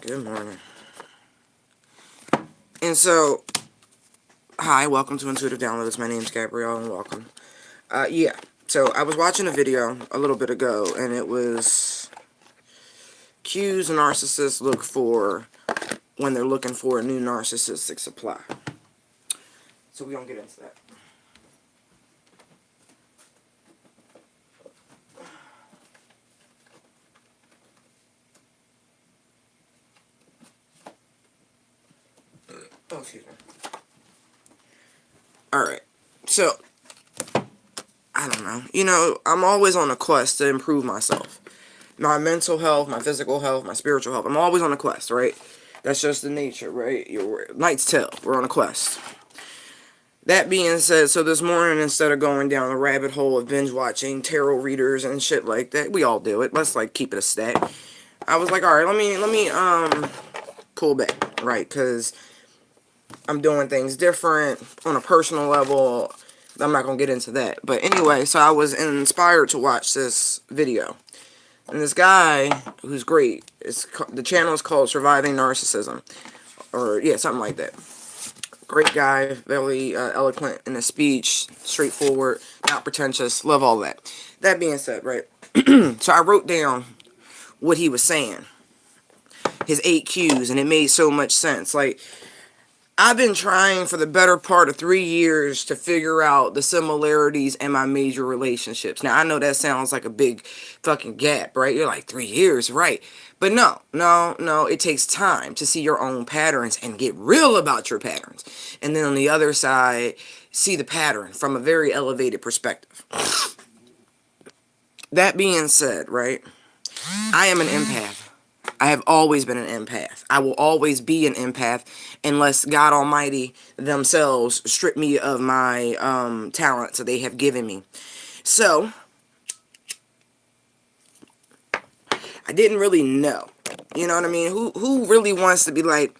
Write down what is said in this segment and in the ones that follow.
Good morning. And so, hi, welcome to Intuitive Downloads. My name's Gabrielle, and welcome. Yeah, so I was watching a video a little bit ago, and it was cues narcissists look for when they're looking for a new narcissistic supply. So we don't get into that. Oh, excuse me. Alright, so, I don't know. You know, I'm always on a quest to improve myself. My mental health, my physical health, my spiritual health. I'm always on a quest, right? That's just the nature, right? Knight's Tale. We're on a quest. That being said, so this morning, instead of going down the rabbit hole of binge watching tarot readers and shit like that, we all do it. Let's like keep it a stat. I was like, all right, let me pull back, right? Because I'm doing things different on a personal level. I'm not gonna get into that, but anyway, so I was inspired to watch this video, and this guy who's great. The channel is called Surviving Narcissism, or yeah, something like that. Great guy, very eloquent in his speech, straightforward, not pretentious, love all that. That being said, right, so I wrote down what he was saying, his 8 Qs, and it made so much sense. Like, I've been trying for the better part of 3 years to figure out the similarities in my major relationships. Now, I know that sounds like a big fucking gap, right? You're like, 3 years, right? But no, it takes time to see your own patterns and get real about your patterns. And then on the other side, see the pattern from a very elevated perspective. That being said, right, I am an empath. I have always been an empath. I will always be an empath unless God Almighty themselves strip me of my talents that they have given me. So, I didn't really know. You know what I mean? Who really wants to be like,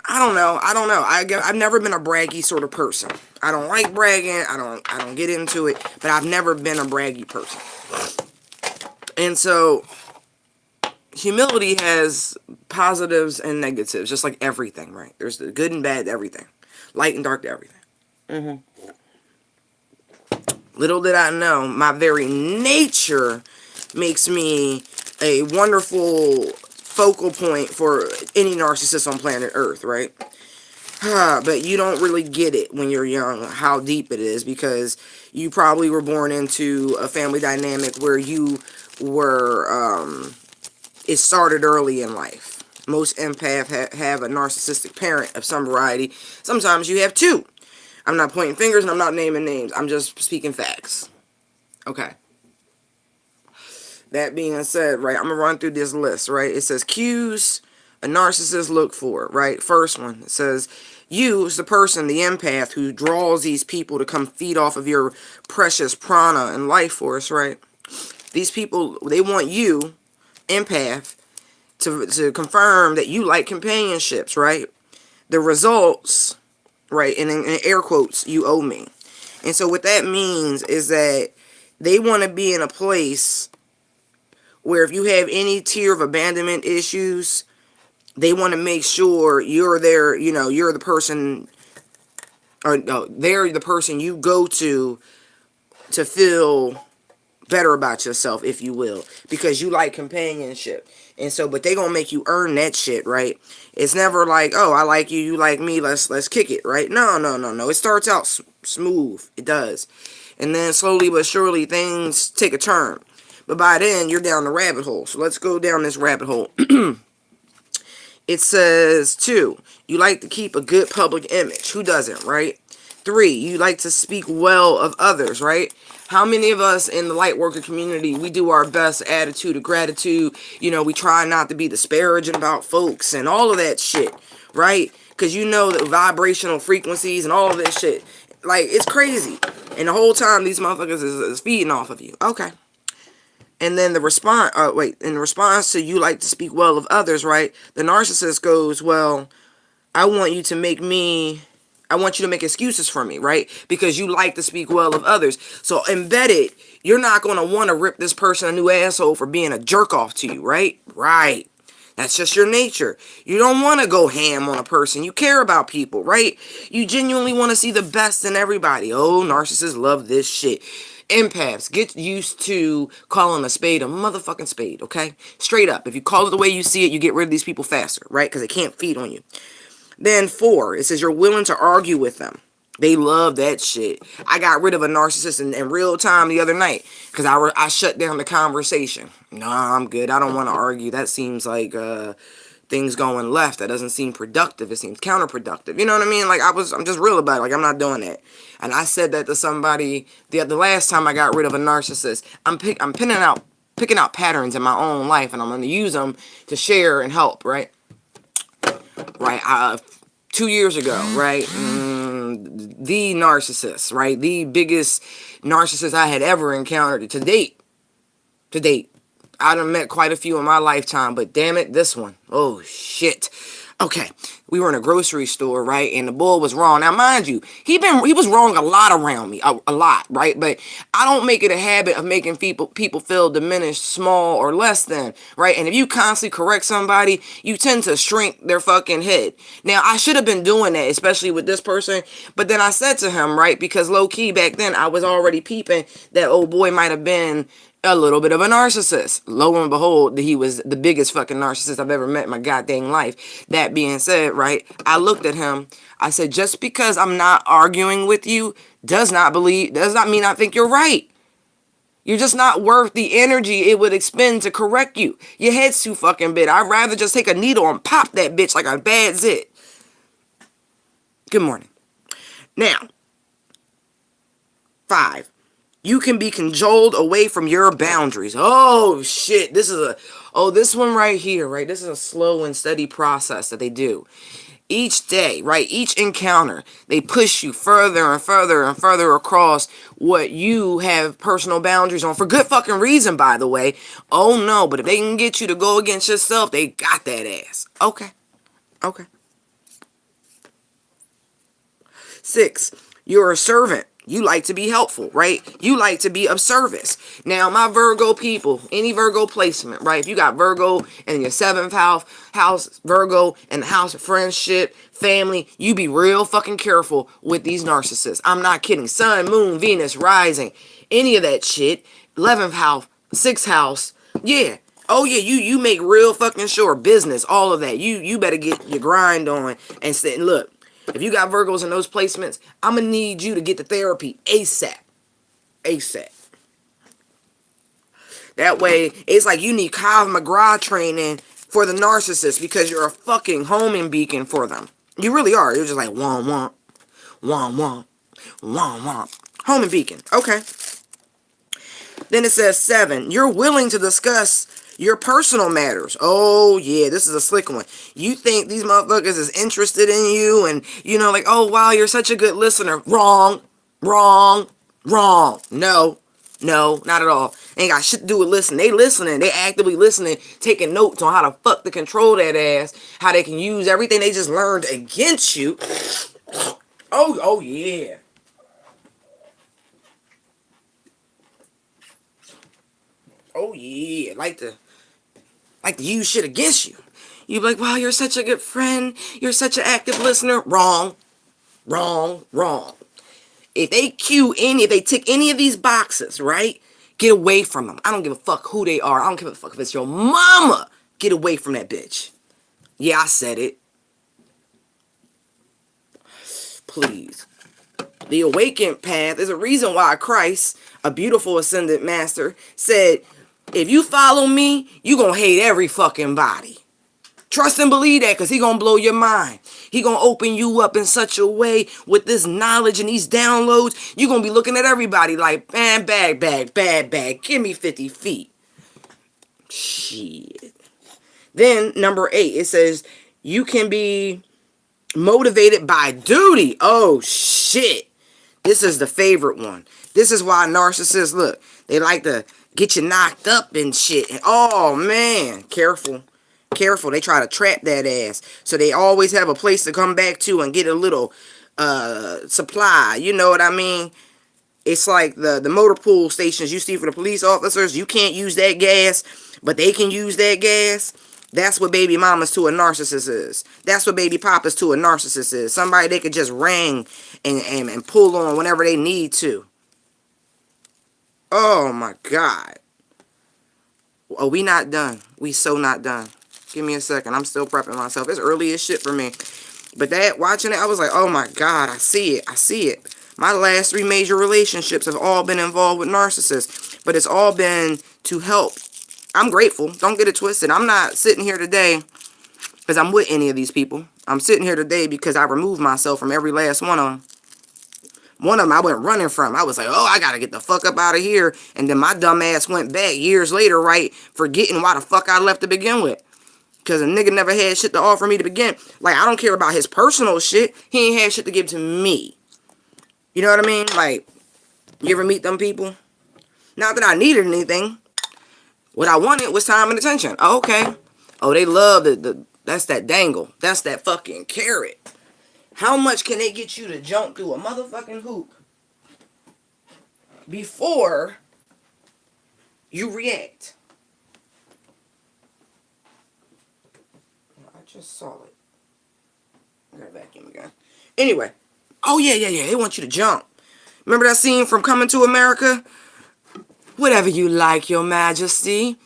I don't know. I've never been a braggy sort of person. I don't like bragging. I don't get into it. But I've never been a braggy person. And so, humility has positives and negatives, just like everything, right? There's the good and bad to everything. Light and dark to everything. Little did I know, my very nature makes me a wonderful focal point for any narcissist on planet Earth, right? But you don't really get it when you're young, how deep it is, because you probably were born into a family dynamic where you were, it started early in life. Most empaths have a narcissistic parent of some variety. Sometimes you have 2. I'm not pointing fingers and I'm not naming names. I'm just speaking facts. Okay. That being said, right, I'm going to run through this list, right? It says cues a narcissist look for, right? First one, it says you is the person, the empath, who draws these people to come feed off of your precious prana and life force, right? These people, they want you, empath, to confirm that you like companionships, right? The results, right, and in air quotes, you owe me. And so what that means is that they want to be in a place where if you have any tier of abandonment issues, they want to make sure you're there, you know, you're the person, or no, they're the person you go to feel better about yourself, if you will, because you like companionship. And so, but they gonna make you earn that shit, right? It's never like, oh, I like you, you like me, let's kick it, right? No. It starts out smooth, it does, and then slowly but surely things take a turn. But by then you're down the rabbit hole. So let's go down this rabbit hole. It says 2, you like to keep a good public image. Who doesn't, right? 3, you like to speak well of others, right? How many of us in the light worker community, we do our best attitude of gratitude, you know, we try not to be disparaging about folks and all of that shit, right? Because you know the vibrational frequencies and all of that shit, like, it's crazy. And the whole time these motherfuckers is feeding off of you. Okay. And then the response, in response to you like to speak well of others, right? The narcissist goes, well, I want you to make excuses for me, right? Because you like to speak well of others. So embedded, you're not going to want to rip this person a new asshole for being a jerk off to you, right? Right. That's just your nature. You don't want to go ham on a person. You care about people, right? You genuinely want to see the best in everybody. Oh, narcissists love this shit. Empaths, get used to calling a spade a motherfucking spade, okay? Straight up. If you call it the way you see it, you get rid of these people faster, right? Because they can't feed on you. Then 4, it says you're willing to argue with them. They love that shit. I got rid of a narcissist in real time the other night because I shut down the conversation. Nah, I'm good. I don't want to argue. That seems like things going left. That doesn't seem productive. It seems counterproductive. You know what I mean? Like I'm just real about it. Like I'm not doing that. And I said that to somebody the last time I got rid of a narcissist. I'm picking out patterns in my own life, and I'm going to use them to share and help. Right. 2 years ago, right? The narcissist, right? The biggest narcissist I had ever encountered to date. I done met quite a few in my lifetime, but damn it, this one. Oh, shit. Okay, we were in a grocery store, right? And the bull was wrong. Now, mind you, he was wrong a lot around me, a lot, right? But I don't make it a habit of making people feel diminished, small, or less than, right? And if you constantly correct somebody, you tend to shrink their fucking head. Now, I should have been doing that, especially with this person. But then I said to him, right? Because low key back then, I was already peeping that old boy might have been a little bit of a narcissist. Lo and behold, he was the biggest fucking narcissist I've ever met in my goddamn life. That being said, right, I looked at him. I said, just because I'm not arguing with you does not mean I think you're right. You're just not worth the energy it would expend to correct you. Your head's too fucking big. I'd rather just take a needle and pop that bitch like a bad zit. Good morning. Now, 5. You can be cajoled away from your boundaries. Oh, shit. This one right here, right? This is a slow and steady process that they do. Each day, right? Each encounter, they push you further and further and further across what you have personal boundaries on. For good fucking reason, by the way. Oh, no. But if they can get you to go against yourself, they got that ass. Okay. 6. You're a servant. You like to be helpful, right? You like to be of service. Now, my Virgo people, any Virgo placement, right? If you got Virgo in your 7th house, Virgo in the house of friendship, family, you be real fucking careful with these narcissists. I'm not kidding. Sun, Moon, Venus, Rising, any of that shit. 11th house, 6th house, yeah. Oh yeah, you make real fucking sure. Business, all of that. You better get your grind on and say, look, if you got Virgos in those placements, I'm going to need you to get to therapy ASAP. That way, it's like you need Kyle McGraw training for the narcissist because you're a fucking homing beacon for them. You really are. You're just like, womp, womp, womp, womp, womp, womp. Homing beacon. Okay. Then it says 7. You're willing to discuss your personal matters. Oh, yeah, this is a slick one. You think these motherfuckers is interested in you and, you know, like, oh, wow, you're such a good listener. Wrong. No, not at all. Ain't got shit to do with listening. They listening. They actively listening, taking notes on how to fuck to control that ass, how they can use everything they just learned against you. Oh, yeah. Oh, yeah. Like to use shit against you. You be like, wow, you're such a good friend. You're such an active listener. Wrong. If they tick any of these boxes, right? Get away from them. I don't give a fuck who they are. I don't give a fuck if it's your mama. Get away from that bitch. Yeah, I said it. Please. The awakened path is a reason why Christ, a beautiful ascended master, said, if you follow me, you gonna hate every fucking body. Trust and believe that, because he gonna blow your mind. He gonna open you up in such a way with this knowledge and these downloads, you gonna be looking at everybody like, man, bad, give me 50 feet. Shit. Then, number 8, it says, you can be motivated by duty. Oh, shit. This is the favorite one. This is why narcissists, look, they like to get you knocked up and shit. And oh, man, careful. They try to trap that ass. So they always have a place to come back to and get a little supply. You know what I mean? It's like the motor pool stations you see for the police officers. You can't use that gas, but they can use that gas. That's what baby mamas to a narcissist is. That's what baby papas to a narcissist is. Somebody they could just ring and pull on whenever they need to. Oh my God. Oh, we not done. We so not done. Give me a second. I'm still prepping myself. It's early as shit for me. But that, watching it, I was like, oh my God, I see it. I see it. My last 3 major relationships have all been involved with narcissists. But it's all been to help. I'm grateful. Don't get it twisted. I'm not sitting here today because I'm with any of these people. I'm sitting here today because I removed myself from every last one of them. One of them I went running from. I was like, oh, I got to get the fuck up out of here. And then my dumb ass went back years later, right, forgetting why the fuck I left to begin with. Because a nigga never had shit to offer me to begin. Like, I don't care about his personal shit. He ain't had shit to give to me. You know what I mean? Like, you ever meet them people? Not that I needed anything. What I wanted was time and attention. Oh, okay. Oh, they love that's that dangle. That's that fucking carrot. How much can they get you to jump through a motherfucking hoop before you react? I just saw it. I gotta vacuum again. Anyway. Oh, yeah. They want you to jump. Remember that scene from Coming to America? Whatever you like, your majesty.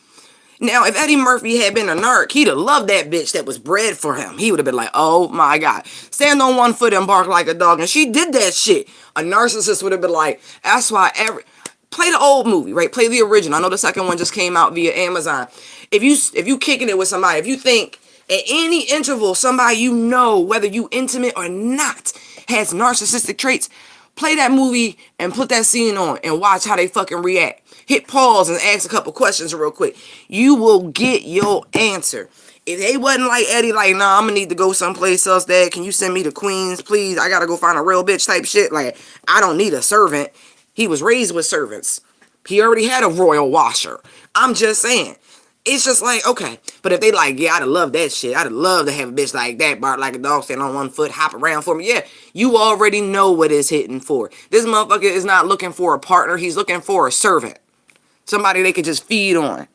Now, if Eddie Murphy had been a narc, he'd have loved that bitch that was bred for him. He would have been like, oh my God. Stand on one foot and bark like a dog. And she did that shit. A narcissist would have been like, that's why play the old movie, right? Play the original. I know the second one just came out via Amazon. If you kicking it with somebody, if you think at any interval somebody you know, whether you intimate or not, has narcissistic traits, play that movie and put that scene on and watch how they fucking react. Hit pause and ask a couple questions real quick. You will get your answer. If they wasn't like Eddie, like, nah, I'm gonna need to go someplace else, Dad. Can you send me to Queens, please? I gotta go find a real bitch type shit. Like, I don't need a servant. He was raised with servants. He already had a royal washer. I'm just saying. It's just like, okay. But if they like, yeah, I'd have loved that shit. I'd have loved to have a bitch like that, bark like a dog, stand on one foot, hop around for me. Yeah, you already know what it's hitting for. This motherfucker is not looking for a partner. He's looking for a servant. Somebody they could just feed on.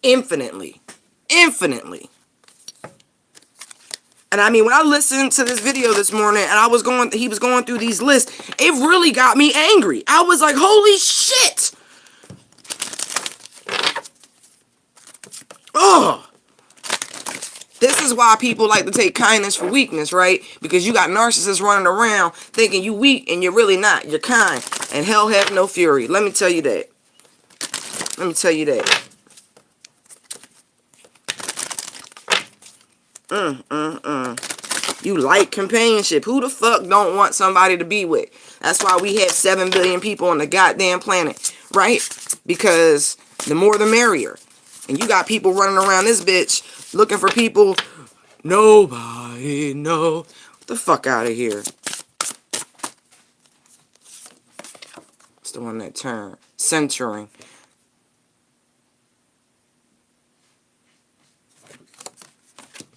Infinitely. And I mean, when I listened to this video this morning and he was going through these lists, it really got me angry. I was like, holy shit. Oh. This is why people like to take kindness for weakness, right? Because you got narcissists running around thinking you weak and you're really not. You're kind. And hell have no fury. Let me tell you that. You like companionship. Who the fuck don't want somebody to be with? That's why we have 7 billion people on the goddamn planet, right? Because the more the merrier. And you got people running around this bitch looking for people. Nobody know. Get the fuck out of here. It's the one that turned. Centering.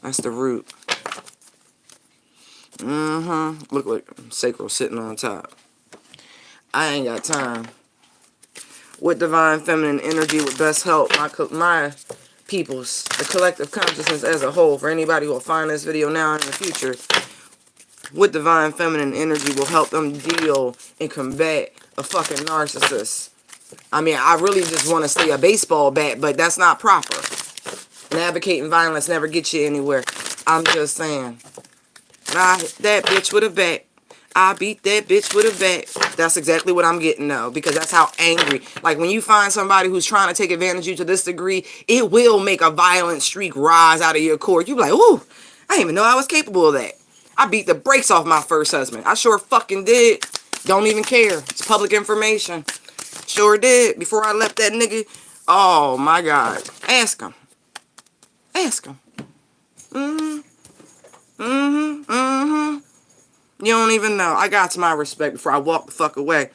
That's the root. Look like sacral sitting on top. I ain't got time. What divine feminine energy would best help my peoples, the collective consciousness as a whole, for anybody who will find this video now and in the future, what divine feminine energy will help them deal and combat a fucking narcissist? I mean, I really just want to say a baseball bat, but that's not proper. And advocating violence never gets you anywhere. I'm just saying. I hit that bitch with a bat. I beat that bitch with a bat. That's exactly what I'm getting now. Because that's how angry. Like when you find somebody who's trying to take advantage of you to this degree, it will make a violent streak rise out of your core. You be like, ooh, I didn't even know I was capable of that. I beat the brakes off my first husband. I sure fucking did. Don't even care. It's public information. Sure did. Before I left that nigga. Oh my God. Ask him. Ask him. You don't even know. I got to my respect before I walk the fuck away.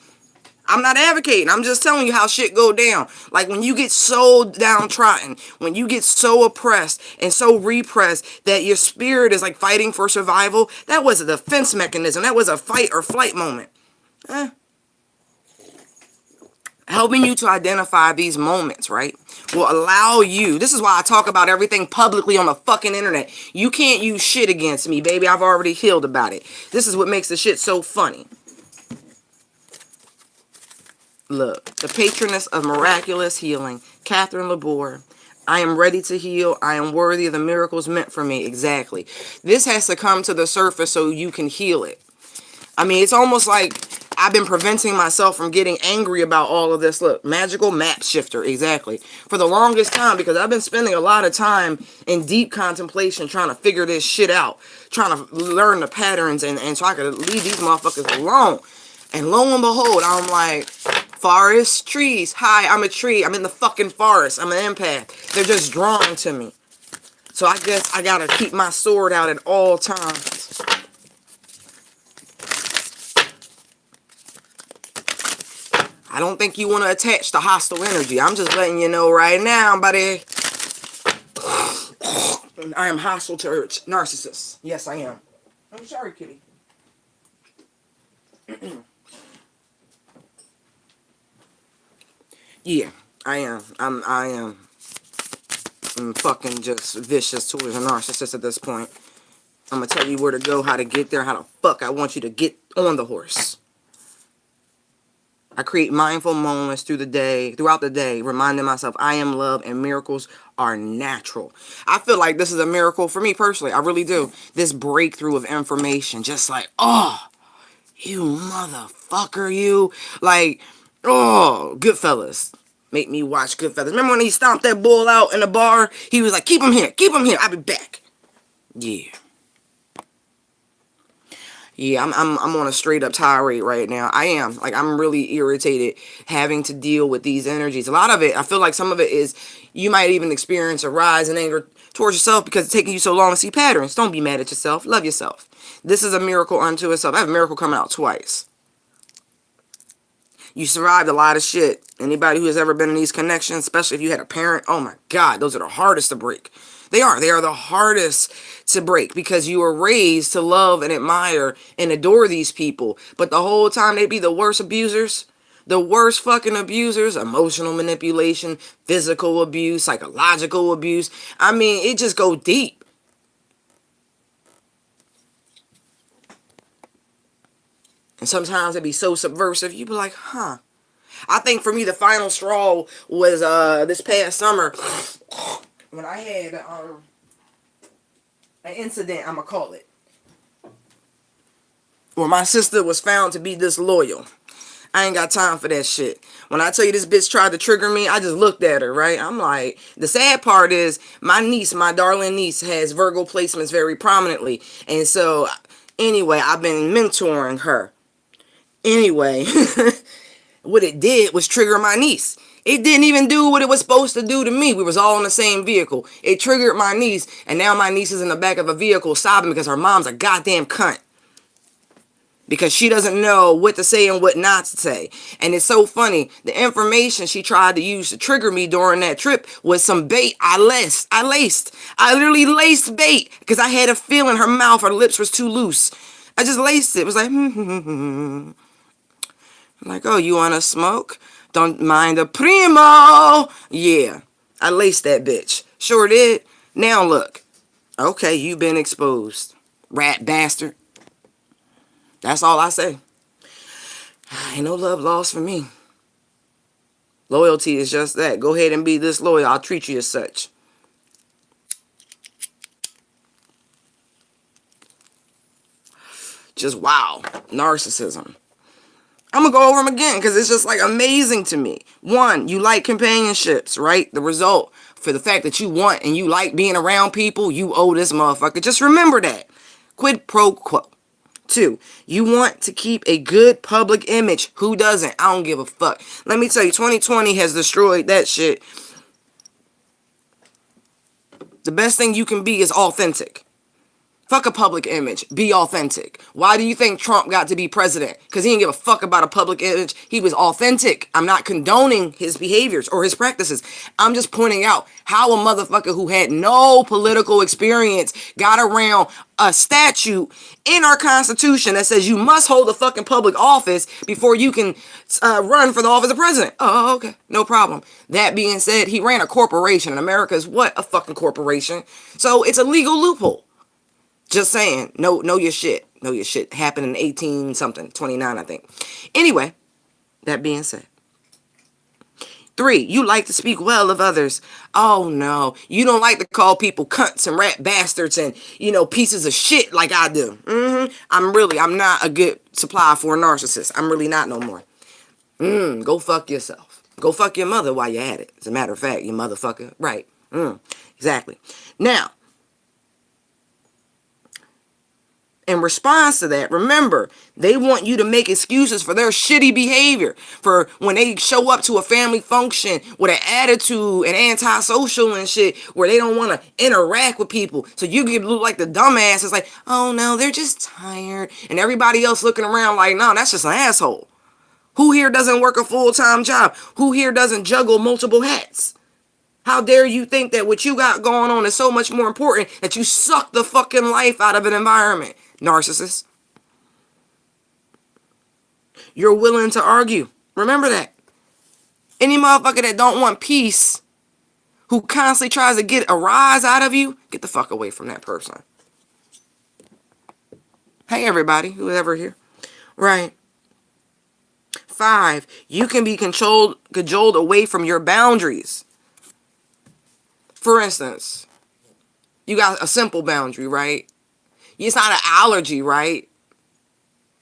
I'm not advocating. I'm just telling you how shit go down. Like when you get so downtrodden, when you get so oppressed and so repressed that your spirit is like fighting for survival, that was a defense mechanism. That was a fight or flight moment. Helping you to identify these moments, right, will allow you. This is why I talk about everything publicly on the fucking internet. You can't use shit against me, baby. I've already healed about it. This is what makes the shit so funny. Look, the patroness of miraculous healing, Catherine Laborde. I am ready to heal. I am worthy of the miracles meant for me. Exactly. This has to come to the surface so you can heal it. I mean, it's almost like I've been preventing myself from getting angry about all of this. Look, magical map shifter. Exactly. For the longest time, because I've been spending a lot of time in deep contemplation trying to figure this shit out. Trying to learn the patterns and so I could leave these motherfuckers alone. And lo and behold, I'm like, forest, trees. Hi, I'm a tree. I'm in the fucking forest. I'm an empath. They're just drawn to me. So I guess I gotta keep my sword out at all times. I don't think you want to attach to hostile energy. I'm just letting you know right now, buddy. I am hostile to narcissists. Yes, I am. I'm sorry, kitty. Yeah, I am. I'm fucking just vicious towards a narcissist at this point. I'm gonna tell you where to go, how to get there, how the fuck I want you to get on the horse. I create mindful moments throughout the day, reminding myself I am love and miracles are natural. I feel like this is a miracle for me personally. I really do. This breakthrough of information, just like, oh, you motherfucker, you. Like, oh, Goodfellas. Make me watch Goodfellas. Remember when he stomped that bull out in the bar? He was like, keep him here, I'll be back. Yeah. Yeah, I'm on a straight up tirade right now. I am. Like, I'm really irritated having to deal with these energies. A lot of it, I feel like some of it is you might even experience a rise in anger towards yourself because it's taking you so long to see patterns. Don't be mad at yourself. Love yourself. This is a miracle unto itself. I have a miracle coming out twice. You survived a lot of shit. Anybody who has ever been in these connections, especially if you had a parent, oh my God, those are the hardest to break. They are the hardest to break because you were raised to love and admire and adore these people. But the whole time they be the worst abusers, the worst fucking abusers, emotional manipulation, physical abuse, psychological abuse. I mean, it just go deep. And sometimes it be so subversive, you be like, huh. I think for me the final straw was this past summer when I had an incident, I'ma call it, where my sister was found to be disloyal. I ain't got time for that shit. When I tell you this bitch tried to trigger me, I just looked at her, right? I'm like, the sad part is my niece, my darling niece, has Virgo placements very prominently. And so, anyway, I've been mentoring her. Anyway, what it did was trigger my niece. It didn't even do what it was supposed to do to me. We was all in the same vehicle. It triggered my niece, and now my niece is in the back of a vehicle sobbing because her mom's a goddamn cunt. Because she doesn't know what to say and what not to say. And it's so funny. The information she tried to use to trigger me during that trip was some bait I laced. I literally laced bait because I had a feeling her mouth, her lips was too loose. I just laced it. It was like, I'm like, oh, you want to smoke? Don't mind the primo. Yeah, I laced that bitch. Sure did. Now look. Okay, you've been exposed. Rat bastard. That's all I say. Ain't no love lost for me. Loyalty is just that. Go ahead and be disloyal. I'll treat you as such. Just wow. Narcissism. I'm going to go over them again because it's just like amazing to me. One, you like companionships, right? The result for the fact that you want and you like being around people, you owe this motherfucker. Just remember that. Quid pro quo. Two, you want to keep a good public image. Who doesn't? I don't give a fuck. Let me tell you, 2020 has destroyed that shit. The best thing you can be is authentic. Fuck a public image. Be authentic. Why do you think Trump got to be president? Because he didn't give a fuck about a public image. He was authentic. I'm not condoning his behaviors or his practices. I'm just pointing out how a motherfucker who had no political experience got around a statute in our Constitution that says you must hold a fucking public office before you can run for the office of president. Oh, okay. No problem. That being said, he ran a corporation, and America is what? A fucking corporation. So it's a legal loophole. Just saying, know your shit. Know your shit. Happened in 18 something, 29, I think. Anyway, that being said. 3, you like to speak well of others. Oh no, you don't like to call people cunts and rat bastards and, pieces of shit like I do. I'm not a good supplier for a narcissist. I'm really not no more. Go fuck yourself. Go fuck your mother while you're at it. As a matter of fact, you motherfucker. Right. Exactly. Now, in response to that, remember, they want you to make excuses for their shitty behavior. For when they show up to a family function with an attitude and antisocial and shit, where they don't want to interact with people. So you can look like the dumbass. It's like, oh no, they're just tired. And everybody else looking around like, no, that's just an asshole. Who here doesn't work a full-time job? Who here doesn't juggle multiple hats? How dare you think that what you got going on is so much more important that you suck the fucking life out of an environment? Narcissist. You're willing to argue. Remember that. Any motherfucker that don't want peace, who constantly tries to get a rise out of you, get the fuck away from that person. Hey everybody, who's ever here. Right. 5, you can be cajoled away from your boundaries. For instance, you got a simple boundary, right? It's not an allergy, right?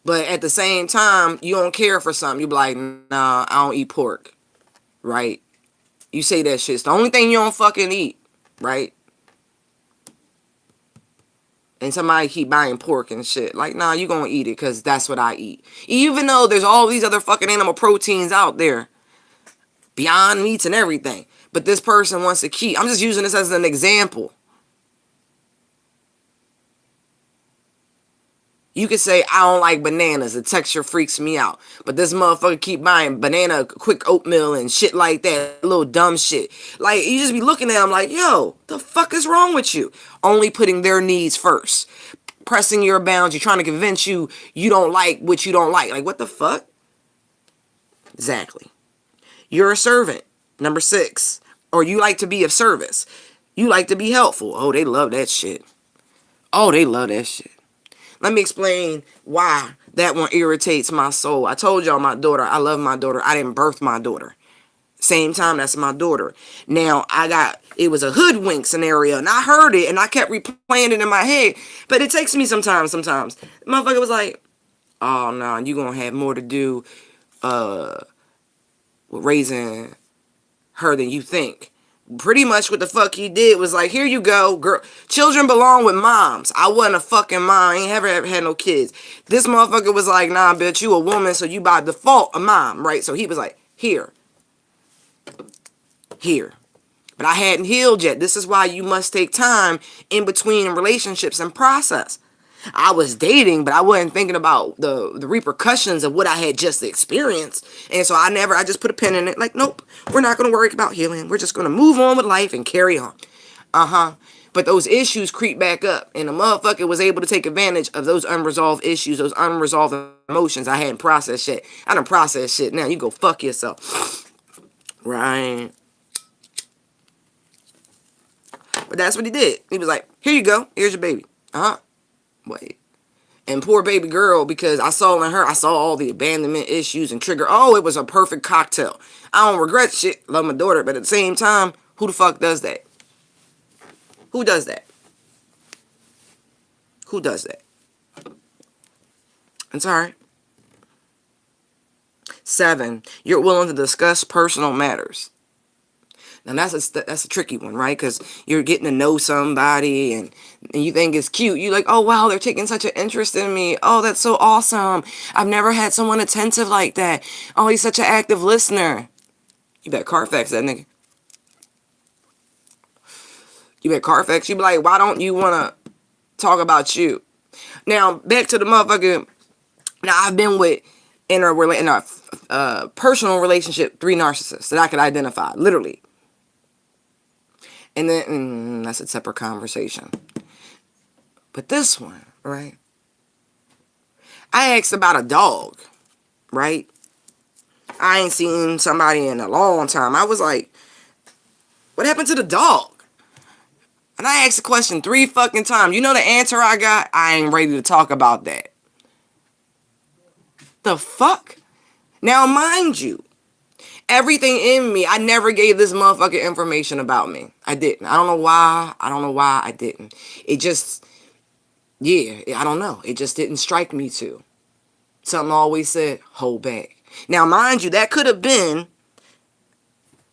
But at the same time, you don't care for something. You be like, nah, I don't eat pork, right? You say that shit. It's the only thing you don't fucking eat, right? And somebody keep buying pork and shit. Like, nah, you gonna eat it because that's what I eat. Even though there's all these other fucking animal proteins out there. Beyond meats and everything. But this person wants to keep. I'm just using this as an example. You could say, I don't like bananas. The texture freaks me out. But this motherfucker keep buying banana, quick oatmeal and shit like that. Little dumb shit. Like, you just be looking at them like, yo, the fuck is wrong with you? Only putting their needs first. Pressing your boundary, trying to convince you you don't like what you don't like. Like, what the fuck? Exactly. You're a servant. Number 6. Or you like to be of service. You like to be helpful. Oh, they love that shit. Oh, they love that shit. Let me explain why that one irritates my soul. I told y'all my daughter, I love my daughter. I didn't birth my daughter. Same time, that's my daughter. Now, it was a hoodwink scenario, and I heard it, and I kept replaying it in my head. But it takes me sometimes. The motherfucker was like, oh, no, you going to have more to do with raising her than you think. Pretty much what the fuck he did was like, here you go, girl. Children belong with moms. I wasn't a fucking mom. I ain't ever had no kids. This motherfucker was like, nah, bitch, you a woman, so you by default a mom, right? So he was like, here. But I hadn't healed yet. This is why you must take time in between relationships and process. I was dating, but I wasn't thinking about the repercussions of what I had just experienced. And so I just put a pin in it. Like, nope, we're not going to worry about healing. We're just going to move on with life and carry on. But those issues creep back up. And the motherfucker was able to take advantage of those unresolved issues, those unresolved emotions I hadn't processed yet. I done processed shit. Now you go fuck yourself. Right. But that's what he did. He was like, here you go. Here's your baby. Wait. And poor baby girl, because I saw all the abandonment issues and trigger. Oh, it was a perfect cocktail. I don't regret shit. Love my daughter. But at the same time, who the fuck does that? Who does that? Who does that? It's alright. 7, you're willing to discuss personal matters. Now that's a tricky one, right? Because you're getting to know somebody and you think it's cute. You're like, oh wow, they're taking such an interest in me. Oh, that's so awesome. I've never had someone attentive like that. Oh, he's such an active listener. You bet Carfax that nigga. You bet Carfax. You be like, why don't you want to talk about you. Now, back to the motherfucker. Now, I've been with, in a personal relationship, 3 narcissists that I could identify, literally. And then, that's a separate conversation. But this one, right? I asked about a dog, right? I ain't seen somebody in a long time. I was like, what happened to the dog? And I asked the question 3 fucking times. You know the answer I got? I ain't ready to talk about that. The fuck? Now, mind you, everything in me, I never gave this motherfucker information about me. I didn't. I don't know why. I didn't. It just, yeah, I don't know. It just didn't strike me to. Something always said, hold back. Now, mind you, that could have been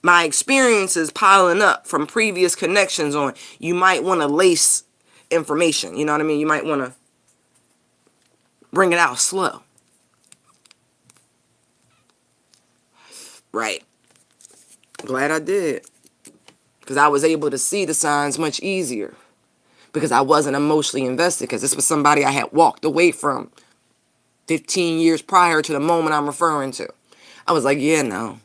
my experiences piling up from previous connections on. You might want to lace information. You know what I mean? You might want to bring it out slow. Right. Glad I did. Because I was able to see the signs much easier. Because I wasn't emotionally invested. Because this was somebody I had walked away from 15 years prior to the moment I'm referring to. I was like, yeah, no.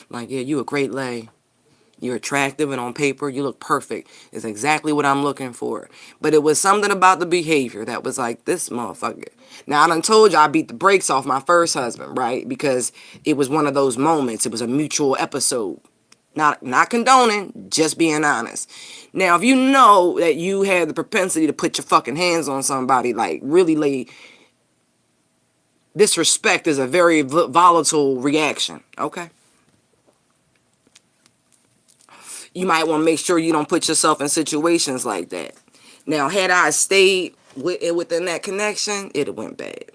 Like, yeah, you a great lay. You're attractive, and on paper, you look perfect. It's exactly what I'm looking for. But it was something about the behavior that was like, this motherfucker. Now, I done told you I beat the brakes off my first husband, right? Because it was one of those moments. It was a mutual episode. Not condoning, just being honest. Now, if you know that you had the propensity to put your fucking hands on somebody, like really lay, disrespect is a very volatile reaction, okay? You might want to make sure you don't put yourself in situations like that. Now, had I stayed within that connection, it went bad.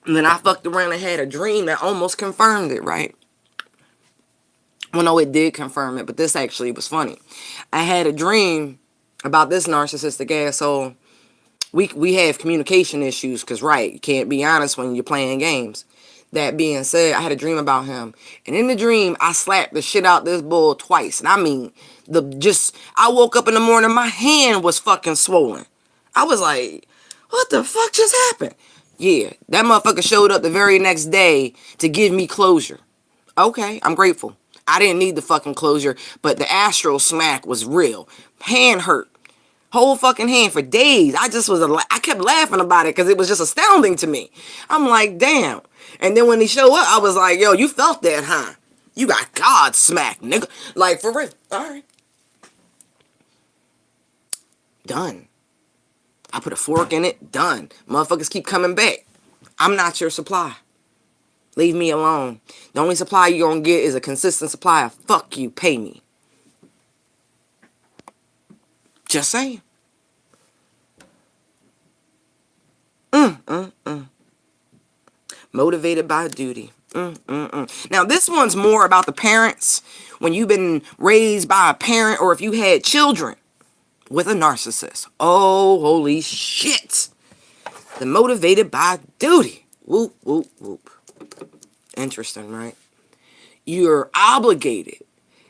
And then I fucked around and had a dream that almost confirmed it, right? Well, no, it did confirm it, but this actually was funny. I had a dream about this narcissistic asshole. We have communication issues because, right, you can't be honest when you're playing games. That being said, I had a dream about him. And in the dream, I slapped the shit out this bull twice. And I mean, I woke up in the morning, my hand was fucking swollen. I was like, what the fuck just happened? Yeah, that motherfucker showed up the very next day to give me closure. Okay, I'm grateful. I didn't need the fucking closure, but the astral smack was real. Hand hurt. Whole fucking hand for days. I kept laughing about it because it was just astounding to me. I'm like, damn. And then when he showed up, I was like, yo, you felt that, huh? You got God smacked, nigga. Like, for real. All right. Done. I put a fork in it. Done. Motherfuckers keep coming back. I'm not your supply. Leave me alone. The only supply you're going to get is a consistent supply of fuck you, pay me. Just saying. Motivated by duty. Now, this one's more about the parents. When you've been raised by a parent or if you had children with a narcissist. Oh, holy shit. The motivated by duty. Whoop, whoop, whoop. Interesting, right? You're obligated.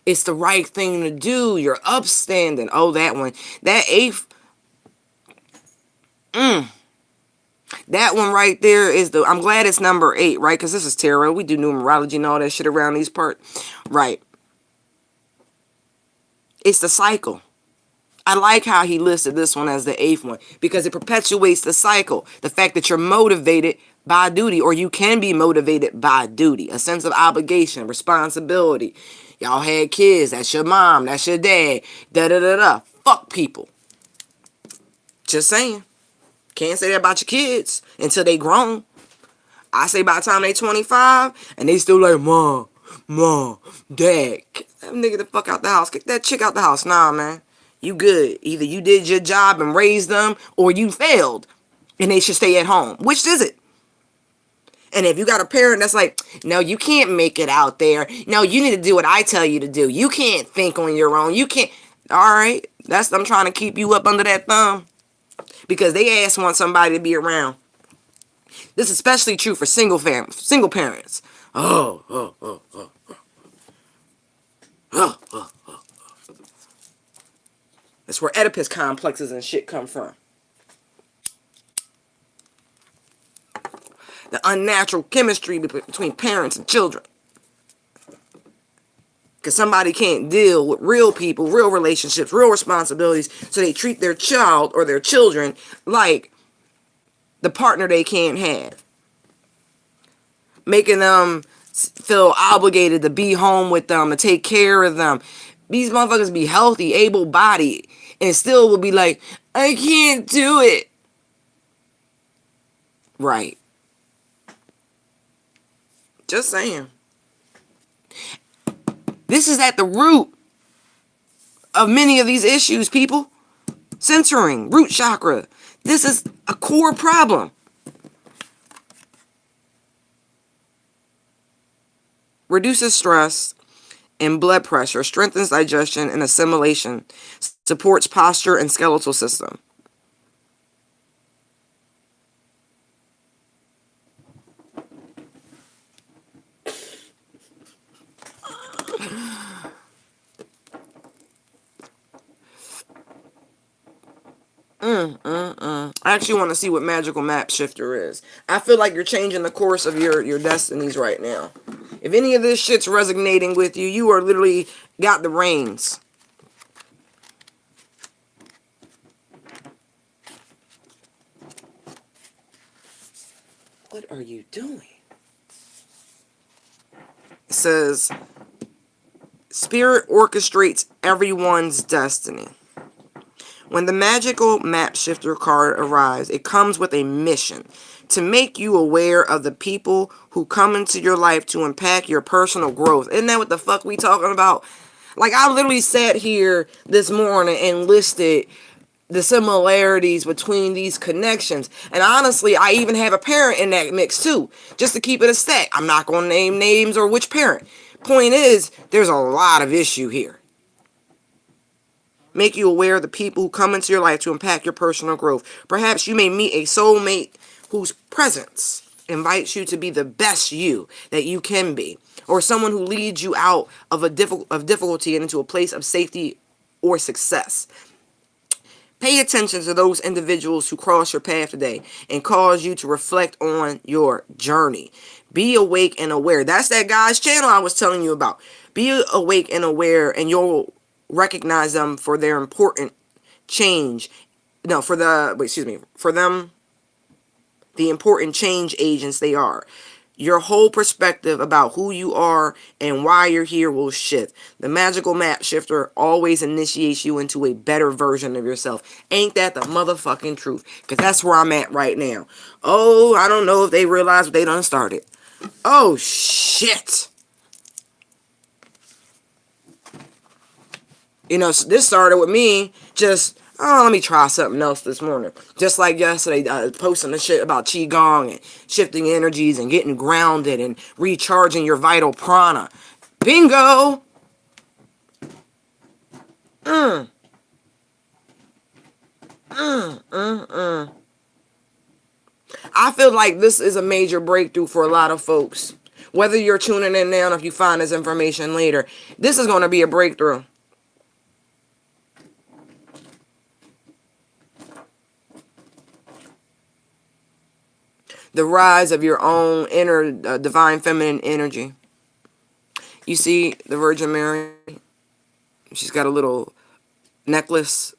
It's the right thing to do. You're upstanding. Oh, that one. That 8th. That one right there is I'm glad it's number 8, right? Because this is tarot. We do numerology and all that shit around these parts. Right. It's the cycle. I like how he listed this one as the 8th one. Because it perpetuates the cycle. The fact that you're motivated by duty. Or you can be motivated by duty. A sense of obligation, responsibility. Y'all had kids. That's your mom. That's your dad. Da-da-da-da. Fuck people. Just saying. Can't say that about your kids until they grown. I say by the time they 25 and they still like, mom, dad. Kick that nigga the fuck out the house. Kick that chick out the house. Nah, man. You good. Either you did your job and raised them or you failed and they should stay at home. Which is it? And if you got a parent that's like, no, you can't make it out there. No, you need to do what I tell you to do. You can't think on your own. You can't. All right. I'm trying to keep you up under that thumb. Because they ass want somebody to be around. This is especially true for single parents. That's where Oedipus complexes and shit come from. The unnatural chemistry between parents and children. Because somebody can't deal with real people, real relationships, real responsibilities, so they treat their child or their children like the partner they can't have. Making them feel obligated to be home with them, to take care of them. These motherfuckers be healthy, able-bodied, and still will be like, I can't do it. Right. Just saying. This is at the root of many of these issues, people. Centering, root chakra. This is a core problem. Reduces stress and blood pressure, strengthens digestion and assimilation, supports posture and skeletal system. I actually want to see what magical map shifter is. I feel like you're changing the course of your destinies right now. If any of this shit's resonating with you, you are literally got the reins. What are you doing? It says, Spirit orchestrates everyone's destiny. When the magical map shifter card arrives, it comes with a mission to make you aware of the people who come into your life to impact your personal growth. Isn't that what the fuck we talking about? Like, I literally sat here this morning and listed the similarities between these connections. And honestly, I even have a parent in that mix too, just to keep it a stack. I'm not going to name names or which parent. Point is, there's a lot of issue here. Make you aware of the people who come into your life to impact your personal growth. Perhaps you may meet a soulmate whose presence invites you to be the best you that you can be, or someone who leads you out of difficulty and into a place of safety or success. Pay attention to those individuals who cross your path today and cause you to reflect on your journey. Be awake and aware. That's that guy's channel I was telling you about. Be awake and aware, and you'll recognize them for their important change. No, for them, the important change agents they are. Your whole perspective about who you are and why you're here will shift. The magical map shifter always initiates you into a better version of yourself. Ain't that the motherfucking truth? Because that's where I'm at right now. Oh, I don't know if they realize what they done started. Oh, shit. You know, this started with me just, let me try something else this morning. Just like yesterday, posting the shit about Qigong and shifting energies and getting grounded and recharging your vital prana. Bingo! I feel like this is a major breakthrough for a lot of folks. Whether you're tuning in now or if you find this information later, this is going to be a breakthrough. The rise of your own inner divine feminine energy. You see the Virgin Mary? She's got a little necklace,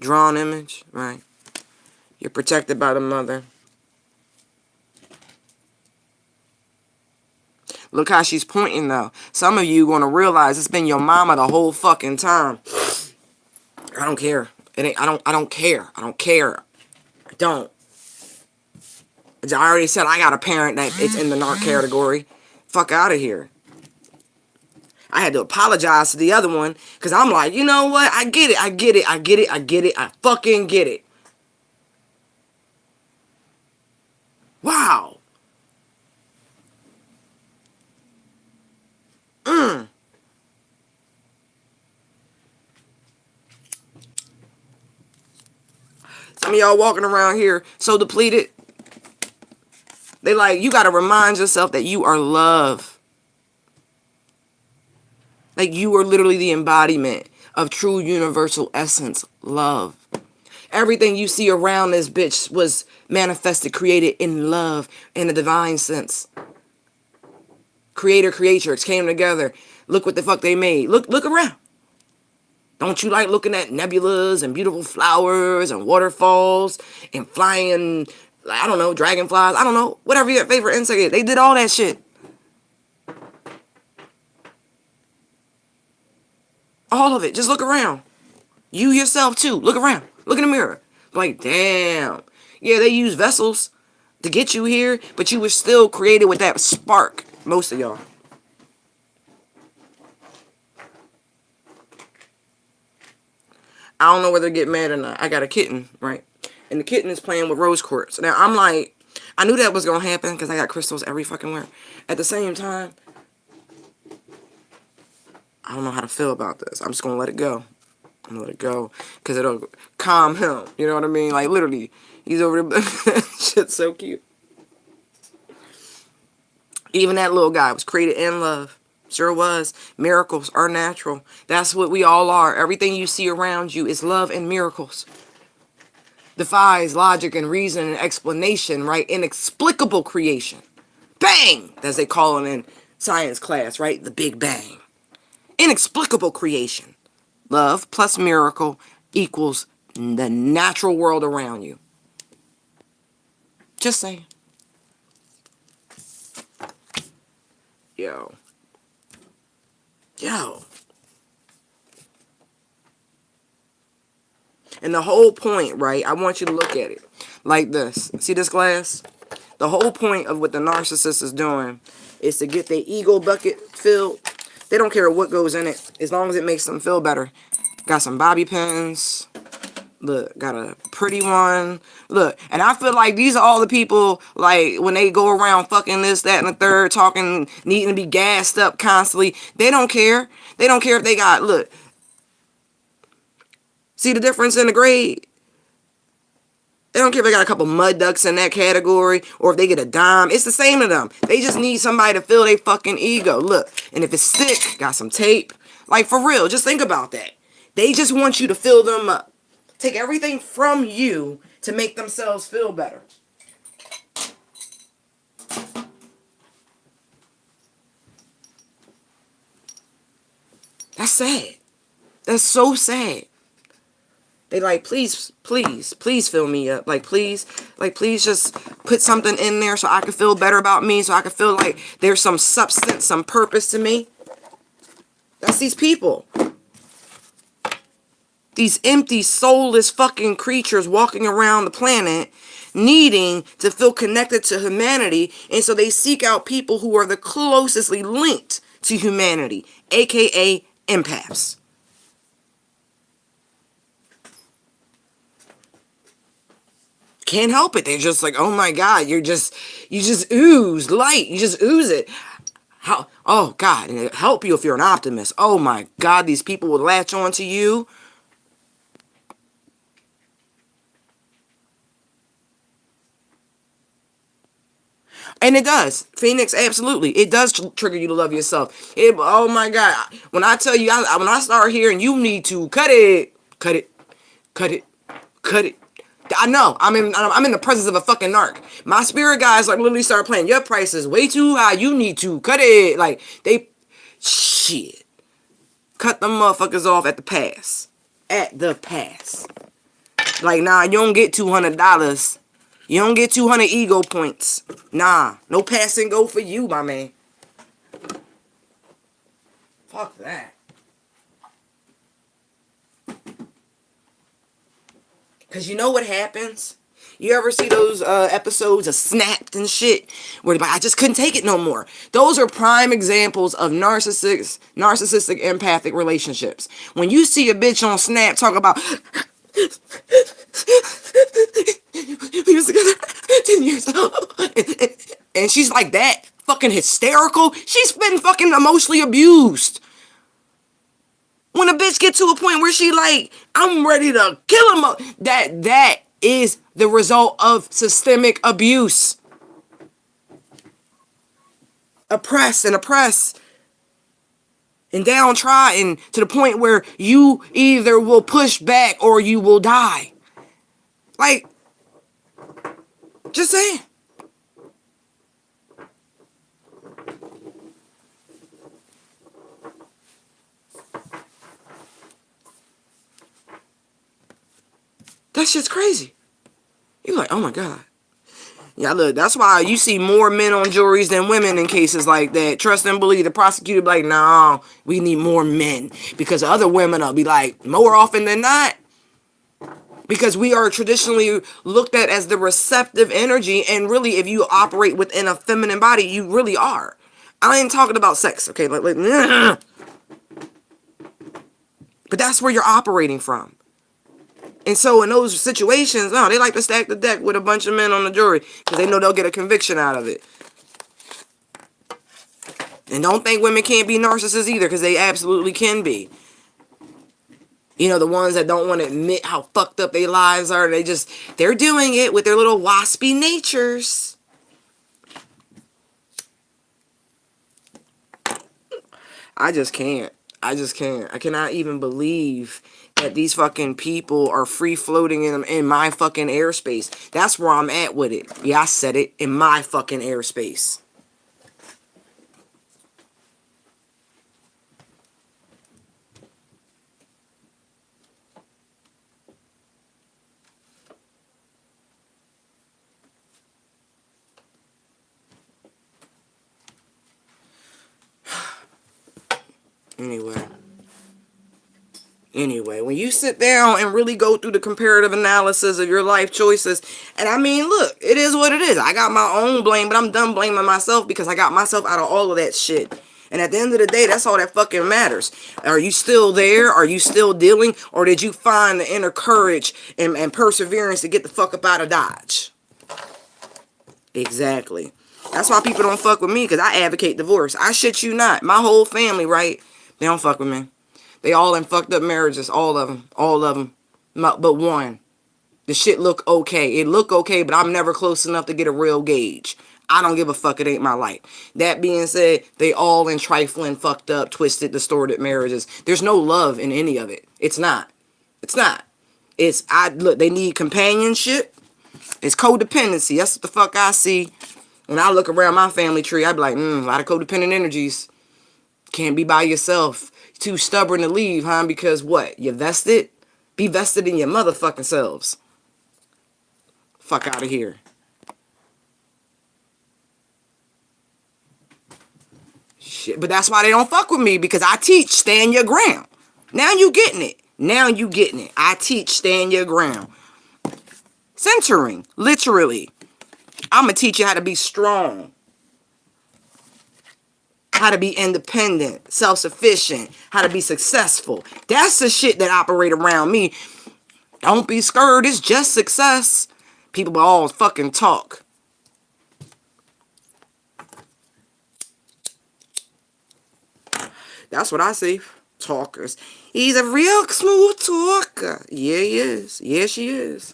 drawn image, right? You're protected by the mother. Look how she's pointing, though. Some of you going to realize it's been your mama the whole fucking time. I don't care. I don't care. I don't care. I don't. I already said I got a parent that it's in the narc category. Fuck out of here. I had to apologize to the other one because I'm like, you know what? I get it. I fucking get it. Wow. Some of y'all walking around here so depleted. They like, you got to remind yourself that you are love. Like, you are literally the embodiment of true universal essence, love. Everything you see around this bitch was manifested, created in love, in a divine sense. Creator, creatures came together. Look what the fuck they made. Look around. Don't you like looking at nebulas and beautiful flowers and waterfalls and flying, I don't know, dragonflies? I don't know. Whatever your favorite insect is. They did all that shit. All of it. Just look around. You yourself too. Look around. Look in the mirror. Like, damn. Yeah, they use vessels to get you here, but you were still created with that spark. Most of y'all. I don't know whether to get mad or not. I got a kitten, right? And the kitten is playing with rose quartz. Now, I'm like, I knew that was going to happen because I got crystals every fucking where. At the same time, I don't know how to feel about this. I'm just going to let it go. I'm going to let it go because it'll calm him. You know what I mean? Like, literally, he's over there. Shit's so cute. Even that little guy was created in love. Sure was. Miracles are natural. That's what we all are. Everything you see around you is love and miracles. Defies logic and reason and explanation, right? Inexplicable creation. Bang! As they call it in science class, right? The Big Bang. Inexplicable creation. Love plus miracle equals the natural world around you. Just saying. Yo. And the whole point, right? I want you to look at it like this. See this glass? The whole point of what the narcissist is doing is to get their ego bucket filled. They don't care what goes in it, as long as it makes them feel better. Got some bobby pins. Look, got a pretty one. Look, and I feel like these are all the people, like, when they go around fucking this, that, and the third, talking, needing to be gassed up constantly. They don't care. They don't care if they got, look. See the difference in the grade? They don't care if they got a couple mud ducks in that category or if they get a dime. It's the same to them. They just need somebody to fill their fucking ego. Look, and if it's sick, got some tape. Like, for real, just think about that. They just want you to fill them up. Take everything from you to make themselves feel better. That's sad. That's so sad. They like, please fill me up. Like, please just put something in there so I can feel better about me, so I can feel like there's some substance, some purpose to me. That's these people. These empty, soulless fucking creatures walking around the planet needing to feel connected to humanity, and so they seek out people who are the closestly linked to humanity, aka empaths. Can't help it. They're just like, oh my God, you just ooze light. You just ooze it. How? Oh God, and it'll help you if you're an optimist. Oh my God, these people will latch on to you. And it does. Phoenix, absolutely. It does trigger you to love yourself. Oh my God. When I tell you, when I start hearing you need to cut it. I know. I'm in the presence of a fucking narc. My spirit guys like literally start playing. Your price is way too high. You need to cut it. Like, shit. Cut them motherfuckers off at the pass. At the pass. Like, nah, you don't get $200. You don't get 200 ego points. Nah, no pass and go for you, my man. Fuck that. Because you know what happens? You ever see those episodes of Snapped and shit? Where they're like, I just couldn't take it no more. Those are prime examples of narcissistic empathic relationships. When you see a bitch on Snap talk about... we was together 10 years. And she's like that. Fucking hysterical. She's been fucking emotionally abused. When a bitch get to a point where she like, I'm ready to kill him. That is the result of systemic abuse. Oppress and oppress. and downtrodden to the point where you either will push back or you will die. Like, just saying. That shit's crazy. You're like, oh my God. Yeah, look, that's why you see more men on juries than women in cases like that. Trust and believe. The prosecutor be like, no, we need more men. Because other women will be like, more often than not. Because we are traditionally looked at as the receptive energy. And really, if you operate within a feminine body, you really are. I ain't talking about sex, okay? But that's where you're operating from. And so in those situations, they like to stack the deck with a bunch of men on the jury because they know they'll get a conviction out of it. And don't think women can't be narcissists either, because they absolutely can be. You know, the ones that don't want to admit how fucked up their lives are, they're doing it with their little waspy natures. I just can't. I cannot even believe that these fucking people are free floating in my fucking airspace. That's where I'm at with it. Yeah, I said it. In my fucking airspace. Anyway, when you sit down and really go through the comparative analysis of your life choices, and I mean, look, it is what it is. I got my own blame, but I'm done blaming myself because I got myself out of all of that shit. And at the end of the day, that's all that fucking matters. Are you still there? Are you still dealing? Or did you find the inner courage and perseverance to get the fuck up out of Dodge? Exactly. That's why people don't fuck with me, because I advocate divorce. I shit you not. My whole family, right? They don't fuck with me. They all in fucked up marriages. All of them. All of them. But one. The shit look okay. It look okay, but I'm never close enough to get a real gauge. I don't give a fuck. It ain't my life. That being said, they all in trifling, fucked up, twisted, distorted marriages. There's no love in any of it. It's not. It's not. Look, they need companionship. It's codependency. That's what the fuck I see. When I look around my family tree, I be like, a lot of codependent energies. Can't be by yourself. Too stubborn to leave, huh? Because what? You vested? Be vested in your motherfucking selves. Fuck out of here. Shit. But that's why they don't fuck with me, because I teach stand your ground. Now you getting it. Now you getting it. I teach stand your ground. Centering. Literally. I'm going to teach you how to be strong. How to be independent, self-sufficient, how to be successful. That's the shit that operate around me. Don't be scared, it's just success. People all fucking talk. That's what I see. Talkers. He's a real smooth talker. Yeah, he is. Yeah, she is.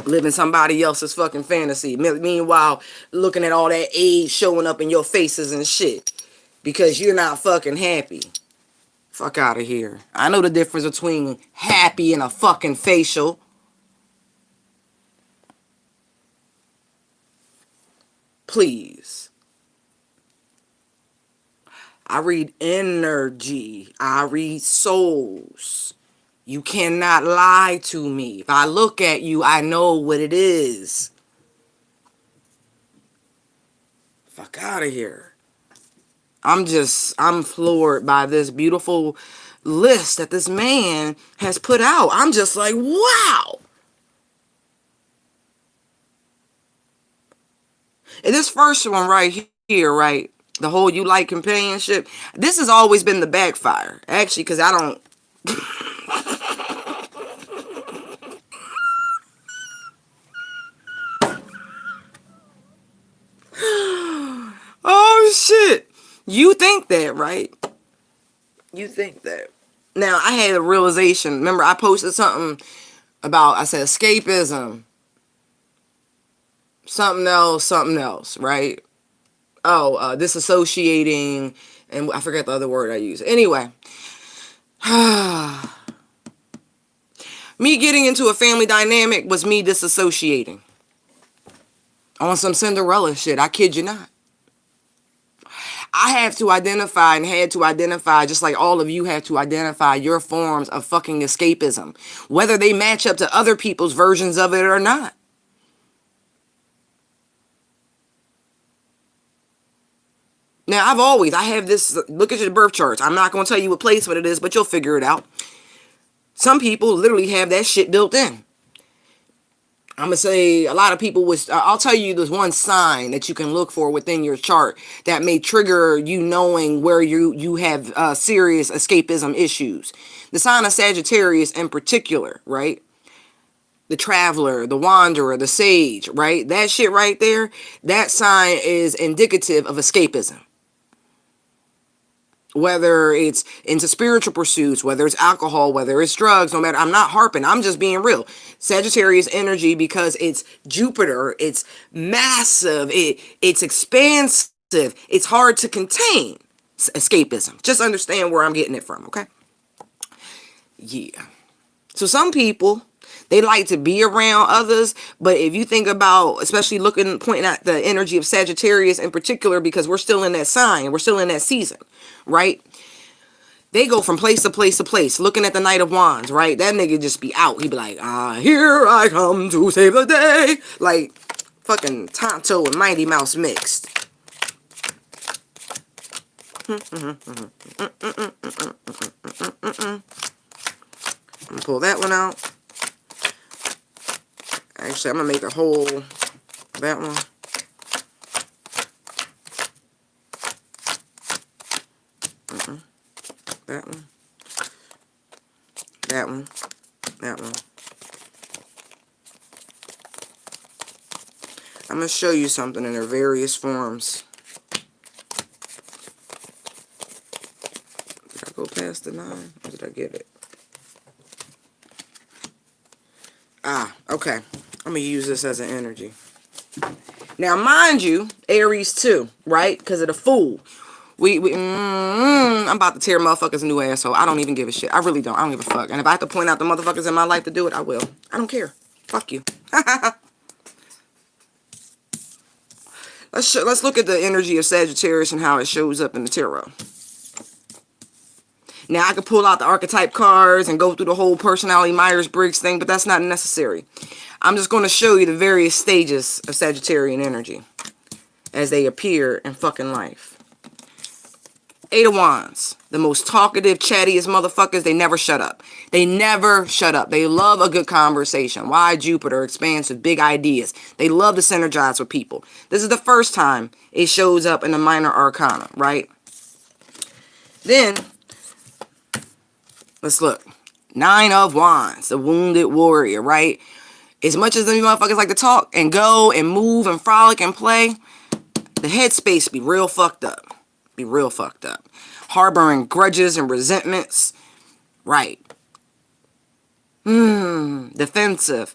Living somebody else's fucking fantasy. Meanwhile, looking at all that age showing up in your faces and shit. Because you're not fucking happy. Fuck out of here. I know the difference between happy and a fucking facial. Please. I read energy. I read souls. You cannot lie to me. If I look at you, I know what it is. Fuck out of here. I'm floored by this beautiful list that this man has put out. I'm just like, wow. And this first one right here, right? The whole you like companionship. This has always been the backfire. Actually, because I don't... Oh, shit. You think that, right? You think that. Now, I had a realization. Remember, I posted something about, I said, escapism. Something else, right? disassociating, and I forget the other word I use. Anyway, me getting into a family dynamic was me disassociating. On some Cinderella shit, I kid you not. I have to identify and had to identify, just like all of you have to identify your forms of fucking escapism, whether they match up to other people's versions of it or not. Now, I have this, look at your birth charts. I'm not going to tell you what placement it is, but you'll figure it out. Some people literally have that shit built in. I'm going to say a lot of people was, I'll tell you there's one sign that you can look for within your chart that may trigger you knowing where you have serious escapism issues. The sign of Sagittarius in particular, right? The traveler, the wanderer, the sage, right? That shit right there, that sign is indicative of escapism. Whether it's into spiritual pursuits, whether it's alcohol, whether it's drugs, no matter, I'm not harping, I'm just being real. Sagittarius energy, because it's Jupiter, it's massive, it's expansive, it's hard to contain escapism. Just understand where I'm getting it from, okay? Yeah. So some people, they like to be around others, but if you think about, especially pointing at the energy of Sagittarius in particular, because we're still in that sign, we're still in that season, right? They go from place to place to place, looking at the Knight of Wands, right? That nigga just be out. He be like, here I come to save the day. Like, fucking Tonto and Mighty Mouse mixed. I'm gonna pull that one out. Actually, I'm gonna make the whole, that one. That one. That one. That one. I'm gonna show you something in their various forms. Did I go past the 9? Or did I get it? Okay. I'm gonna use this as an energy. Now, mind you, Aries too, right? Because of the Fool. I'm about to tear motherfuckers a new asshole. I don't even give a shit. I really don't. I don't give a fuck. And if I have to point out the motherfuckers in my life to do it, I will. I don't care. Fuck you. Let's look at the energy of Sagittarius and how it shows up in the tarot. Now, I could pull out the archetype cards and go through the whole personality Myers-Briggs thing, but that's not necessary. I'm just going to show you the various stages of Sagittarian energy as they appear in fucking life. 8 of Wands. The most talkative, chattiest motherfuckers. They never shut up. They never shut up. They love a good conversation. Why? Jupiter, expansive, big ideas. They love to synergize with people. This is the first time it shows up in the minor arcana, right? Then, let's look. 9 of Wands. The wounded warrior, right? As much as these motherfuckers like to talk and go and move and frolic and play, the headspace be real fucked up. Be real fucked up. Harboring grudges and resentments. Right. Defensive.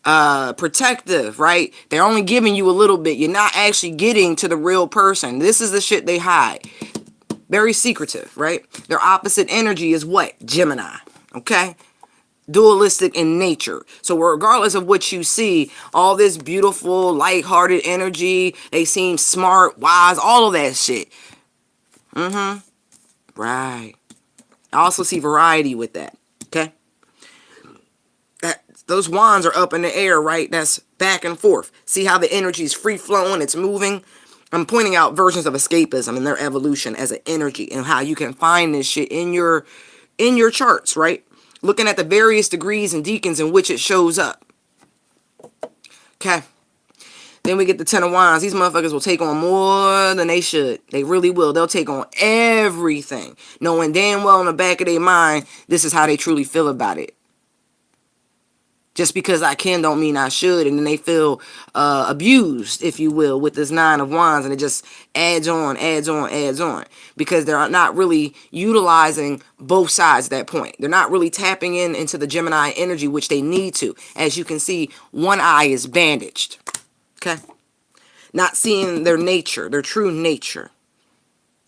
Protective, right? They're only giving you a little bit. You're not actually getting to the real person. This is the shit they hide. Very secretive, right? Their opposite energy is what? Gemini. Okay? Dualistic in nature. So regardless of what you see, all this beautiful, lighthearted energy, they seem smart, wise, all of that shit. Right. I also see variety with that. Okay? Those wands are up in the air, right? That's back and forth. See how the energy is free flowing, it's moving? I'm pointing out versions of escapism and their evolution as an energy and how you can find this shit in your charts, right? Looking at the various degrees and decans in which it shows up. Okay. Then we get the 10 of Wands. These motherfuckers will take on more than they should. They really will. They'll take on everything, knowing damn well in the back of their mind, this is how they truly feel about it. Just because I can don't mean I should. And then they feel abused, if you will, with this 9 of Wands. And it just adds on, adds on, adds on. Because they're not really utilizing both sides at that point. They're not really tapping into the Gemini energy, which they need to. As you can see, one eye is bandaged. Okay. not seeing their nature, their true nature,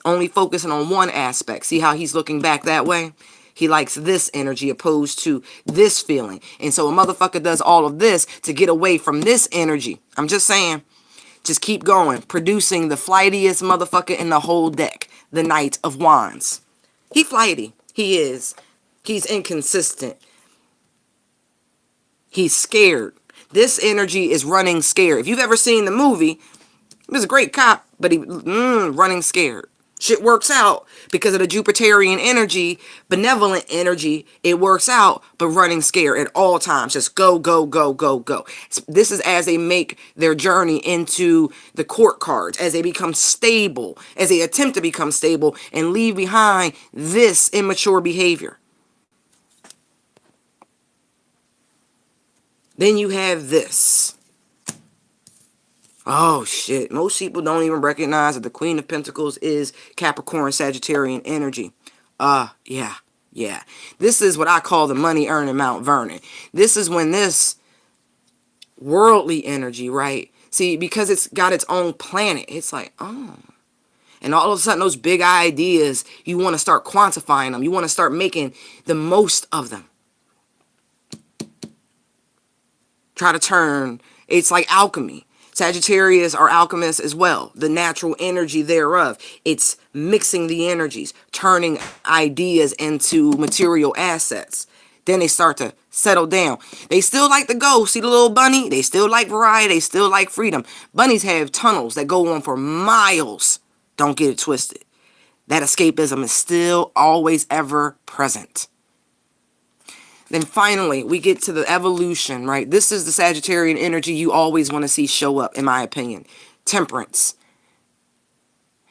only focusing on one aspect. See how he's looking back that way? He likes this energy opposed to this feeling. And so a motherfucker does all of this to get away from this energy. I'm just saying, just keep going, producing the flightiest motherfucker in the whole deck, the Knight of Wands. He flighty. He is. He's inconsistent. He's scared. This energy is running scared. If you've ever seen the movie, he was a great cop, but he running scared. Shit works out because of the Jupiterian energy, benevolent energy. It works out, but running scared at all times. Just go, go, go, go, go. This is as they make their journey into the court cards, as they become stable, as they attempt to become stable and leave behind this immature behavior. Then you have this. Oh shit, most people don't even recognize that the Queen of Pentacles is Capricorn Sagittarian energy. Yeah. This is what I call the money earning Mount Vernon. This is when this worldly energy, right? See, because it's got its own planet, it's like, oh. And all of a sudden, those big ideas, you want to start quantifying them. You want to start making the most of them. Try to turn, it's like alchemy. Sagittarius are alchemists as well. The natural energy thereof. It's mixing the energies, turning ideas into material assets. Then they start to settle down. They still like to go. See the little bunny? They still like variety. They still like freedom. Bunnies have tunnels that go on for miles. Don't get it twisted. That escapism is still always ever present. Then finally, we get to the evolution, right? This is the Sagittarian energy you always want to see show up, in my opinion. Temperance.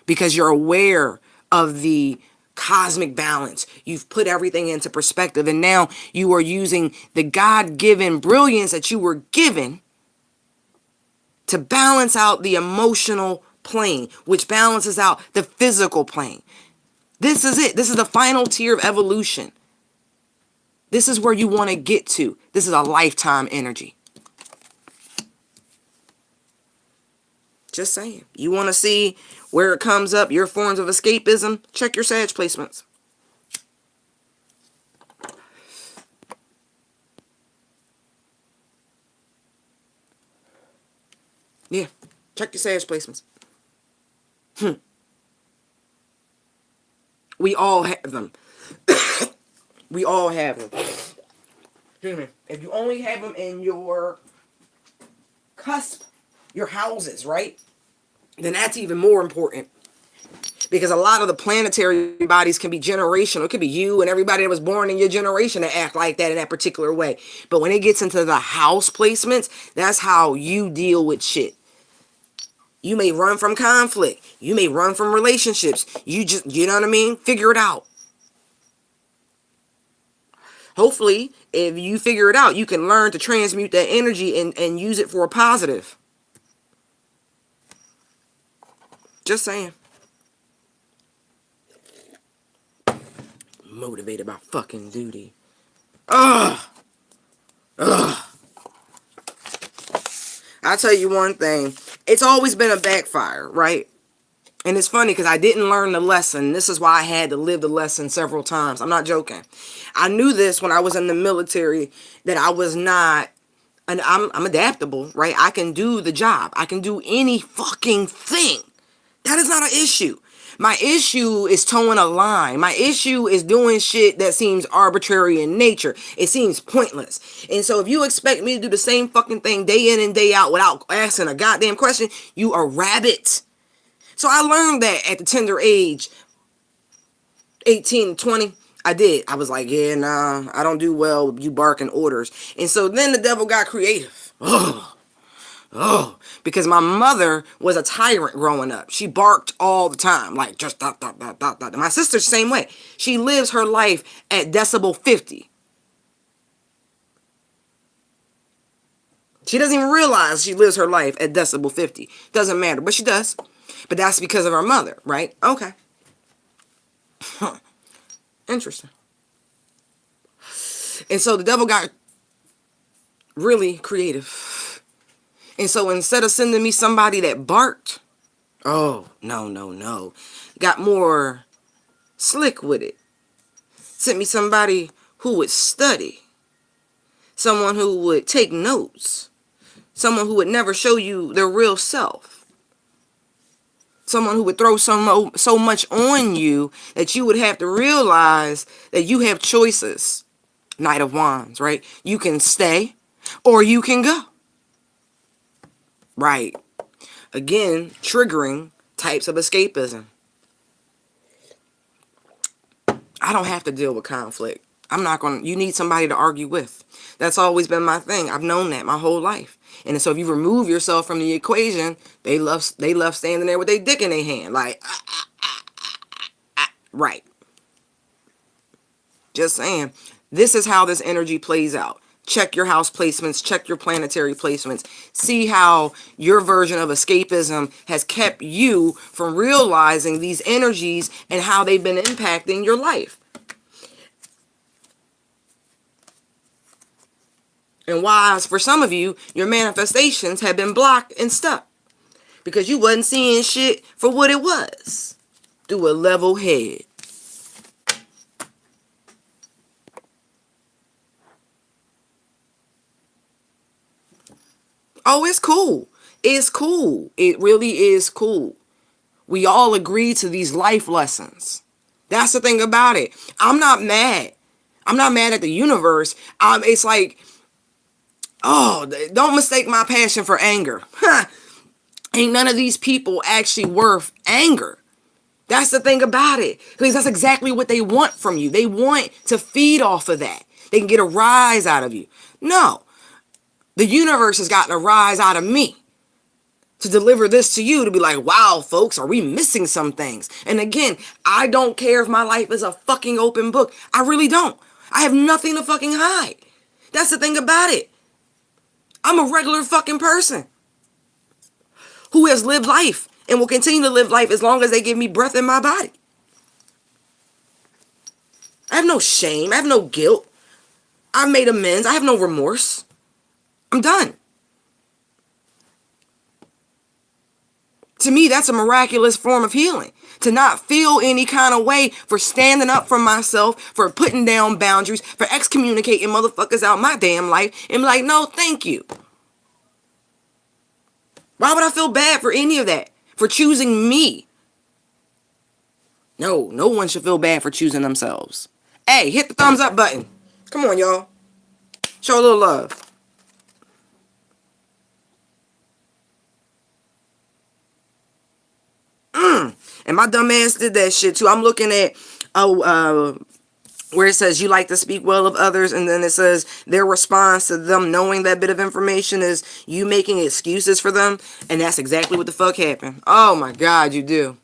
Because you're aware of the cosmic balance. You've put everything into perspective, and now you are using the God-given brilliance that you were given to balance out the emotional plane, which balances out the physical plane. This is it. This is the final tier of evolution. This is where you want to get to. This is a lifetime energy. Just saying. You want to see where it comes up, your forms of escapism? Check your Sag placements. Yeah. Check your Sag placements. We all have them. We all have them. Excuse me. If you only have them in your cusp, your houses, right? Then that's even more important. Because a lot of the planetary bodies can be generational. It could be you and everybody that was born in your generation that act like that in that particular way. But when it gets into the house placements, that's how you deal with shit. You may run from conflict. You may run from relationships. You know what I mean? Figure it out. Hopefully, if you figure it out, you can learn to transmute that energy and use it for a positive. Just saying. Motivated by fucking duty. Ugh. I'll tell you one thing. It's always been a backfire, right? And it's funny because I didn't learn the lesson. This is why I had to live the lesson several times. I'm not joking. I knew this when I was in the military, that I was not, and I'm adaptable, right? I can do the job. I can do any fucking thing. That is not an issue. My issue is towing a line. My issue is doing shit that seems arbitrary in nature. It seems pointless. And so if you expect me to do the same fucking thing day in and day out without asking a goddamn question, you a rabbit. So I learned that at the tender age, 18, 20, I did. I was like, yeah, nah, I don't do well with you barking orders. And so then the devil got creative. Because my mother was a tyrant growing up. She barked all the time, like just dot, dot, dot, dot, dot. My sister's the same way. She lives her life at decibel 50. She doesn't even realize she lives her life at decibel 50. Doesn't matter, but she does. But that's because of her mother, right? Okay. Interesting. And so the devil got really creative. And so instead of sending me somebody that barked, oh, no. Got more slick with it. Sent me somebody who would study. Someone who would take notes. Someone who would never show you their real self. Someone who would throw so much on you that you would have to realize that you have choices. Knight of Wands, right? You can stay or you can go. Right. Again, triggering types of escapism. I don't have to deal with conflict. You need somebody to argue with. That's always been my thing. I've known that my whole life. And so if you remove yourself from the equation, they love standing there with their dick in their hand. Like, right. Just saying. This is how this energy plays out. Check your house placements. Check your planetary placements. See how your version of escapism has kept you from realizing these energies and how they've been impacting your life. And why, for some of you, your manifestations have been blocked and stuck. Because you wasn't seeing shit for what it was. Through a level head. Oh, it's cool. It's cool. It really is cool. We all agree to these life lessons. That's the thing about it. I'm not mad. I'm not mad at the universe. It's like, oh, don't mistake my passion for anger. Ain't none of these people actually worth anger. That's the thing about it. Because that's exactly what they want from you. They want to feed off of that. They can get a rise out of you. No. The universe has gotten a rise out of me to deliver this to you, to be like, wow, folks, are we missing some things? And again, I don't care if my life is a fucking open book. I really don't. I have nothing to fucking hide. That's the thing about it. I'm a regular fucking person who has lived life and will continue to live life as long as they give me breath in my body. I have no shame. I have no guilt. I've made amends. I have no remorse. I'm done. To me, that's a miraculous form of healing. To not feel any kind of way for standing up for myself, for putting down boundaries, for excommunicating motherfuckers out my damn life, and be like, no, thank you. Why would I feel bad for any of that? For choosing me? No one should feel bad for choosing themselves. Hey, hit the thumbs up button. Come on, y'all. Show a little love. And my dumb ass did that shit too. I'm looking at where it says you like to speak well of others, and then it says their response to them knowing that bit of information is you making excuses for them, and that's exactly what the fuck happened. Oh my God, you do.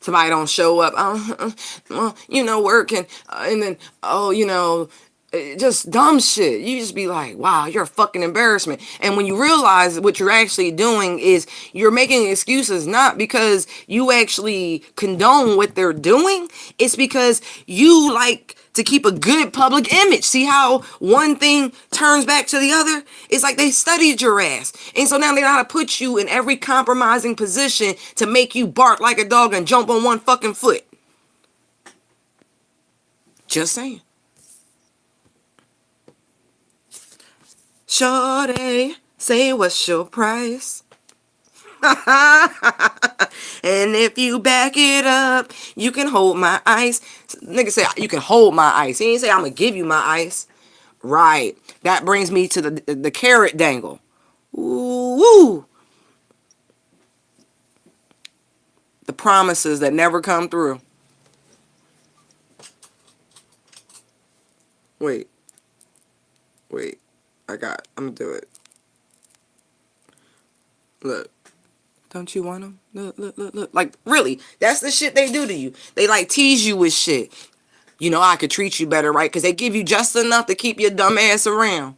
Somebody don't show up, working, and then, just dumb shit. You just be like, wow, you're a fucking embarrassment. And when you realize what you're actually doing is you're making excuses not because you actually condone what they're doing. It's because you like to keep a good public image. See how one thing turns back to the other? It's like they studied your ass. And so now they know how to put you in every compromising position to make you bark like a dog and jump on one fucking foot. Just saying. Shorty, say what's your price? And if you back it up, you can hold my ice. Nigga say you can hold my ice. He ain't say I'm gonna give you my ice. Right. That brings me to the carrot dangle. Ooh, woo. The promises that never come through. Wait. I'm gonna do it. Look. Don't you want them? Look. Like, really, that's the shit they do to you. They, like, tease you with shit. You know, I could treat you better, right? Because they give you just enough to keep your dumb ass around.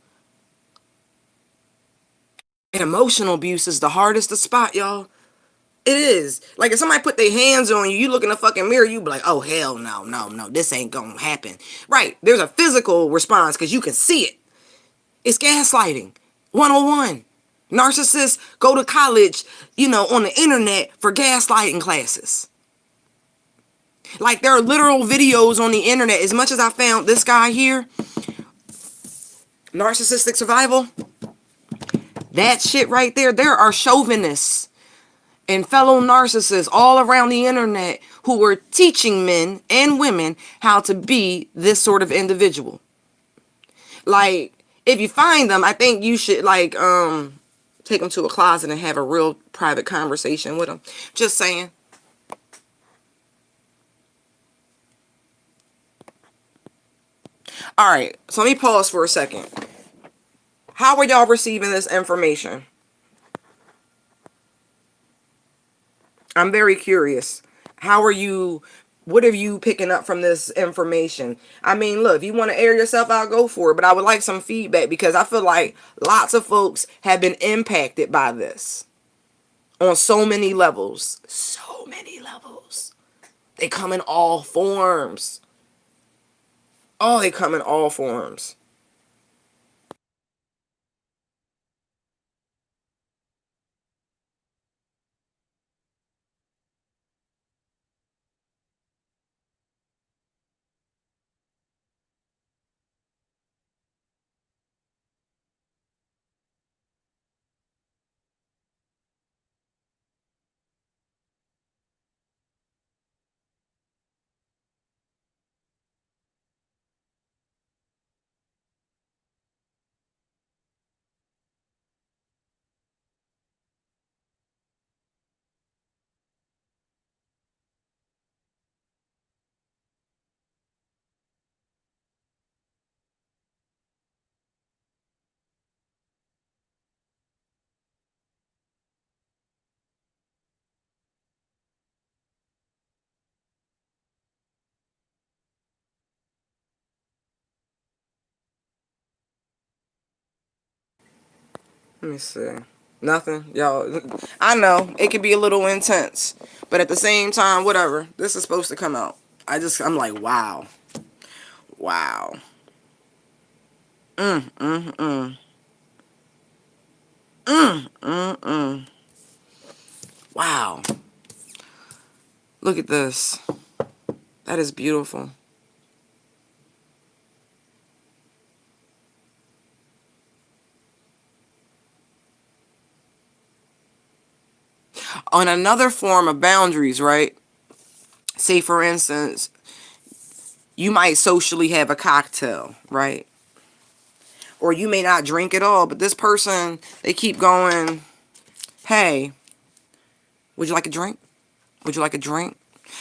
And emotional abuse is the hardest to spot, y'all. It is. Like, if somebody put their hands on you, you look in the fucking mirror, you be like, oh, hell no, this ain't gonna happen. Right. There's a physical response because you can see it. It's gaslighting. 101. Narcissists go to college, on the internet for gaslighting classes. Like, there are literal videos on the internet. As much as I found this guy here, Narcissistic Survival, that shit right there, there are chauvinists and fellow narcissists all around the internet who were teaching men and women how to be this sort of individual. Like, if you find them, I think you should, like, take them to a closet and have a real private conversation with them. Just saying. All right, so let me pause for a second. How are y'all receiving this information? I'm very curious. What are you picking up from this information? I mean, look, if you want to air yourself out, go for it. But I would like some feedback, because I feel like lots of folks have been impacted by this on so many levels. So many levels. They come in all forms. Oh, they come in all forms. Let me see. Nothing, y'all. I know it can be a little intense, but at the same time, whatever. This is supposed to come out. I'm like, wow. Wow. Mm, mm, mm. Mm, mm, mm. Wow. Look at this. That is beautiful. On another form of boundaries, right? Say, for instance, you might socially have a cocktail, right? Or you may not drink at all, but this person, they keep going, hey, would you like a drink? Would you like a drink?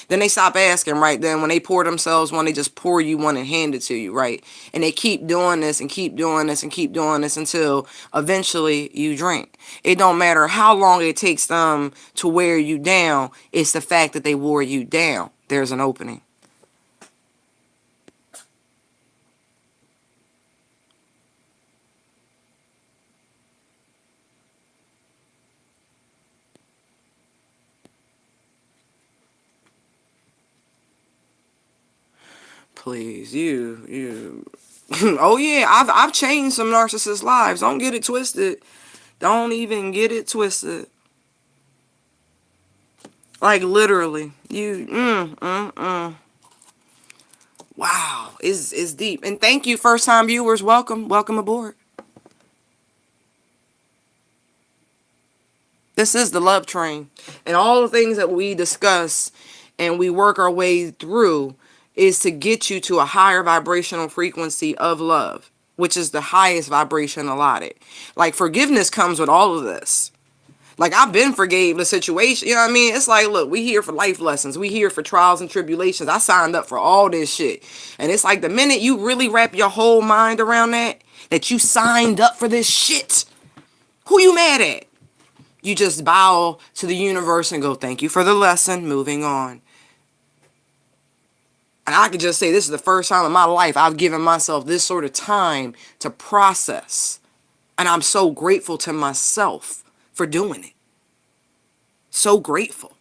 Then they stop asking, right? Then when they pour themselves one, they just pour you one and hand it to you, right? And they keep doing this and keep doing this and keep doing this until eventually you drink. It don't matter how long it takes them to wear you down. It's the fact that they wore you down. There's an opening. Please, you. Oh yeah, I've changed some narcissists' lives. Don't get it twisted. Don't even get it twisted. Like, literally, Wow, it's deep. And thank you, first time viewers. Welcome aboard. This is the love train, and all the things that we discuss and we work our way through is to get you to a higher vibrational frequency of love, which is the highest vibration allotted. Like, forgiveness comes with all of this. Like, I've been forgave the situation. You know what I mean? It's like, look, we here for life lessons. We here for trials and tribulations. I signed up for all this shit. And it's like, the minute you really wrap your whole mind around that you signed up for this shit, who you mad at? You just bow to the universe and go, thank you for the lesson, moving on. And I could just say, this is the first time in my life I've given myself this sort of time to process. And I'm so grateful to myself for doing it. So grateful.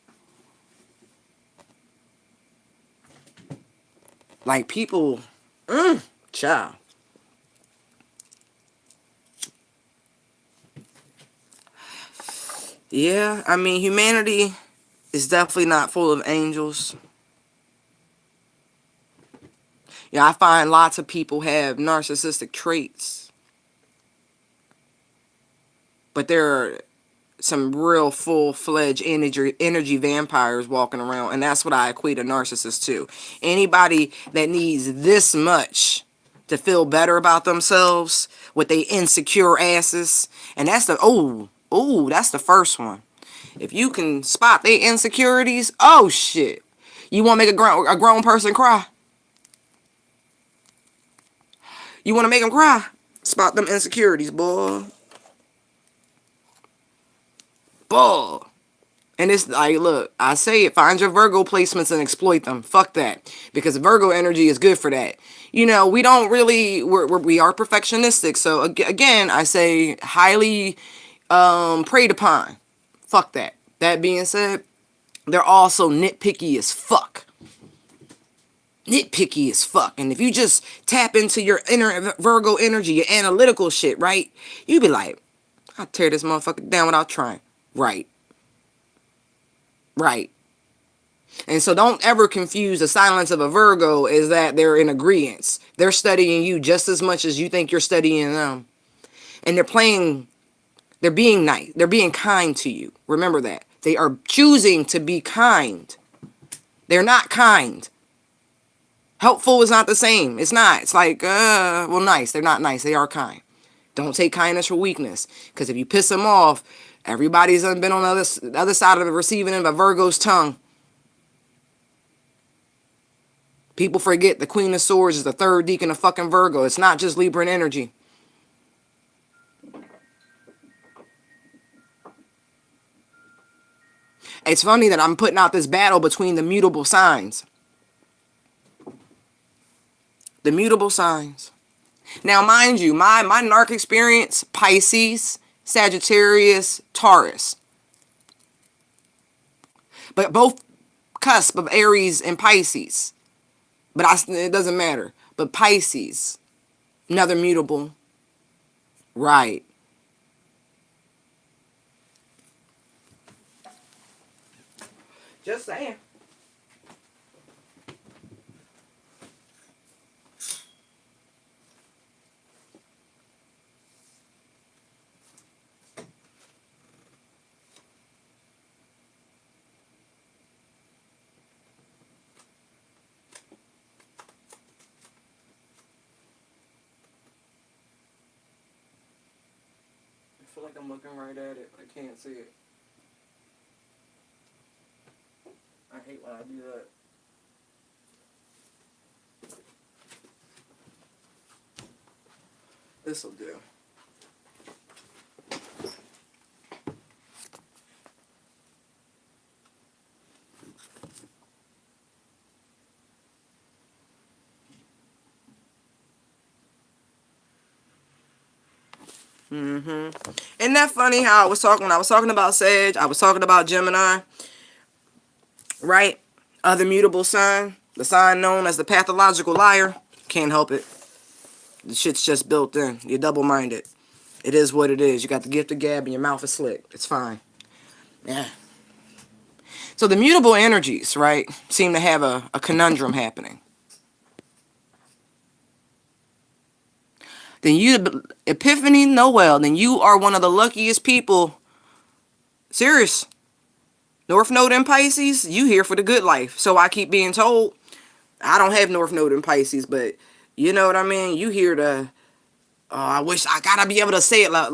Like, people, child. Yeah, I mean, humanity is definitely not full of angels. Yeah, I find lots of people have narcissistic traits, but there are some real full-fledged energy vampires walking around, and that's what I equate a narcissist to. Anybody that needs this much to feel better about themselves with they insecure asses, and that's the that's the first one. If you can spot their insecurities, oh shit. You want to make a grown person cry? You want to make them cry? Spot them insecurities, boy. Boy. And it's like, look, I say it, find your Virgo placements and exploit them. Fuck that. Because Virgo energy is good for that. You know, we don't really, we are perfectionistic. So again, I say highly preyed upon. Fuck that. That being said, they're also nitpicky as fuck. Nitpicky as fuck. And if you just tap into your inner Virgo energy, your analytical shit, right? You be like, I'll tear this motherfucker down without trying. Right. Right. And so don't ever confuse the silence of a Virgo as that they're in agreement. They're studying you just as much as you think you're studying them. And they're being nice. They're being kind to you. Remember that. They are choosing to be kind. They're not kind. Helpful is not the same. It's not. It's like, well, nice. They're not nice. They are kind. Don't take kindness for weakness. Because if you piss them off, everybody's been on the other side of the receiving end of a Virgo's tongue. People forget the Queen of Swords is the third deacon of fucking Virgo. It's not just Libran energy. It's funny that I'm putting out this battle between the mutable signs. The mutable signs. Now, mind you, my narc experience, Pisces, Sagittarius, Taurus. But both cusp of Aries and Pisces. But it doesn't matter. But Pisces, another mutable. Right. Just saying. I feel like I'm looking right at it. I can't see it. I hate when I do that. This'll do. Isn't that funny how when I was talking about Sag, I was talking about Gemini, right? Other mutable sign, the sign known as the pathological liar. Can't help it. The shit's just built in. You're double-minded. It is what it is. You got the gift of gab and your mouth is slick. It's fine. Yeah. So the mutable energies, right, seem to have a conundrum happening. Then you, Epiphany Noel, then you are one of the luckiest people. Serious. North Node in Pisces, you here for the good life. So I keep being told. I don't have North Node in Pisces, but you know what I mean? You here to, I wish I gotta be able to say it like,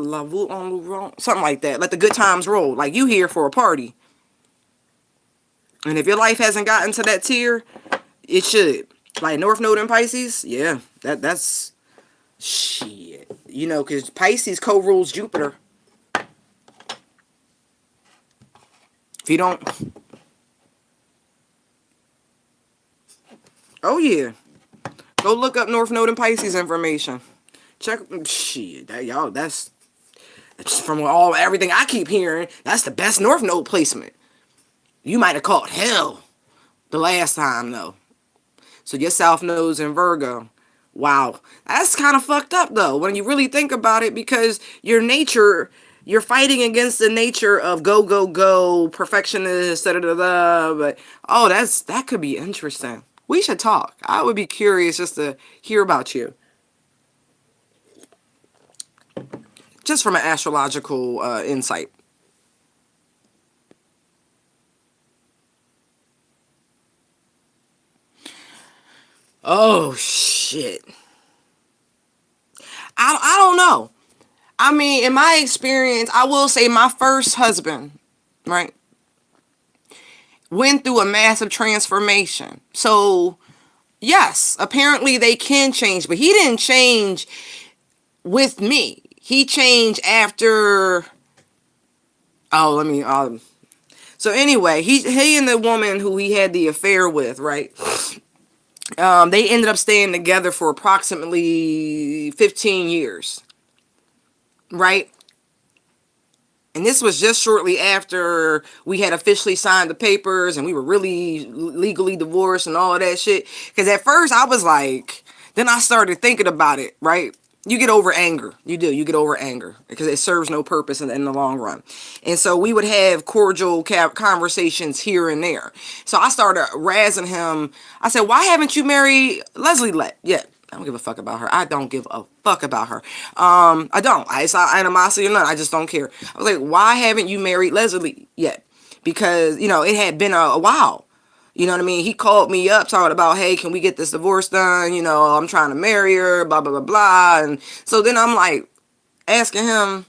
something like that. Let the good times roll. Like you here for a party. And if your life hasn't gotten to that tier, it should. Like North Node in Pisces, yeah, that's shit. You know, because Pisces co-rules Jupiter. If you don't... Oh, yeah. Go look up North Node and Pisces information. Check... Shit, that's from everything I keep hearing, that's the best North Node placement. You might have caught hell the last time, though. So your South Node's in Virgo. Wow. That's kind of fucked up, though, when you really think about it, because your nature you're fighting against the nature of go, go, go, perfectionist, da da da da. But oh, that could be interesting. We should talk. I would be curious just to hear about you, just from an astrological insight. Oh shit. I don't know. I mean, in my experience, I will say my first husband, right, went through a massive transformation. So, yes, apparently they can change, but he didn't change with me. He changed after. Oh, let me. So anyway, he and the woman who he had the affair with, right? They ended up staying together for approximately 15 years, right? And this was just shortly after we had officially signed the papers and we were really legally divorced and all of that shit. Because at first I was like, then I started thinking about it, right? You get over anger. You do. You get over anger because it serves no purpose in the long run. And so we would have cordial conversations here and there. So I started razzing him. I said, why haven't you married Leslie yet? I don't give a fuck about her. I don't give a fuck about her. I don't. It's not animosity or nothing. I just don't care. I was like, why haven't you married Leslie yet? Because, it had been a while. You know what I mean? He called me up talking about, hey, can we get this divorce done? I'm trying to marry her, blah, blah, blah, blah. And so then I'm like asking him,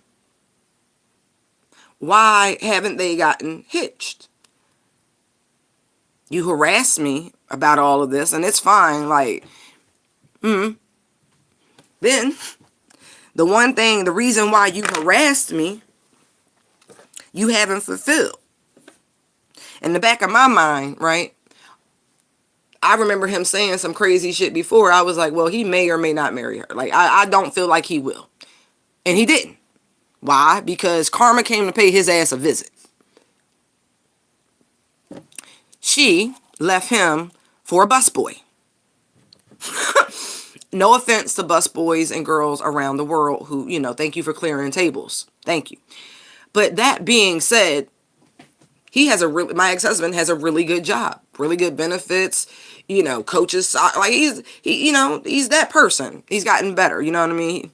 why haven't they gotten hitched? You harassed me about all of this and it's fine. Like, then the reason why you harassed me, you haven't fulfilled. In the back of my mind, right? I remember him saying some crazy shit before. I was like, well, he may or may not marry her. Like, I don't feel like he will. And he didn't. Why? Because karma came to pay his ass a visit. She left him for a busboy. No offense to busboys and girls around the world who, thank you for clearing tables. Thank you. But that being said, my ex-husband has a really good job, really good benefits, coaches, like he's that person. He's gotten better, you know what I mean?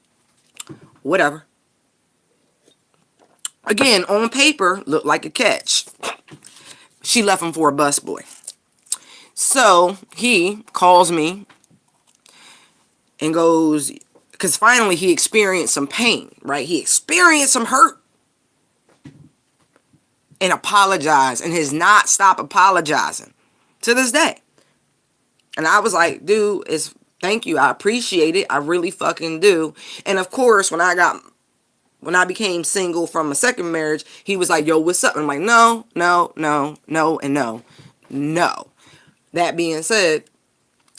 Whatever. Again, on paper, looked like a catch. She left him for a busboy. So he calls me and goes, because finally he experienced some pain, right? He experienced some hurt. And apologized and has not stopped apologizing to this day. And I was like, dude, thank you. I appreciate it. I really fucking do. And of course, when I became single from a second marriage, he was like, yo, what's up? And I'm like, no, no, no, no, and no, no. That being said,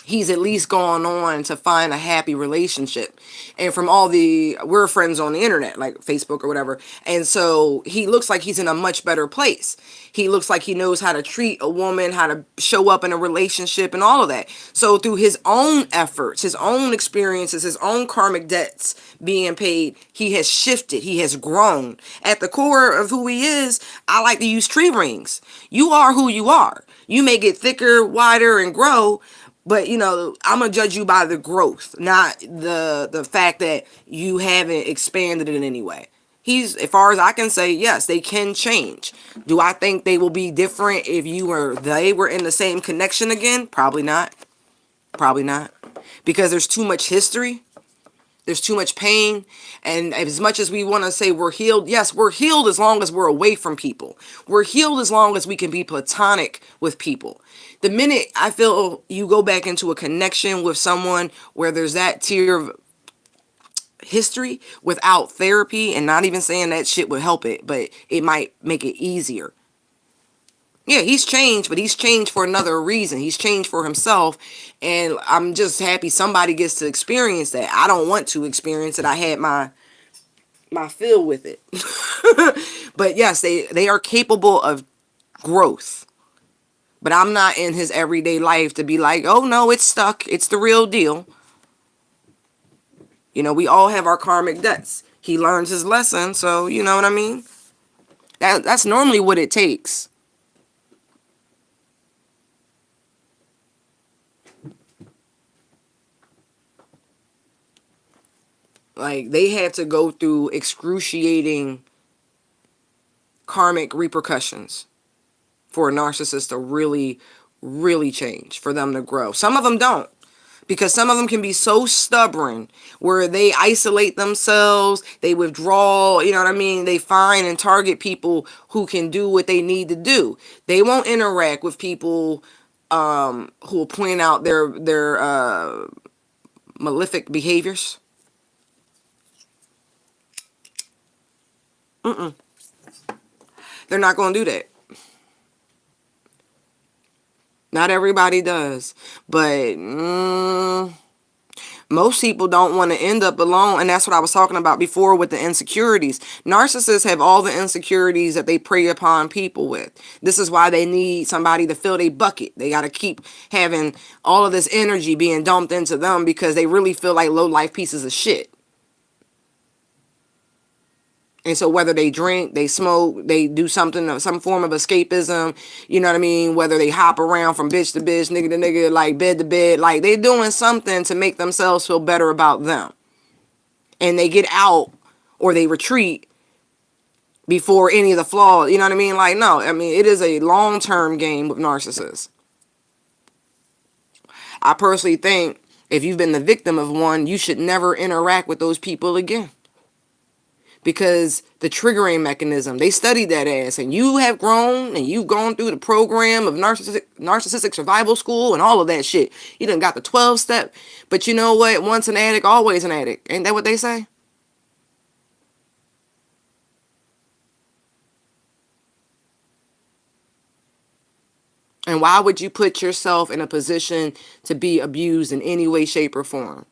he's at least gone on to find a happy relationship. And from we're friends on the internet, like Facebook or whatever. And so he looks like he's in a much better place. He looks like he knows how to treat a woman, how to show up in a relationship and all of that. So through his own efforts, his own experiences, his own karmic debts being paid, he has shifted. He has grown. At the core of who he is, I like to use tree rings. You are who you are. You may get thicker, wider, and grow, but, I'm going to judge you by the growth, not the fact that you haven't expanded in any way. As far as I can say, yes, they can change. Do I think they will be different if they were in the same connection again? Probably not. Probably not. Because there's too much history. There's too much pain. And as much as we want to say we're healed, yes, we're healed as long as we're away from people. We're healed as long as we can be platonic with people. The minute I feel you go back into a connection with someone where there's that tier of history without therapy, and not even saying that shit would help it, but it might make it easier. Yeah, he's changed, but he's changed for another reason. He's changed for himself, and I'm just happy somebody gets to experience that. I don't want to experience it. I had my fill with it. But yes, they are capable of growth. But I'm not in his everyday life to be like, oh no, it's stuck. It's the real deal. We all have our karmic debts. He learns his lesson, so you know what I mean? That's normally what it takes. Like, they had to go through excruciating karmic repercussions for a narcissist to really, really change, for them to grow. Some of them don't. Because some of them can be so stubborn where they isolate themselves, they withdraw, you know what I mean? They find and target people who can do what they need to do. They won't interact with people who will point out their malefic behaviors. They're not going to do that. Not everybody does. But most people don't want to end up alone. And that's what I was talking about before with the insecurities. Narcissists have all the insecurities that they prey upon people with. This is why they need somebody to fill their bucket. They got to keep having all of this energy being dumped into them because they really feel like low-life pieces of shit. And so whether they drink, they smoke, they do something, some form of escapism, you know what I mean? Whether they hop around from bitch to bitch, nigga to nigga, like bed to bed, like they're doing something to make themselves feel better about them. And they get out or they retreat before any of the flaws, you know what I mean? Like, no, I mean, it is a long-term game with narcissists. I personally think if you've been the victim of one, you should never interact with those people again. Because the triggering mechanism, they studied that ass, and you have grown and you've gone through the program of narcissistic survival school and all of that shit. You done got the 12-step, but you know what? Once an addict, always an addict. Ain't that what they say? And why would you put yourself in a position to be abused in any way, shape, or form?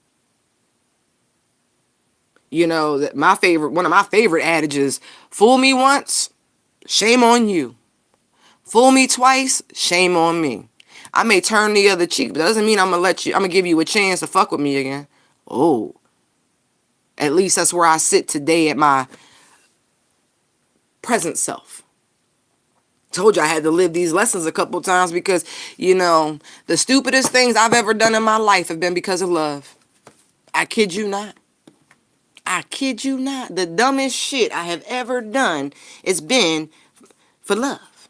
You know, that one of my favorite adages, fool me once, shame on you. Fool me twice, shame on me. I may turn the other cheek, but that doesn't mean I'm gonna give you a chance to fuck with me again. Oh, at least that's where I sit today at my present self. Told you I had to live these lessons a couple times because, you know, the stupidest things I've ever done in my life have been because of love. I kid you not. I kid you not. The dumbest shit I have ever done has been for love.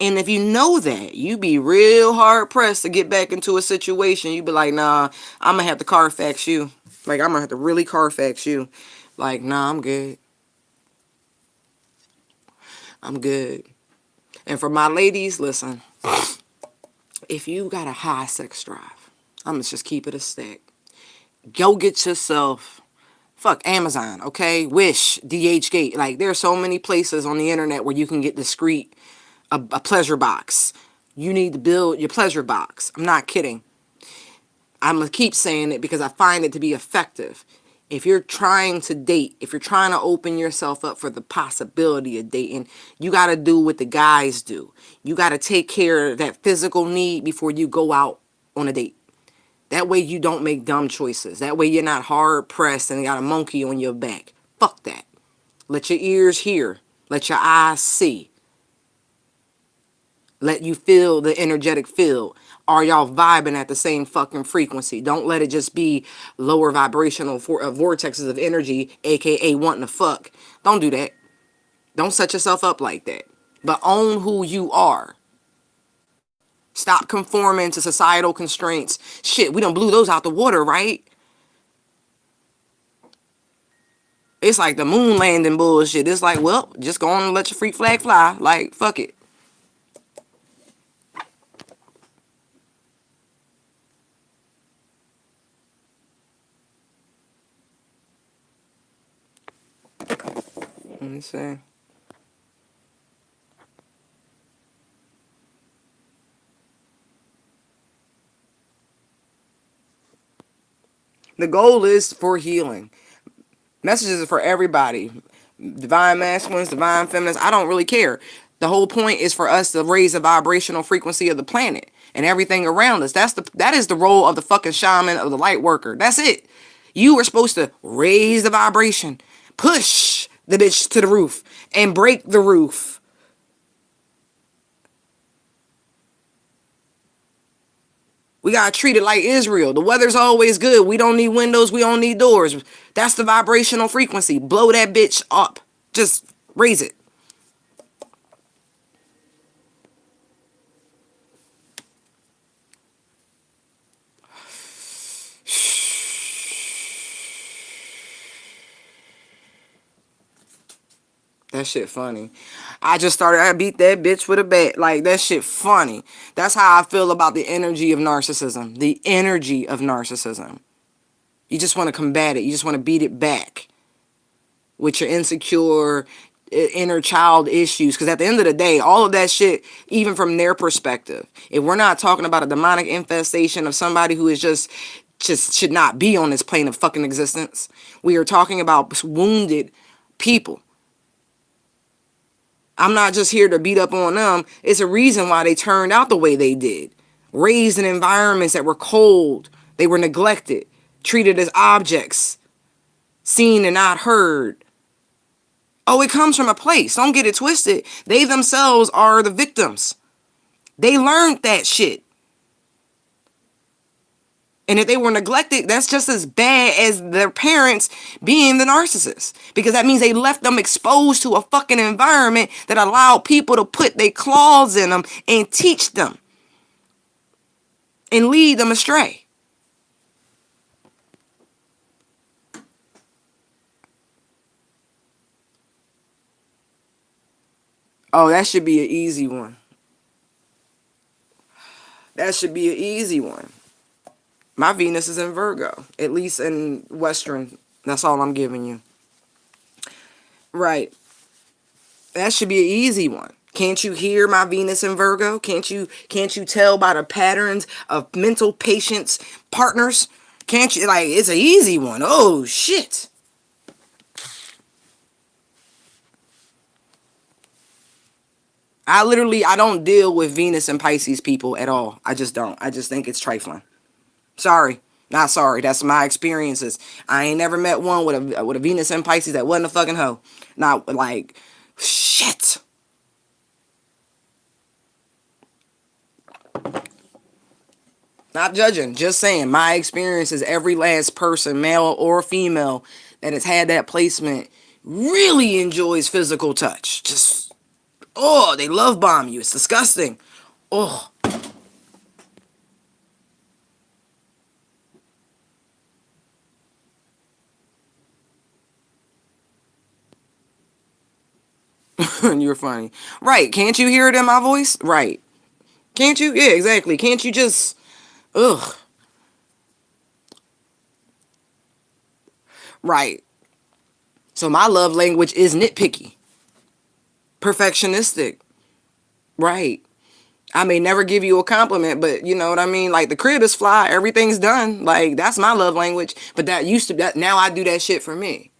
And if you know that, you be real hard pressed to get back into a situation. You be like, nah, I'm going to have to Carfax you. Like, I'm going to have to really Carfax you. Like, nah, I'm good. I'm good. And for my ladies, listen. If you got a high sex drive, I'm going to just keep it a stack. Go get yourself... Fuck Amazon, okay? Wish, DHgate. Like, there are so many places on the internet where you can get discreet, a pleasure box. You need to build your pleasure box. I'm not kidding. I'm going to keep saying it because I find it to be effective. If you're trying to date, if you're trying to open yourself up for the possibility of dating, you got to do what the guys do. You got to take care of that physical need before you go out on a date. That way you don't make dumb choices. That way you're not hard pressed and got a monkey on your back. Fuck that. Let your ears hear. Let your eyes see. Let you feel the energetic field. Are y'all vibing at the same fucking frequency? Don't let it just be lower vibrational vortexes of energy, aka wanting to fuck. Don't do that. Don't set yourself up like that. But own who you are. Stop conforming to societal constraints. Shit, we done blew those out the water, right? It's like the moon landing bullshit. It's like, well, just go on and let your freak flag fly. Like, fuck it. Let me see. The goal is for healing. Messages are for everybody. Divine masculines, divine feminines. I don't really care. The whole point is for us to raise the vibrational frequency of the planet and everything around us. That is the role of the fucking shaman, of the light worker. That's it. You are supposed to raise the vibration. push the bitch to the roof and break the roof. We gotta treat it like Israel. The weather's always good. We don't need windows. We don't need doors. That's the vibrational frequency. Blow that bitch up. Just raise it. That shit funny. I beat that bitch with a bat. Like, that shit funny. That's how I feel about the energy of narcissism. The energy of narcissism. You just want to combat it. You just want to beat it back with your insecure inner child issues. Because at the end of the day, all of that shit, even from their perspective, if we're not talking about a demonic infestation of somebody who is just should not be on this plane of fucking existence, we are talking about wounded people. I'm not just here to beat up on them. It's a reason why they turned out the way they did. Raised in environments that were cold. They were neglected. Treated as objects. Seen and not heard. Oh, it comes from a place. Don't get it twisted. They themselves are the victims. They learned that shit. And if they were neglected, that's just as bad as their parents being the narcissist. Because that means they left them exposed to a fucking environment that allowed people to put their claws in them and teach them. And lead them astray. Oh, that should be an easy one. That should be an easy one. My Venus is in Virgo, at least in Western. That's all I'm giving you. Right. That should be an easy one. Can't you hear my Venus in Virgo? Can't you tell by the patterns of mental patients, partners? Can't you, like, it's an easy one. Oh, shit. I don't deal with Venus and Pisces people at all. I just don't. I just think it's trifling. Sorry. Not sorry. That's my experiences. I ain't never met one with a Venus and Pisces that wasn't a fucking hoe. Not like, shit. Not judging. Just saying. My experience is every last person, male or female, that has had that placement really enjoys physical touch. Just, oh, they love bomb you. It's disgusting. Oh. You're funny. Right. Can't you hear it in my voice? Right. Can't you? Yeah, exactly. Can't you just... Ugh. Right. So my love language is nitpicky. Perfectionistic. Right. I may never give you a compliment, but you know what I mean? Like, the crib is fly. Everything's done. Like, that's my love language. But now I do that shit for me.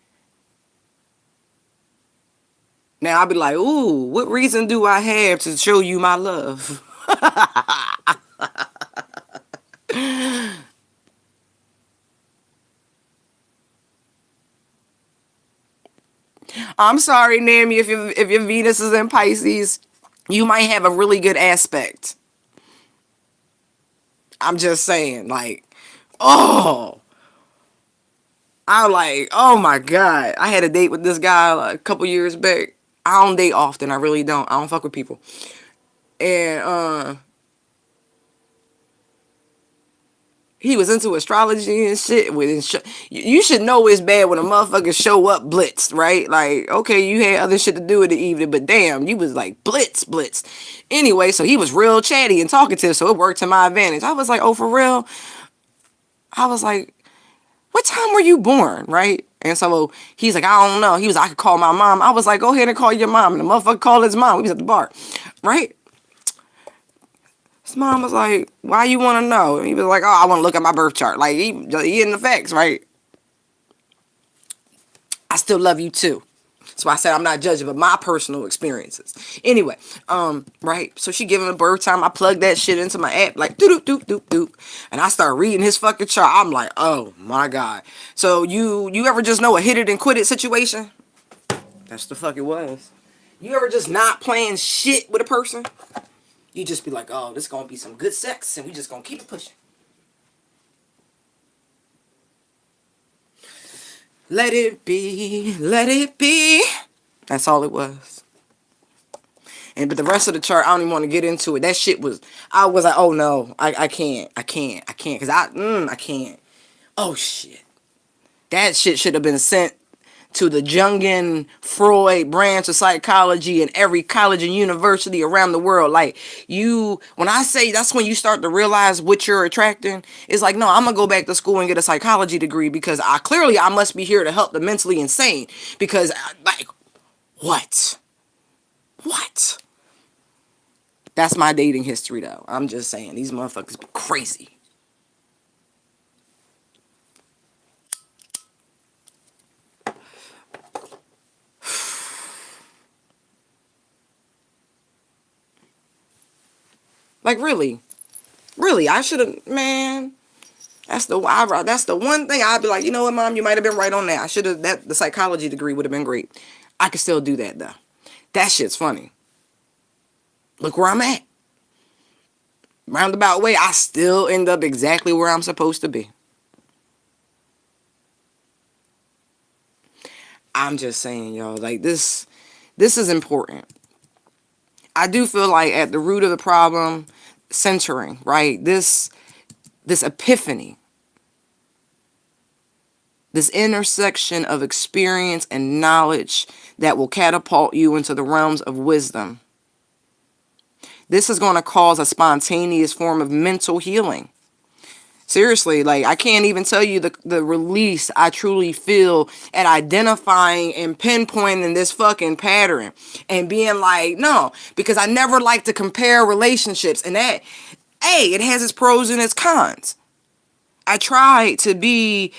Now I'll be like, ooh, what reason do I have to show you my love? I'm sorry, Nami, if your Venus is in Pisces, you might have a really good aspect. I'm just saying, like, oh. I'm like, oh my God. I had a date with this guy like, a couple years back. I don't date often. I really don't. I don't fuck with people. And he was into astrology and shit. You should know it's bad when a motherfucker show up blitzed, right? Like, okay, you had other shit to do in the evening, but damn, you was like blitz. Anyway, so he was real chatty and talkative, so it worked to my advantage. I was like, oh, for real? I was like, what time were you born, right? And so he's like, I don't know. He was like, I could call my mom. I was like, go ahead and call your mom. And the motherfucker called his mom. We was at the bar, right? His mom was like, why you want to know? And he was like, oh, I want to look at my birth chart. Like, he in the facts, right? I still love you too. That's why I said I'm not judging, but my personal experiences. Anyway, right. So she giving a birth time. I plug that shit into my app, like doop doop doop doop, and I start reading his fucking chart. I'm like, oh my god. So you ever just know a hit it and quit it situation? That's the fuck it was. You ever just not playing shit with a person? You just be like, oh, this gonna be some good sex, and we just gonna keep it pushing. Let it be, let it be. That's all it was. But the rest of the chart, I don't even want to get into it. That shit was, I was like, oh no, I can't, because I can't. Oh shit. That shit should have been sent to the Jungian Freud branch of psychology in every college and university around the world. Like, when I say that's when you start to realize what you're attracting, it's like, no, I'm gonna go back to school and get a psychology degree because I must be here to help the mentally insane. Because, like, what? That's my dating history, though. I'm just saying, these motherfuckers be crazy. Like, really, I should have, man. That's the one thing I'd be like, you know what, Mom, you might have been right on that. I should have, the psychology degree would have been great. I could still do that, though. That shit's funny. Look where I'm at. Roundabout way, I still end up exactly where I'm supposed to be. I'm just saying, y'all, like, this is important. I do feel like at the root of the problem, centering, right? This epiphany, this intersection of experience and knowledge that will catapult you into the realms of wisdom. This is going to cause a spontaneous form of mental healing. Seriously, like, I can't even tell you the release I truly feel at identifying and pinpointing this fucking pattern and being like, no, because I never like to compare relationships, and that, it has its pros and its cons. I try to be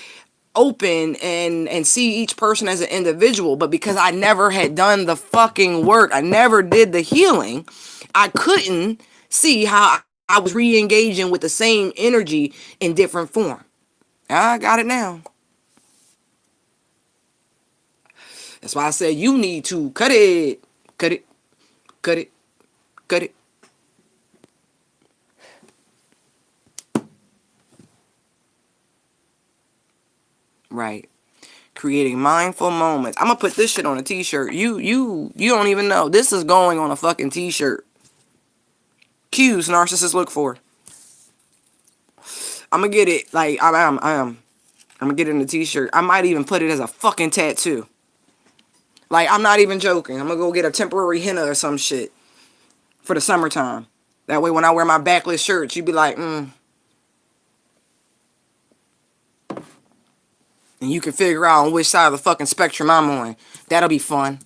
open and see each person as an individual, but because I never had done the fucking work, I never did the healing, I couldn't see how I was re-engaging with the same energy in different form. I got it now. That's why I said you need to cut it. Right. Creating mindful moments. I'm gonna put this shit on a t-shirt. You don't even know. This is going on a fucking t-shirt. Cues narcissists look for. I'm gonna get it, like, I'm gonna get it in a t-shirt. I might even put it as a fucking tattoo. Like, I'm not even joking. I'm gonna go get a temporary henna or some shit for the summertime. That way when I wear my backless shirts, you be like, And you can figure out on which side of the fucking spectrum I'm on. That'll be fun.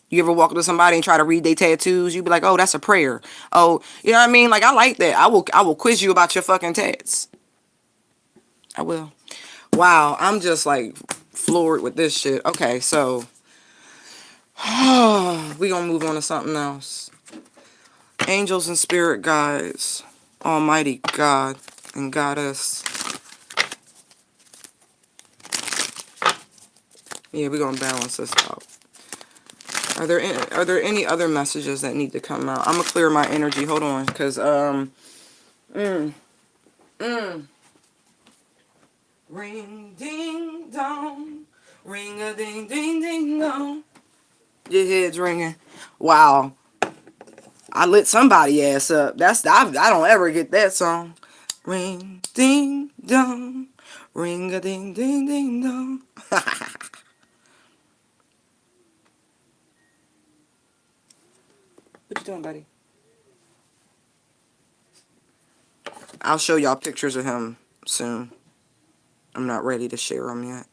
You ever walk up to somebody and try to read their tattoos? You be like, oh, that's a prayer. Oh, you know what I mean? Like, I like that. I will quiz you about your fucking tats. I will. Wow, I'm just like floored with this shit. Okay, so we gonna move on to something else. Angels and spirit guides, Almighty God and Goddess. Yeah, we're gonna balance this out. Are there any other messages that need to come out? I'm gonna clear my energy. Hold on, cause ring ding dong, ring a ding ding ding dong. Your head's ringing. Wow, I lit somebody ass up. I don't ever get that song. Ring ding dong, ring a ding ding ding dong. What you doing, buddy? I'll show y'all pictures of him soon. I'm not ready to share them yet.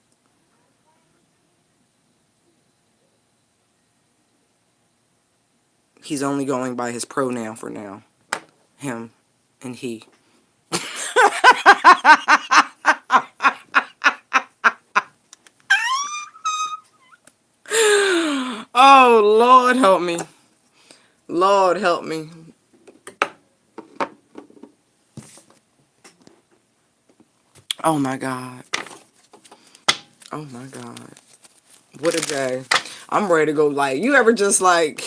He's only going by his pronoun for now. Him and he. Lord help me. Lord help me. Oh my God. Oh my God. What a day. I'm ready to go. Like, you ever just like,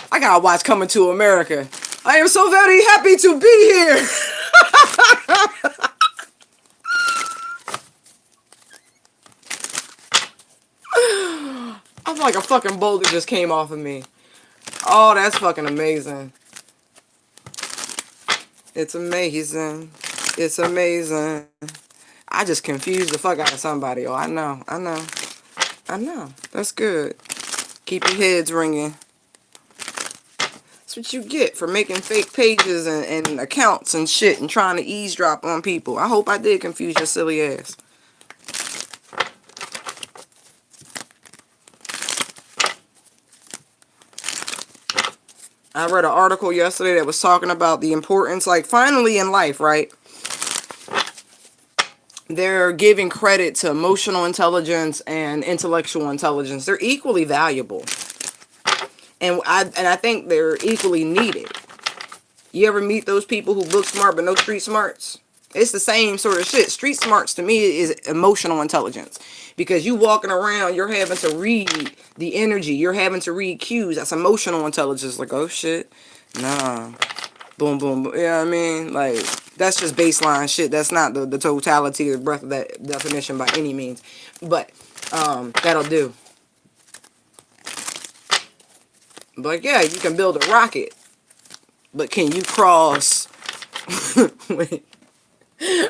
I gotta watch Coming to America. I am so very happy to be here. I feel like a fucking boulder just came off of me. Oh, that's fucking amazing. It's amazing. It's amazing. I just confused the fuck out of somebody. Oh, I know. I know. I know. That's good. Keep your heads ringing. That's what you get for making fake pages and accounts and shit and trying to eavesdrop on people. I hope I did confuse your silly ass. I read an article yesterday that was talking about the importance, like, finally in life, right? They're giving credit to emotional intelligence and intellectual intelligence. They're equally valuable. And I think they're equally needed. You ever meet those people who look smart but no street smarts? It's the same sort of shit. Street smarts to me is emotional intelligence. Because you walking around, you're having to read the energy. You're having to read cues. That's emotional intelligence. Like, oh shit. Nah. Boom, boom, boom. You know what I mean? Like, that's just baseline shit. That's not the totality of the breadth of that definition by any means. But, that'll do. But yeah, you can build a rocket. But can you cross... Wait.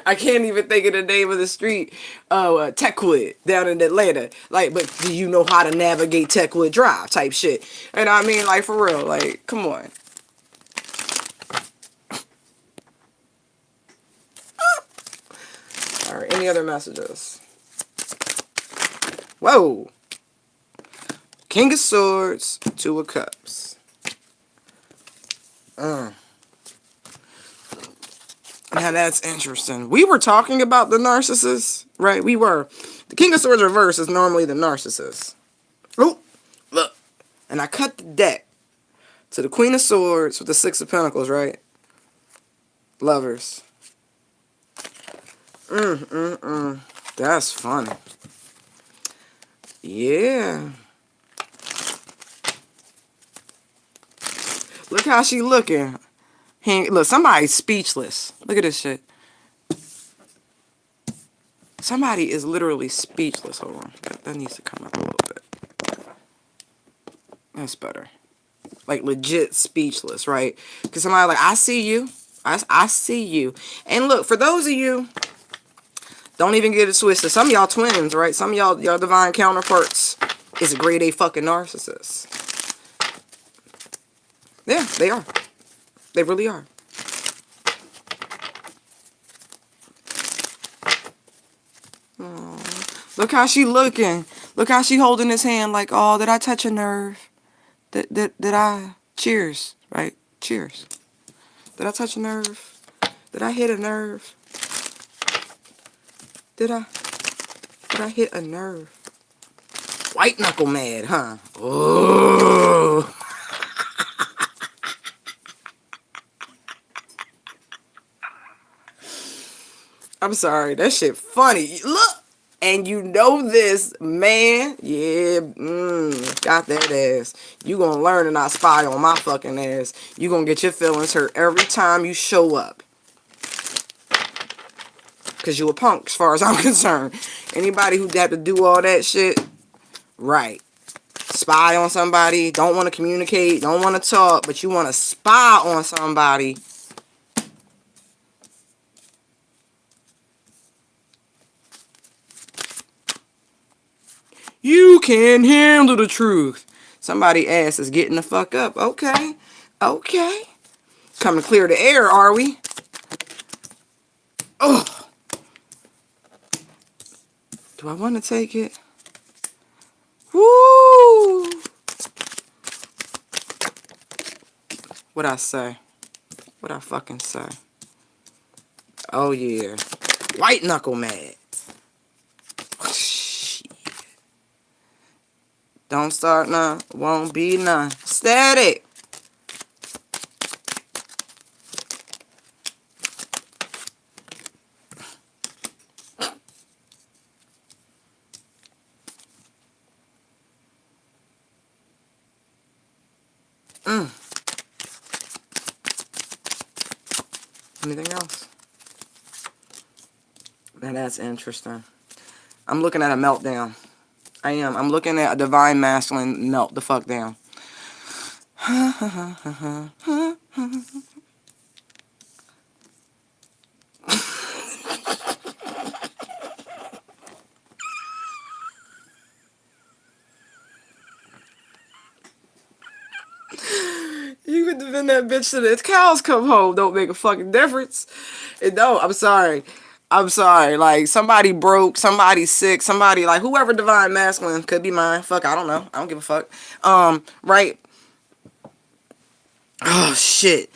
I can't even think of the name of the street. Oh, Techwood down in Atlanta. Like, but do you know how to navigate Techwood Drive type shit? And I mean, like, for real. Like, come on. All right, any other messages? Whoa. King of Swords, Two of Cups. Now that's interesting. We were talking about the narcissist, right? We were. The King of Swords reverse is normally the narcissist. Oh, look. And I cut the deck to the Queen of Swords with the Six of Pentacles, right? Lovers. That's funny. Yeah. Look how she looking. Look, somebody's speechless. Look at this shit. Somebody is literally speechless. Hold on. That needs to come up a little bit. That's better. Like, legit speechless, right? Because somebody like, I see you. I see you. And look, for those of you, don't even get it twisted. Some of y'all twins, right? Some of y'all divine counterparts is a grade A fucking narcissist. Yeah, they are. They really are. Aww. Look how she looking. Look how she holding his hand like, oh, did I touch a nerve? Did I? Cheers, right? Cheers. Did I touch a nerve? Did I hit a nerve? Did I hit a nerve? White knuckle mad, huh? Oh. I'm sorry, that shit funny. Look, and you know this, man. Yeah, got that ass. You gonna learn and not spy on my fucking ass. You gonna get your feelings hurt every time you show up. Because you a punk, as far as I'm concerned. Anybody who had to do all that shit, right. Spy on somebody, don't want to communicate, don't want to talk, but you want to spy on somebody. You can't handle the truth. Somebody ass is getting the fuck up. Okay. Okay. Come to clear the air, are we? Ugh. Do I want to take it? Woo! What'd I say? What'd I fucking say? Oh, yeah. White knuckle mad. Shit. Don't start none. Won't be none. Steady. Anything else? Now that's interesting. I'm looking at a meltdown. I am. I'm looking at a divine masculine melt the fuck down. You could defend that bitch till the cows come home. Don't make a fucking difference. It don't. I'm sorry. I'm sorry. Like, somebody broke, somebody sick, somebody, like, whoever divine masculine, could be mine. Fuck, I don't know. I don't give a fuck. Right? Oh, shit.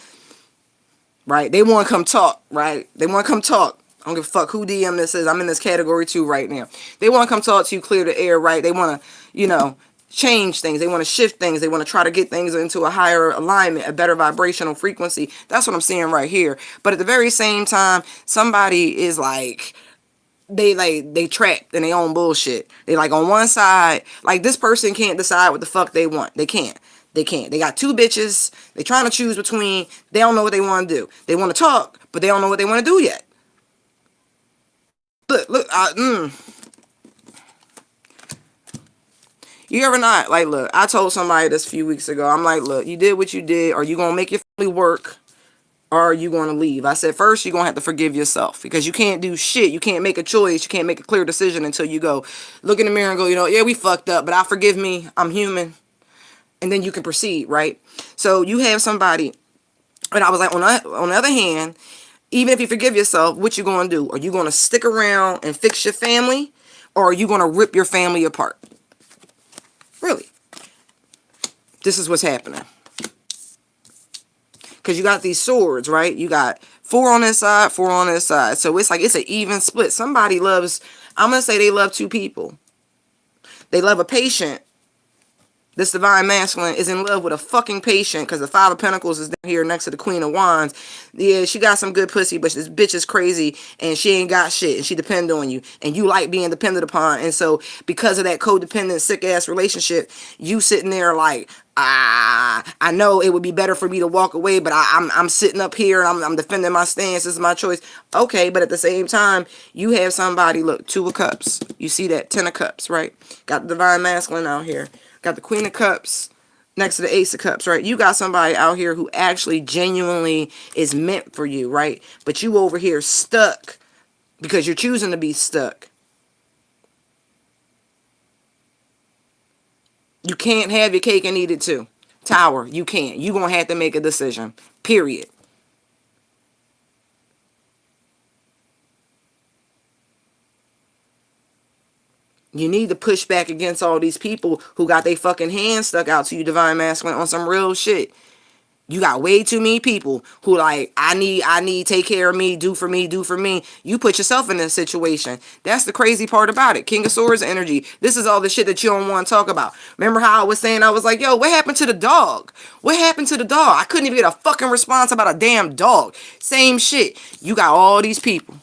Right? They want to come talk, right? They want to come talk. I don't give a fuck who DM this is. I'm in this category too right now. They want to come talk to you, clear the air, right? They want to, change things. They want to shift things. They want to try to get things into a higher alignment, a better vibrational frequency. That's what I'm seeing right here. But at the very same time, somebody is like, they trapped in their own bullshit. They like on one side, like this person can't decide what the fuck they want. They can't. They can't. They got two bitches. They trying to choose between. They don't know what they want to do. They want to talk, but they don't know what they want to do yet. Look. You ever not, like, look, I told somebody this a few weeks ago. I'm like, look, you did what you did. Are you going to make your family work? Or are you going to leave? I said, first, you're going to have to forgive yourself. Because you can't do shit. You can't make a choice. You can't make a clear decision until you go look in the mirror and go, yeah, we fucked up. But I forgive me. I'm human. And then you can proceed, right? So you have somebody. And I was like, on the other hand, even if you forgive yourself, what you going to do? Are you going to stick around and fix your family? Or are you going to rip your family apart? Really? This is what's happening. Because you got these swords, right? You got 4 on this side, 4 on this side. So it's like it's an even split. Somebody loves, I'm going to say they love 2 people. They love a patient. This divine masculine is in love with a fucking patient because the 5 of Pentacles is down here next to the Queen of Wands. Yeah, she got some good pussy, but this bitch is crazy and she ain't got shit and she depend on you. And you like being dependent upon. And so because of that codependent, sick-ass relationship, you sitting there like, I know it would be better for me to walk away, but I'm sitting up here and I'm defending my stance. This is my choice. Okay, but at the same time, you have somebody, look, 2 of Cups. You see that 10 of Cups, right? Got the divine masculine out here. Got the Queen of Cups next to the Ace of Cups, right? You got somebody out here who actually genuinely is meant for you, right? But you over here stuck because you're choosing to be stuck. You can't have your cake and eat it too. Tower, you can't. You're going to have to make a decision. Period. You need to push back against all these people who got their fucking hands stuck out to you, divine masculine, on some real shit. You got way too many people who like, I need, take care of me, do for me, do for me. You put yourself in this situation. That's the crazy part about it. King of Swords energy. This is all the shit that you don't want to talk about. Remember how I was saying, I was like, yo, what happened to the dog? What happened to the dog? I couldn't even get a fucking response about a damn dog. Same shit. You got all these people.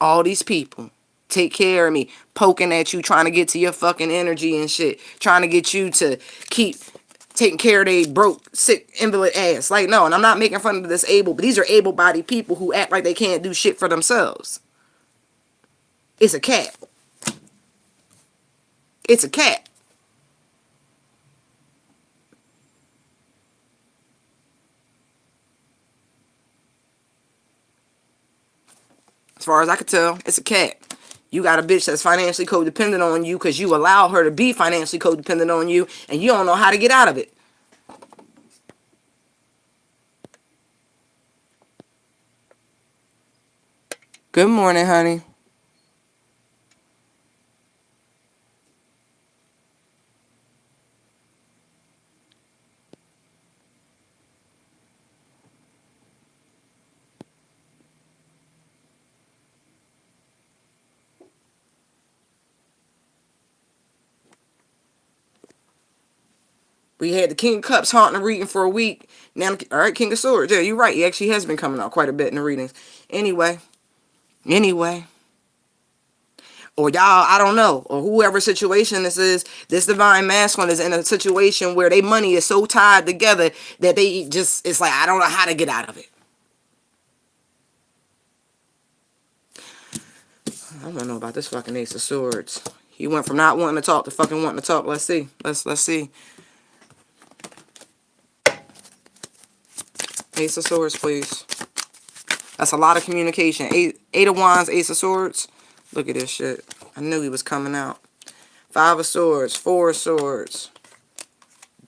All these people. Take care of me. Poking at you, trying to get to your fucking energy and shit. Trying to get you to keep taking care of they broke, sick, invalid ass. Like, no, and I'm not making fun of the disabled, but these are able-bodied people who act like they can't do shit for themselves. It's a cat. It's a cat. As far as I could tell, it's a cat. You got a bitch that's financially codependent on you because you allow her to be financially codependent on you and you don't know how to get out of it. Good morning, honey. We had the King of Cups haunting the reading for a week. Now, all right, King of Swords. Yeah, you're right. He actually has been coming out quite a bit in the readings. Anyway. Or y'all, I don't know, or whoever situation this is, this divine masculine is in a situation where their money is so tied together that they just, it's like, I don't know how to get out of it. I don't know about this fucking Ace of Swords. He went from not wanting to talk to fucking wanting to talk. Let's see. Let's see. Ace of Swords, please. That's a lot of communication. Eight of Wands, Ace of Swords. Look at this shit. I knew he was coming out. Five of Swords, Four of Swords.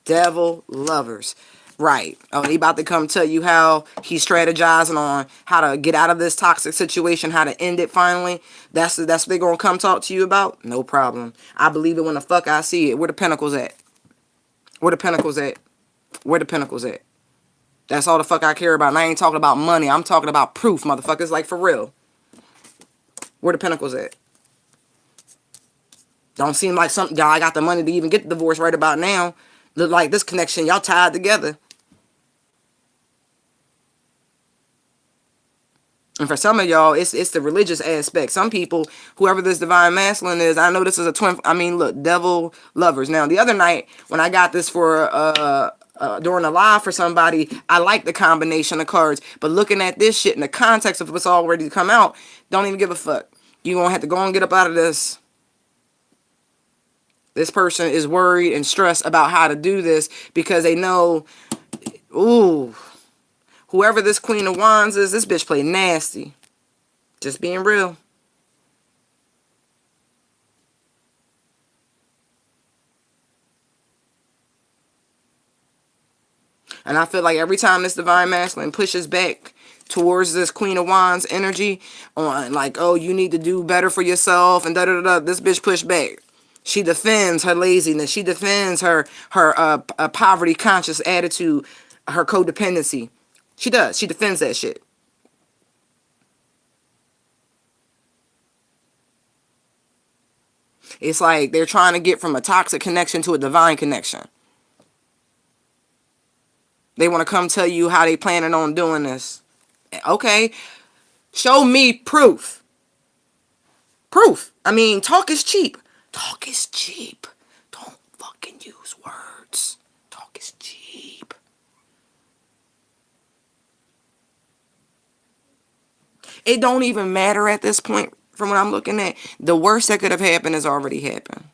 Devil, Lovers. Right. Oh, he about to come tell you how he's strategizing on how to get out of this toxic situation, how to end it finally. That's what they're going to come talk to you about? No problem. I believe it when the fuck I see it. Where the Pentacles at? Where the Pentacles at? Where the Pentacles at? That's all the fuck I care about. And I ain't talking about money. I'm talking about proof, motherfuckers. Like, for real. Where the Pentacles at? Don't seem like something, y'all, I got the money to even get the divorce right about now. Look like this connection, y'all tied together. And for some of y'all, it's the religious aspect. Some people, whoever this divine masculine is, I know this is a twin. I mean, look, devil, lovers. Now, the other night, when I got this for during a live for somebody, I like the combination of cards. But looking at this shit in the context of what's already come out, don't even give a fuck. You're going to have to go and get up out of this. This person is worried and stressed about how to do this because they know, ooh, whoever this Queen of Wands is, this bitch play nasty. Just being real. And I feel like every time this divine masculine pushes back towards this Queen of Wands energy on like, oh, you need to do better for yourself and da-da-da-da, this bitch push back. She defends her laziness. She defends her poverty conscious attitude, her codependency. She does. She defends that shit. It's like they're trying to get from a toxic connection to a divine connection. They want to come tell you how they planning on doing this. Okay. Show me proof. Proof. I mean, talk is cheap. Talk is cheap. Don't fucking use words. Talk is cheap. It don't even matter at this point from what I'm looking at. The worst that could have happened has already happened.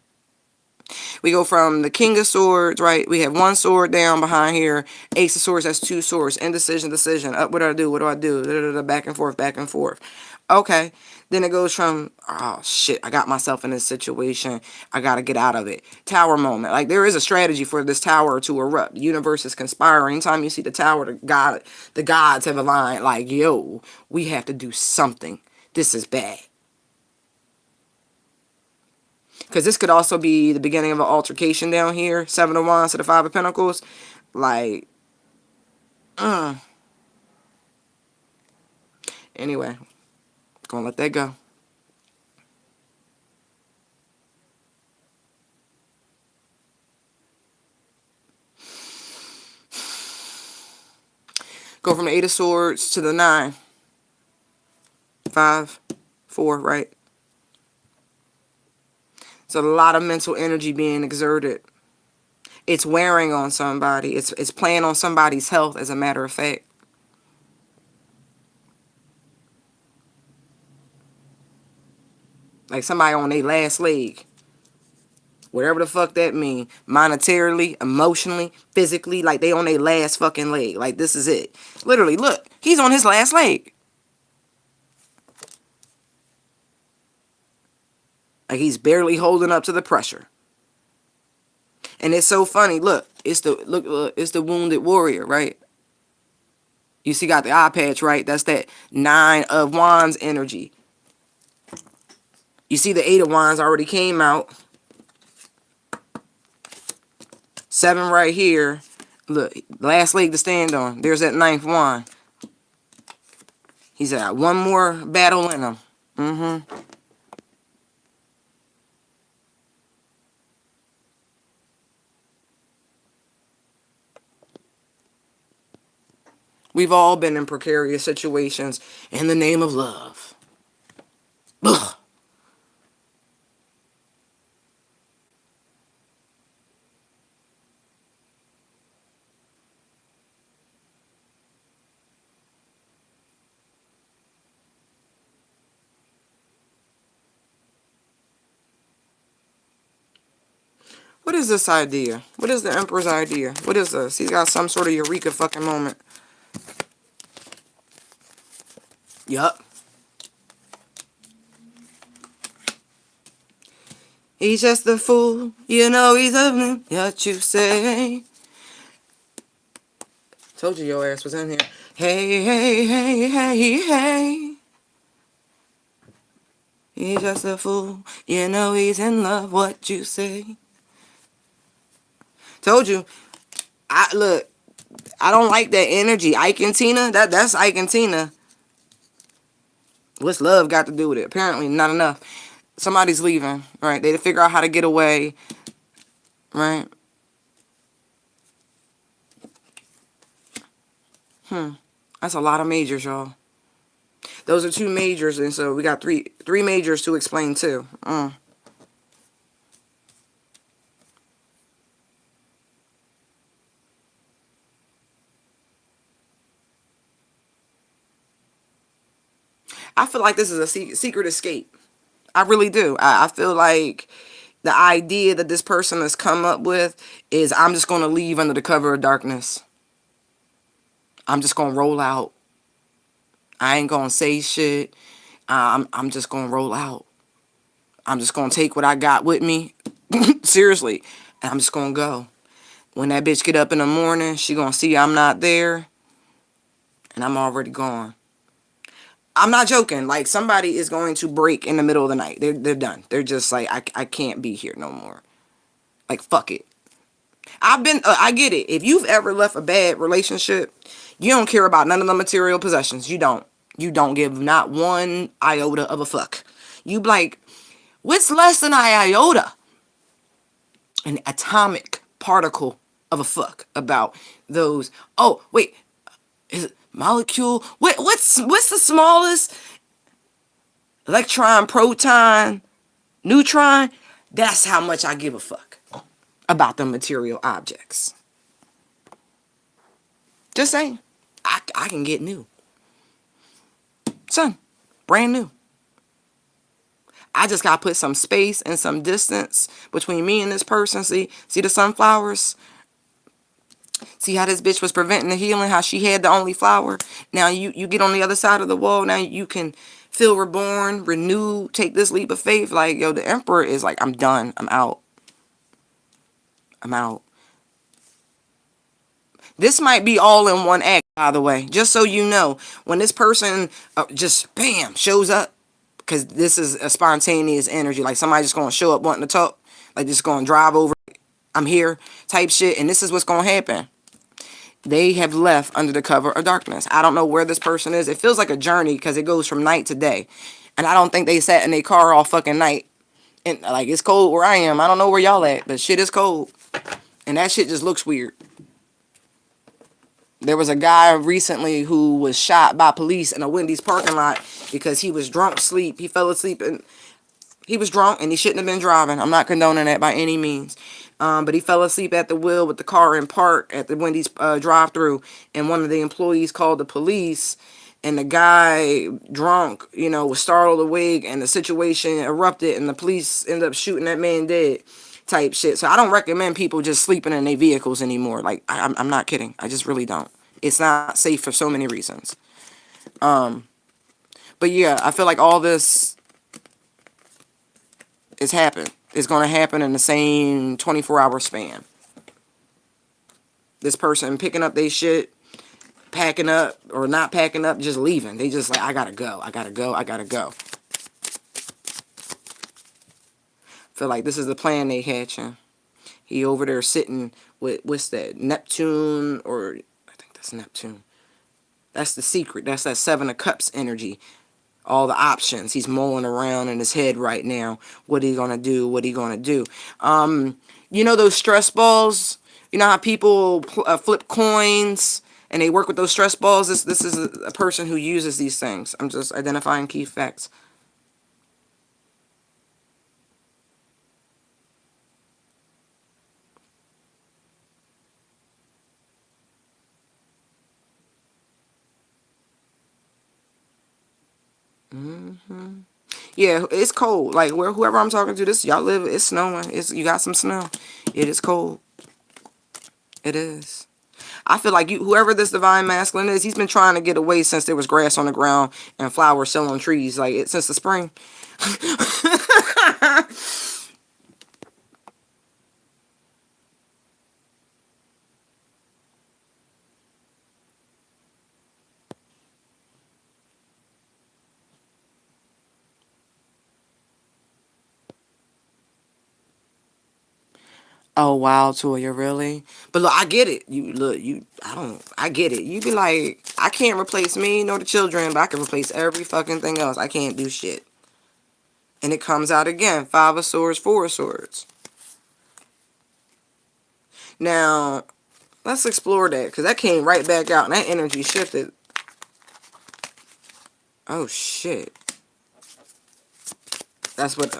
We go from the King of Swords, right? We have one sword down behind here. Ace of Swords, that's two swords. Indecision, decision. Up, what do I do? What do I do? Da, da, da, back and forth, back and forth. Okay. Then it goes from, oh, shit, I got myself in this situation. I got to get out of it. Tower moment. Like, there is a strategy for this tower to erupt. The universe is conspiring. Anytime you see the tower, the gods have aligned. Like, yo, we have to do something. This is bad. Because this could also be the beginning of an altercation down here. Seven of Wands to the Five of Pentacles. Like, anyway, gonna let that go. Go from the Eight of Swords to the 9. 5, 4, right? It's a lot of mental energy being exerted. It's wearing on somebody. It's playing on somebody's health, as a matter of fact. Like somebody on their last leg. Whatever the fuck that mean. Monetarily, emotionally, physically. Like they on their last fucking leg. Like this is it. Literally, look. He's on his last leg. Like he's barely holding up to the pressure. And it's so funny. Look, it's the wounded warrior, right? You see, got the eye patch, right? That's that 9 of Wands energy. You see, the 8 of Wands already came out. 7 right here. Look, last leg to stand on. There's that 9th wand. He's got one more battle in him. We've all been in precarious situations in the name of love. Ugh. What is this idea? What is the Emperor's idea? What is this? He's got some sort of eureka fucking moment. Yup. He's just a fool. You know he's a what you say. Told you your ass was in here. Hey, hey, hey, hey, hey. He's just a fool. You know he's in love. What you say. Told you. Look. I don't like that energy. Ike and Tina. That's Ike and Tina. What's love got to do with it? Apparently not enough. Somebody's leaving, right? They figure out how to get away, right? That's a lot of majors, y'all. Those are 2 majors, and so we got three majors to explain too. I feel like this is a secret escape. I really do. I feel like the idea that this person has come up with is I'm just going to leave under the cover of darkness. I'm just going to roll out. I ain't going to say shit. I'm just going to roll out. I'm just going to take what I got with me. Seriously. And I'm just going to go. When that bitch get up in the morning, she going to see I'm not there. And I'm already gone. I'm not joking. Like, somebody is going to break in the middle of the night. They're done. They're just like, I can't be here no more. Like, fuck it. I get it. If you've ever left a bad relationship, you don't care about none of the material possessions. You don't. You don't give not one iota of a fuck. You be like, what's less than an iota? An atomic particle of a fuck about those. Oh, wait. Is it molecule? What's the smallest? Electron, proton, neutron? That's how much I give a fuck about the material objects. Just saying. I can get new. Son, brand new. I just got to put some space and some distance between me and this person. See the sunflowers? See how this bitch was preventing the healing, how she had the only flower? Now you get on the other side of the wall. Now you can feel reborn, renewed, take this leap of faith. Like, yo, the Emperor is like, I'm done. I'm out. I'm out. This might be all in one act, by the way. Just so you know, when this person just, bam, shows up, because this is a spontaneous energy. Like, somebody just going to show up wanting to talk. Like, just going to drive over, I'm here, type shit. And this is what's going to happen. They have left under the cover of darkness. I don't know where this person is. It feels like a journey because it goes from night to day. And I don't think they sat in their car all fucking night. And, like, it's cold where I am. I don't know where y'all at, but shit is cold. And that shit just looks weird. There was a guy recently who was shot by police in a Wendy's parking lot because he was drunk asleep. He fell asleep and he was drunk and he shouldn't have been driving. I'm not condoning that by any means. But he fell asleep at the wheel with the car in park at the Wendy's drive-thru, and one of the employees called the police, and the guy, drunk, was startled awake, and the situation erupted, and the police ended up shooting that man dead, type shit. So I don't recommend people just sleeping in their vehicles anymore. Like, I'm not kidding. I just really don't. It's not safe for so many reasons. But yeah, I feel like all this is going to happen in the same 24-hour span. This person picking up their shit, packing up, or not packing up, just leaving. They just like, I gotta go. Feel like this is the plan they hatching. He over there sitting with, what's that, Neptune, or I think that's Neptune. That's the secret. That's that 7 of Cups energy. All the options. He's mulling around in his head right now. What are you gonna do? What are you gonna do? You know those stress balls? You know how people flip coins and they work with those stress balls. This is a person who uses these things. I'm just identifying key facts. Yeah, it's cold. Like whoever I'm talking to, this y'all live. It's snowing. You got some snow. It is cold. It is. I feel like whoever this divine masculine is, he's been trying to get away since there was grass on the ground and flowers still on trees, like since the spring. Oh wow, Toya, really? But look, I get it. I get it. You be like, I can't replace me nor the children, but I can replace every fucking thing else. I can't do shit. And it comes out again. 5 of Swords, 4 of Swords. Now, let's explore that, because that came right back out, and that energy shifted. Oh, shit. That's what,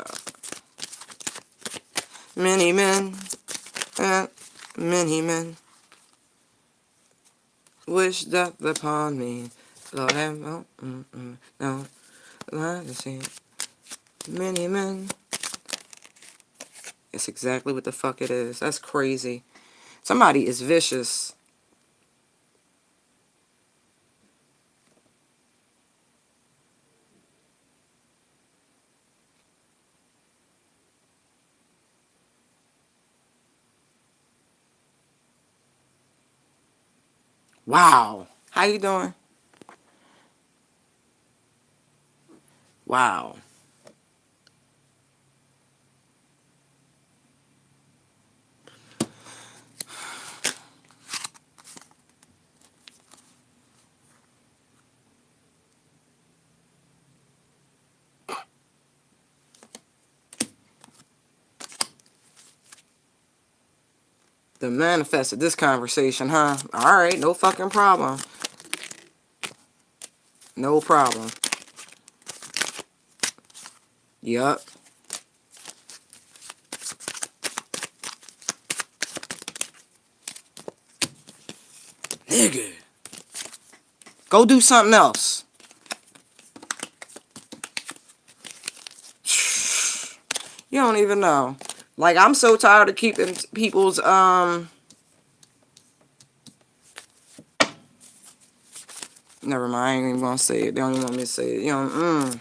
many men, many men, wish death upon me. Lord have, no, let me see. Many men. It's exactly what the fuck it is. That's crazy. Somebody is vicious. Wow. How you doing? Wow. The manifested this conversation, huh? Alright, no fucking problem. No problem. Yup. Nigga. Go do something else. You don't even know. Like, I'm so tired of keeping people's, never mind, I ain't even gonna say it. They don't even want me to say it. You know,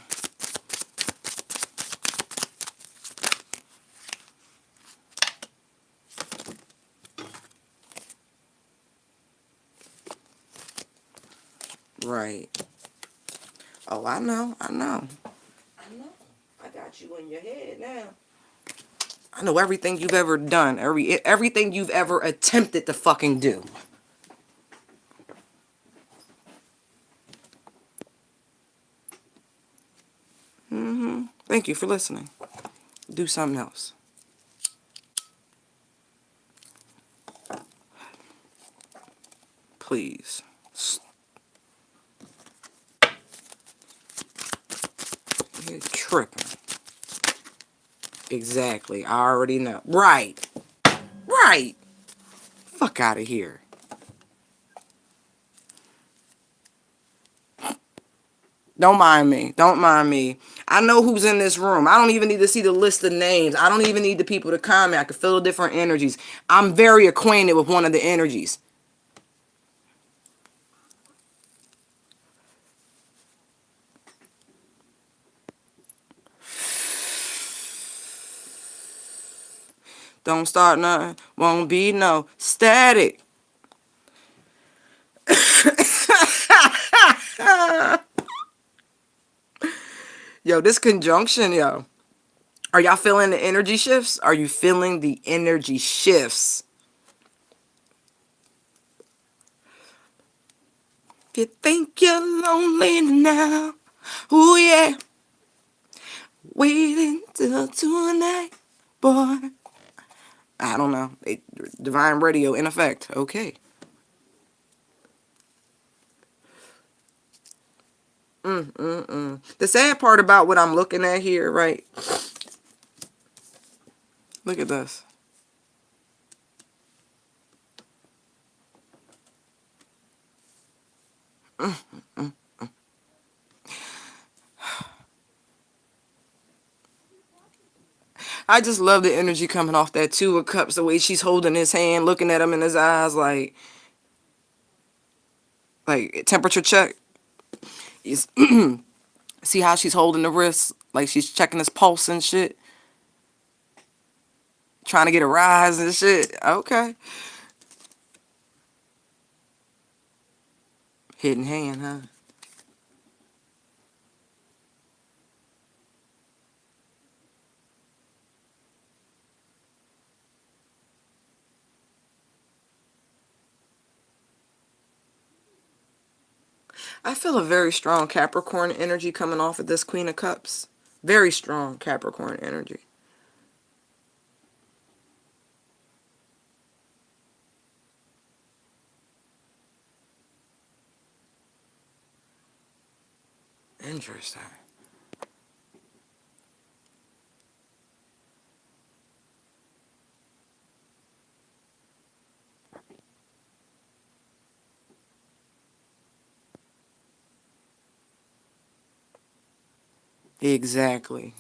Right. Oh, I know. I know. I got you in your head now. I know everything you've ever done. Everything you've ever attempted to fucking do. Thank you for listening. Do something else. Please. You're tripping. Exactly. I already know. Right. Right. Fuck out of here. Don't mind me. Don't mind me. I know who's in this room. I don't even need to see the list of names. I don't even need the people to comment. I can feel the different energies. I'm very acquainted with one of the energies. Don't start nothing. Won't be no static. Yo, this conjunction, yo. Are y'all feeling the energy shifts? Are you feeling the energy shifts? If you think you're lonely now, ooh yeah, wait until tonight, boy. I don't know. Divine radio in effect. Okay. The sad part about what I'm looking at here, right? Look at this. I just love the energy coming off that Two of Cups, the way she's holding his hand, looking at him in his eyes like temperature check. Is see how she's holding the wrist, like she's checking his pulse and shit, trying to get a rise and shit. Okay. Hidden hand, huh? I feel a very strong Capricorn energy coming off of this Queen of Cups. Very strong Capricorn energy. Interesting. Exactly.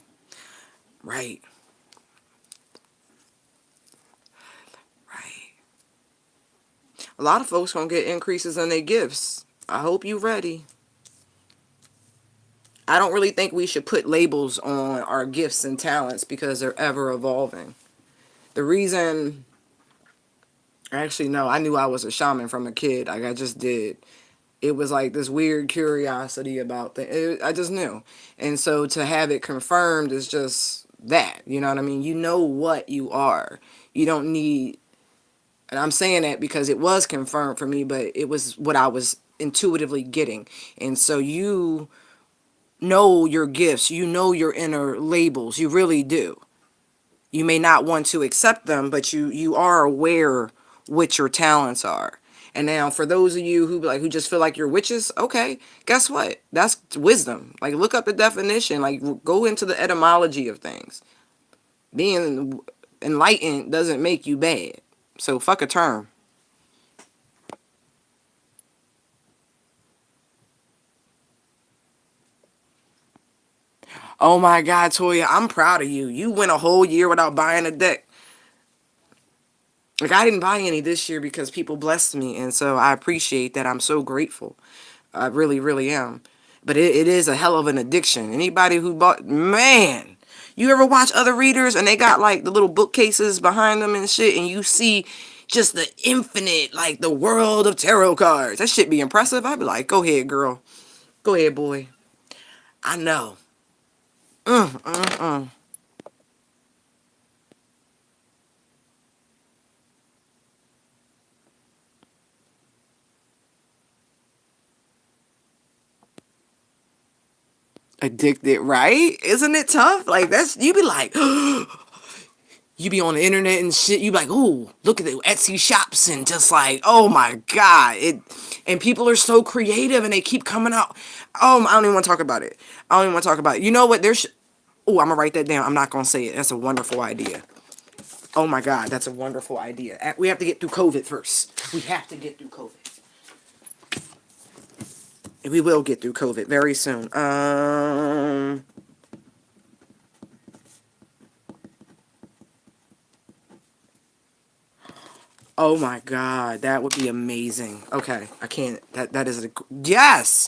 Right. Right. A lot of folks gonna get increases in their gifts. I hope you ready. I don't really think we should put labels on our gifts and talents because they're ever evolving. The reason, actually, no, I knew I was a shaman from a kid. Like, I just did. It was like this weird curiosity about things. I just knew. And so to have it confirmed is just that. You know what I mean? You know what you are. You don't need, and I'm saying that because it was confirmed for me, but it was what I was intuitively getting. And so you know your gifts, you know your inner labels, you really do. You may not want to accept them, but you are aware what your talents are. And now for those of you who just feel like you're witches, okay, guess what? That's wisdom. Like, look up the definition, like go into the etymology of things. Being enlightened doesn't make you bad. So fuck a term. Oh my God, Toya, I'm proud of you. You went a whole year without buying a deck. Like, I didn't buy any this year because people blessed me, and so I appreciate that. I'm so grateful. I really, really am. But it is a hell of an addiction. Anybody who bought, man, you ever watch other readers and they got like the little bookcases behind them and shit, and you see just the infinite, like the world of tarot cards. That shit be impressive. I'd be like, go ahead, girl. Go ahead, boy. I know. Mm, mm, mm. Addicted, right? Isn't it tough? Like, that's, you be like, you be on the internet and shit. You be like, ooh, look at the Etsy shops and just like, oh my God. And people are so creative and they keep coming out. Oh, I don't even want to talk about it. I don't even want to talk about it. You know what? Oh, I'm going to write that down. I'm not going to say it. That's a wonderful idea. Oh my God, that's a wonderful idea. We have to get through COVID first. We have to get through COVID. And we will get through COVID very soon. Oh my God, that would be amazing. Okay, I can't. That is a yes.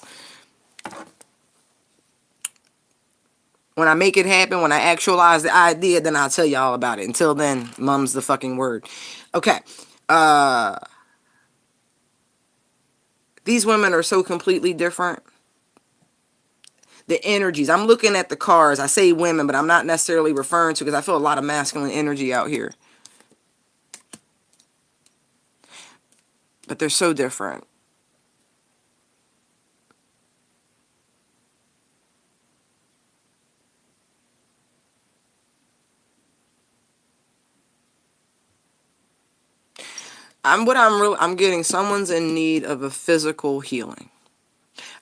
When I make it happen, when I actualize the idea, then I'll tell y'all about it. Until then, mum's the fucking word. Okay. Uh, these women are so completely different. The energies. I'm looking at the cards. I say women, but I'm not necessarily referring to, because I feel a lot of masculine energy out here. But they're so different. I'm getting someone's in need of a physical healing.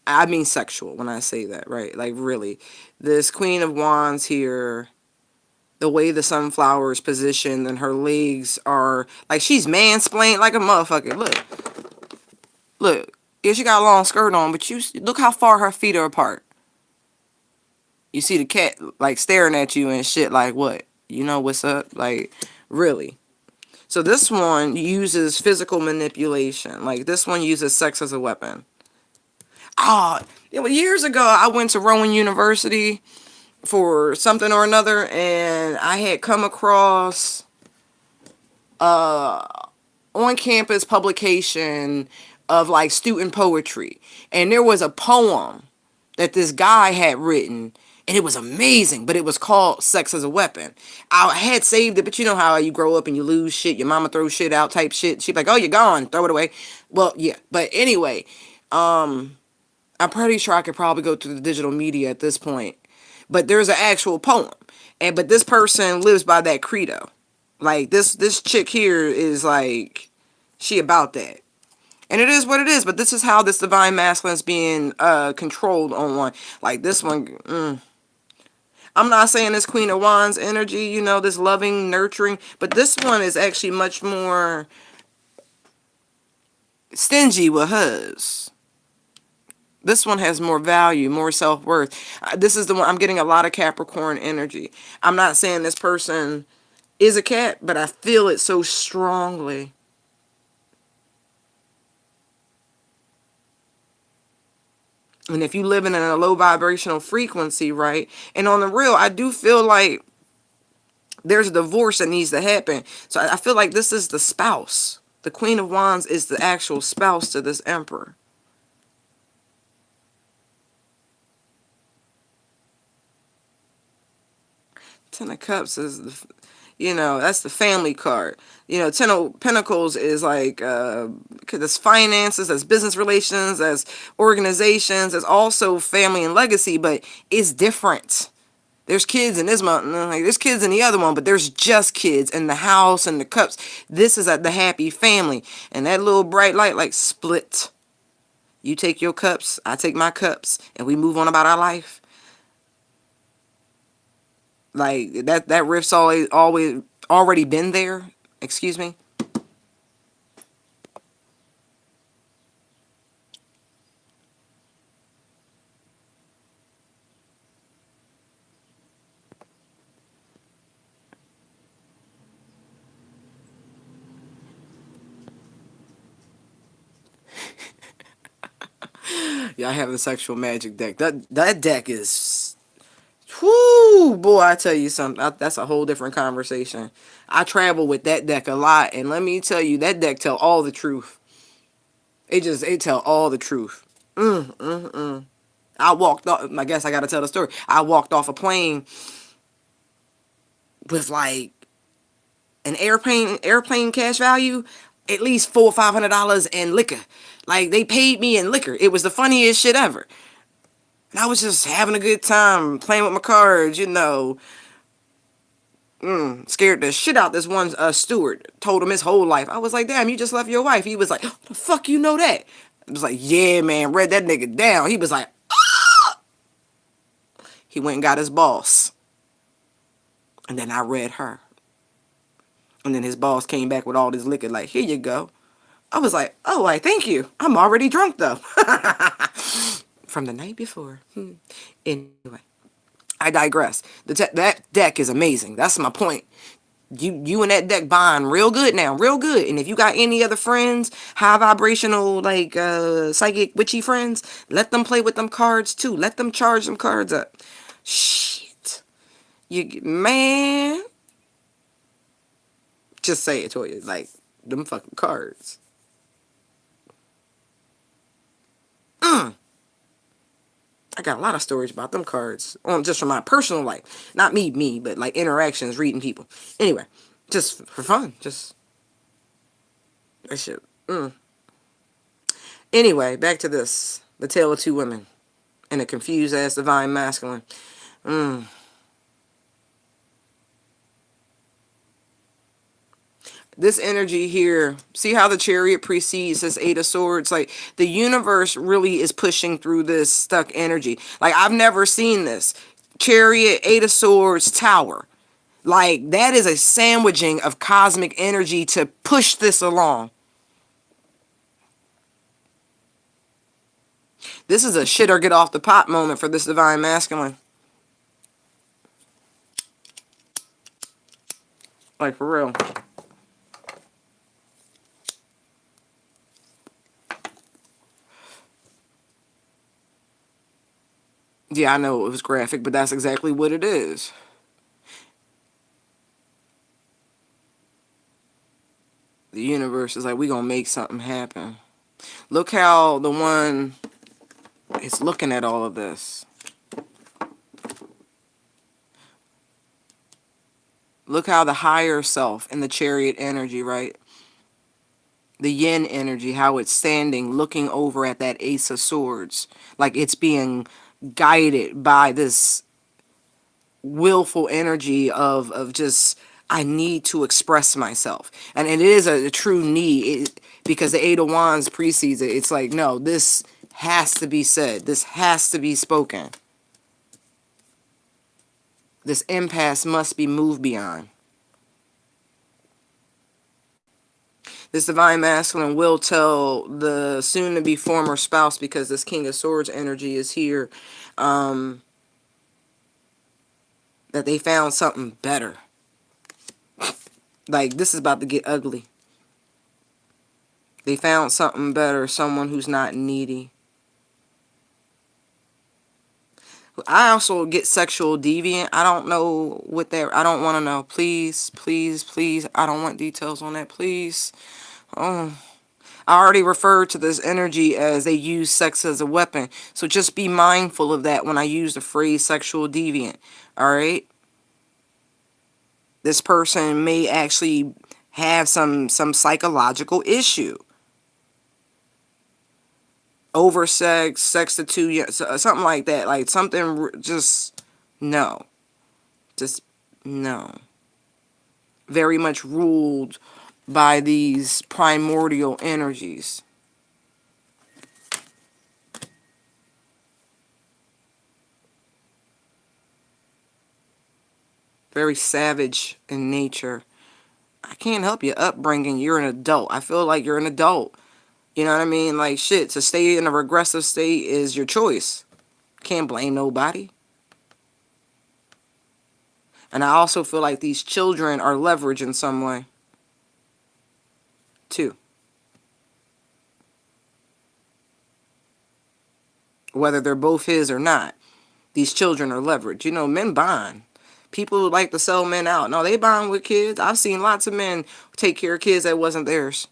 I mean sexual when I say that, right? Like, really. This Queen of Wands here, the way the sunflower is positioned and her legs are, like, she's mansplained like a motherfucker. Look. Yeah, she got a long skirt on, but you look how far her feet are apart. You see the cat, like, staring at you and shit, like, what? You know what's up? Like, really. So this one uses physical manipulation. Like, this one uses sex as a weapon. Years ago, I went to Rowan University for something or another, and I had come across on-campus publication of, like, student poetry. And there was a poem that this guy had written, and it was amazing, but it was called Sex as a Weapon. I had saved it, but you know how you grow up and you lose shit, your mama throws shit out type shit. She'd be like, oh, you're gone, throw it away. Well, yeah, but anyway, I'm pretty sure I could probably go through the digital media at this point. But there's an actual poem. But this person lives by that credo. Like, this chick here is like, she about that. And it is what it is, but this is how this divine masculine is being controlled on one. Like, this one, I'm not saying this Queen of Wands energy, you know, this loving, nurturing, but this one is actually much more stingy with hers. This one has more value, more self-worth. This is the one, I'm getting a lot of Capricorn energy. I'm not saying this person is a cat, but I feel it so strongly. And if you live in a low vibrational frequency, right? And on the real, I do feel like there's a divorce that needs to happen. So I feel like this is the spouse. The Queen of Wands is the actual spouse to this Emperor. Ten of Cups is, that's the family card. Ten of Pentacles is like, there's finances, there's business relations, there's organizations, there's also family and legacy, but it's different. There's kids in this one, like there's kids in the other one, but there's just kids in the house and the cups. This is the happy family. And that little bright light, like, split. You take your cups, I take my cups, and we move on about our life. Like, that rift's always already been there. Excuse me. Yeah, I have the sexual magic deck. That deck is, whoo, boy, I tell you something. That's a whole different conversation. I travel with that deck a lot, and let me tell you, that deck tell all the truth. It tell all the truth. I walked off. I guess I gotta tell the story. I walked off a plane with, like, an airplane cash value, at least $400 or $500 in liquor. Like, they paid me in liquor. It was the funniest shit ever. And I was just having a good time playing with my cards, Scared the shit out this one steward. Told him his whole life. I was like, damn, you just left your wife. He was like, oh, the fuck you know that? I was like, yeah, man, read that nigga down. He was like, ah! He went and got his boss. And then I read her. And then his boss came back with all this liquor, like, here you go. I was like, oh, thank you. I'm already drunk, though. From the night before. Anyway, I digress. That deck is amazing. That's my point. You and that deck bond real good now, real good. And if you got any other friends, high vibrational, like, psychic witchy friends, let them play with them cards too. Let them charge them cards up. Shit. Man. Just say it to you, like, them fucking cards. I got a lot of stories about them cards, just from my personal life. Not me, but like interactions, reading people. Anyway, just for fun, just that shit. Anyway, back to this: the tale of two women and a confused ass divine masculine. This energy here, see how the Chariot precedes this Eight of Swords? Like, the universe really is pushing through this stuck energy. Like, I've never seen this. Chariot, Eight of Swords, Tower. Like, that is a sandwiching of cosmic energy to push this along. This is a shit or get off the pot moment for this Divine Masculine. Like, for real. Yeah, I know it was graphic, but that's exactly what it is. The universe is like, we gonna make something happen. Look how the one is looking at all of this. Look how the higher self in the Chariot energy, right? The yin energy, how it's standing, looking over at that Ace of Swords. Like it's being guided by this willful energy of just, I need to express myself. And it is a true need, because the Eight of Wands precedes it. It's like, no, this has to be said. This has to be spoken. This impasse must be moved beyond. This Divine Masculine will tell the soon-to-be former spouse, because this King of Swords energy is here, that they found something better. Like, this is about to get ugly. They found something better, someone who's not needy. I also get sexual deviant. I don't know what that, I don't want to know. Please, please, please. I don't want details on that, please. Oh, I already referred to this energy as they use sex as a weapon. So just be mindful of that when I use the phrase sexual deviant. Alright? This person may actually have some psychological issue. Over sex, sex to 2 years, something like that. Like something, just no. Just no. Very much ruled by these primordial energies. Very savage in nature. I can't help your upbringing. You're an adult. I feel like you're an adult. You know what I mean? Like, shit, to stay in a regressive state is your choice. Can't blame nobody. And I also feel like these children are leverage in some way, too. Whether they're both his or not, these children are leverage. You know, men bond. People who like to sell men out. No, they bond with kids. I've seen lots of men take care of kids that wasn't theirs.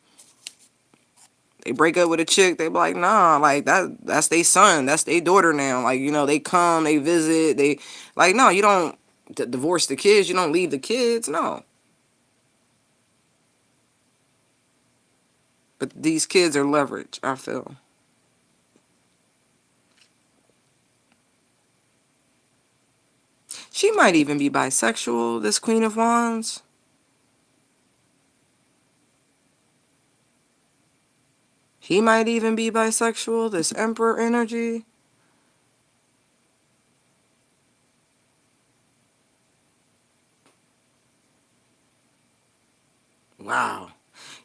They break up with a chick, they be like, nah, like, that's their son, that's their daughter now. Like, you know, they come, they visit, they, like, no, you don't divorce the kids, you don't leave the kids, no. But these kids are leverage, I feel. She might even be bisexual, this Queen of Wands. He might even be bisexual, this Emperor energy. Wow.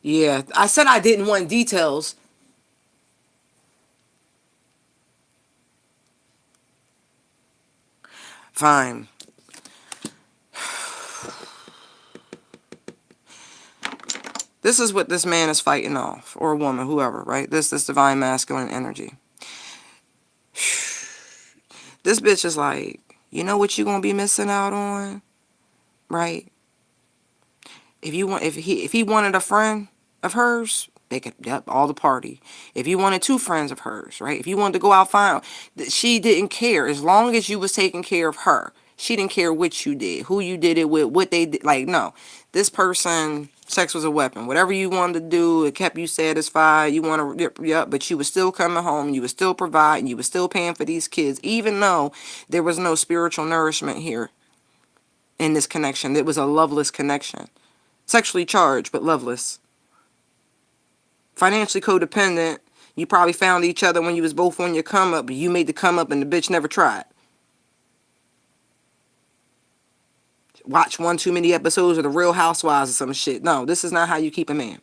Yeah, I said I didn't want details. Fine. This is what this man is fighting off, or a woman, whoever, right? This Divine Masculine energy. This bitch is like, you know what you gonna be missing out on, right? If he wanted a friend of hers, they could, yep, all the party. If you wanted 2 friends of hers, right? If you wanted to go out find, she didn't care as long as you was taking care of her. She didn't care what you did, who you did it with, what they did. Like, no, this person, sex was a weapon. Whatever you wanted to do, it kept you satisfied. You want to, yep, but you was still coming home. You was still providing. You was still paying for these kids, even though there was no spiritual nourishment here in this connection. It was a loveless connection. Sexually charged, but loveless. Financially codependent. You probably found each other when you was both on your come up, but you made the come up and the bitch never tried. Watch one too many episodes of The Real Housewives or some shit. No, this is not how you keep a man.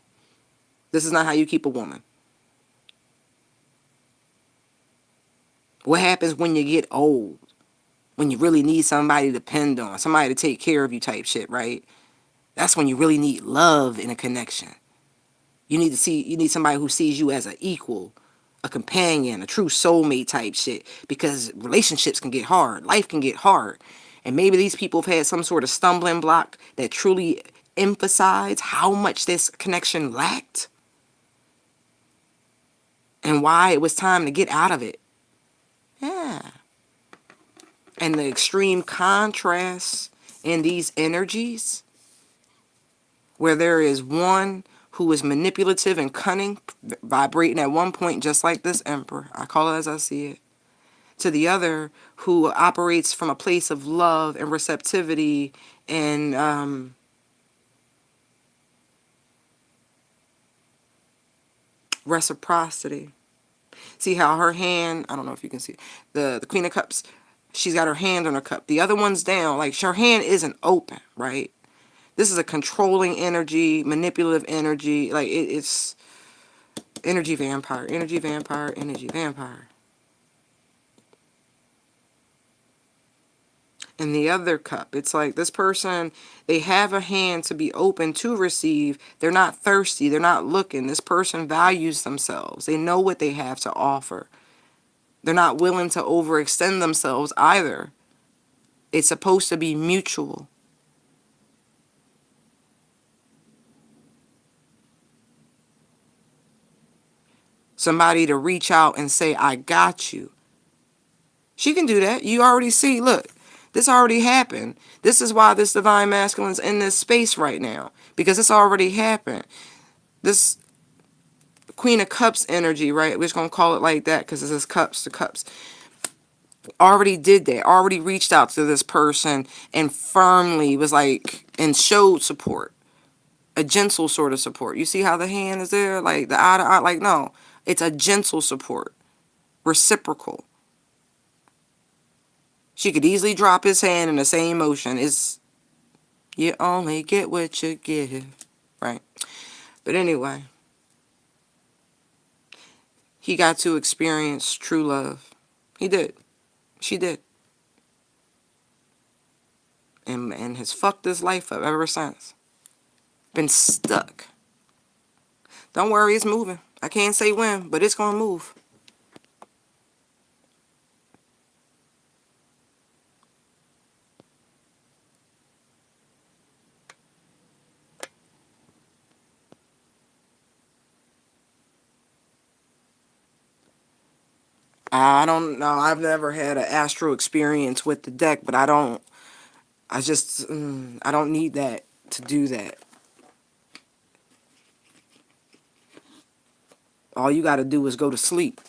This is not how you keep a woman. What happens when you get old? When you really need somebody to depend on, somebody to take care of you type shit, right? That's when you really need love in a connection. You need somebody who sees you as an equal, a companion, a true soulmate type shit. Because relationships can get hard. Life can get hard. And maybe these people have had some sort of stumbling block that truly emphasized how much this connection lacked. And why it was time to get out of it. Yeah. And the extreme contrast in these energies, where there is one who is manipulative and cunning, vibrating at one point just like this Emperor, I call it as I see it, to the other who operates from a place of love and receptivity and reciprocity. See how her hand, I don't know if you can see, the Queen of Cups, she's got her hand on her cup. The other one's down, like her hand isn't open, right? This is a controlling energy, manipulative energy. Like it's energy vampire, energy vampire, energy vampire. And the other cup, it's like this person, they have a hand to be open to receive. They're not thirsty. They're not looking. This person values themselves. They know what they have to offer. They're not willing to overextend themselves either. It's supposed to be mutual. Somebody to reach out and say, I got you. She can do that. You already see, look, this already happened. This is why this divine masculine's in this space right now. Because it's already happened. This Queen of Cups energy, right? We're just going to call it like that because this is cups to cups. Already did that. Already reached out to this person and firmly was like, and showed support. A gentle sort of support. You see how the hand is there? Like the eye to eye. Like, no. It's a gentle support. Reciprocal. She could easily drop his hand in the same motion. It's, you only get what you give. Right? But anyway. He got to experience true love. He did. She did. And has fucked his life up ever since. Been stuck. Don't worry, it's moving. I can't say when, but it's going to move. I don't know. I've never had an astral experience with the deck, but I don't need that to do that. All you got to do is go to sleep.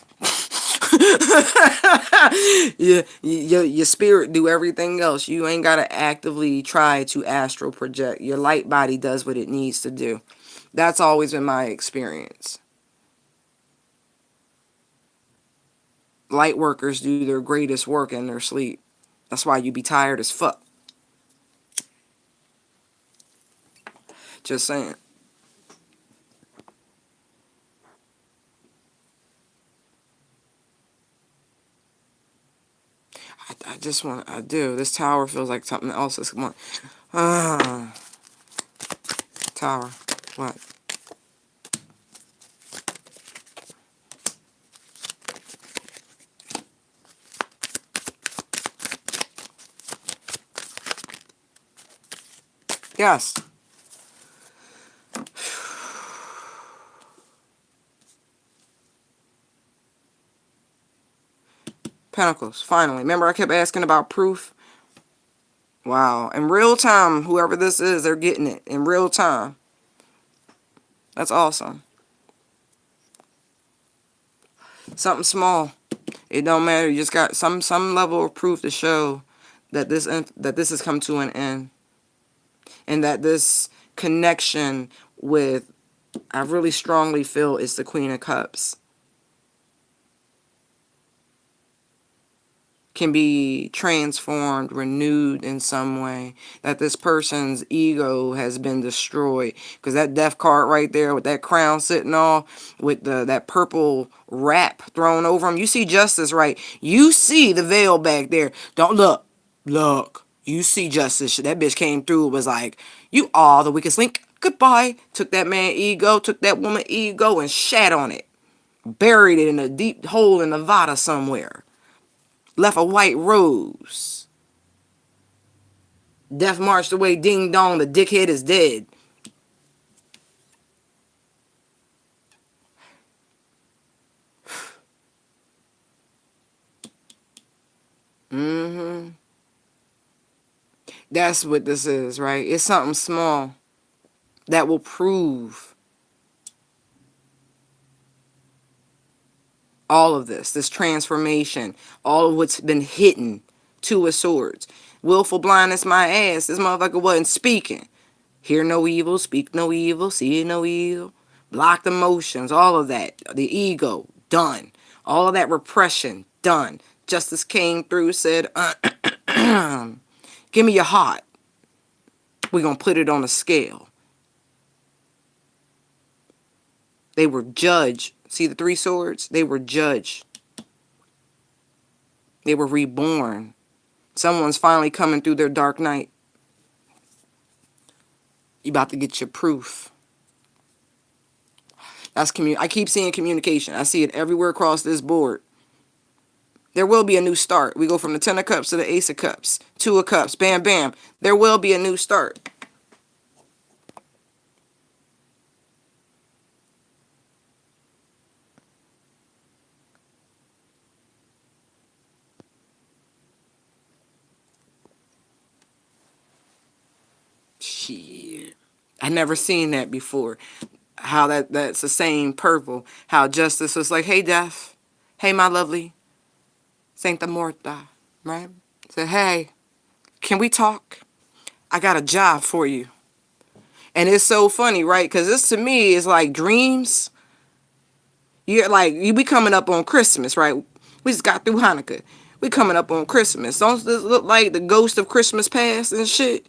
Yeah, your spirit do everything else. You ain't got to actively try to astral project. Your light body does what it needs to do. That's always been my experience. Light workers do their greatest work in their sleep. That's why you be tired as fuck. Just saying. I just want, I do. This tower feels like something else is going. Tower. What? Yes. Pentacles, finally. Remember I kept asking about proof? Wow. In real time, whoever this is, they're getting it. In real time. That's awesome. Something small. It don't matter. You just got some level of proof to show that this has come to an end. And that this connection with, I really strongly feel it's the Queen of Cups, can be transformed, renewed in some way, that this person's ego has been destroyed. Because that death card right there with that crown sitting off, with that purple wrap thrown over him, you see justice, right? You see the veil back there. Don't look, you see justice. That bitch came through, was like, you are the weakest link, goodbye. Took that man ego, took that woman ego, and shat on it, buried it in a deep hole in Nevada somewhere. Left a white rose. Death marched away, ding dong, the dickhead is dead. That's what this is, right? It's something small that will prove all of this transformation, all of what's been hidden. Two of Swords. Willful blindness, my ass. This motherfucker wasn't speaking. Hear no evil, speak no evil, see no evil. Blocked emotions, all of that. The ego, done. All of that repression, done. Justice came through, said, give me your heart. We're going to put it on a scale. They were judged. See the 3 swords? They were judged. They were reborn. Someone's finally coming through their dark night. You about to get your proof. That's I keep seeing communication. I see it everywhere across this board. There will be a new start. We go from the 10 of Cups to the Ace of Cups. 2 of Cups. Bam, bam. There will be a new start. Shit. I never seen that before. How that's the same purple. How justice was like, hey, death. Hey, my lovely Sancta Morta. Right? Said, hey, can we talk? I got a job for you. And it's so funny, right? Because this to me is like dreams. You're like, you be coming up on Christmas, right? We just got through Hanukkah. We coming up on Christmas. Don't this look like the ghost of Christmas past and shit?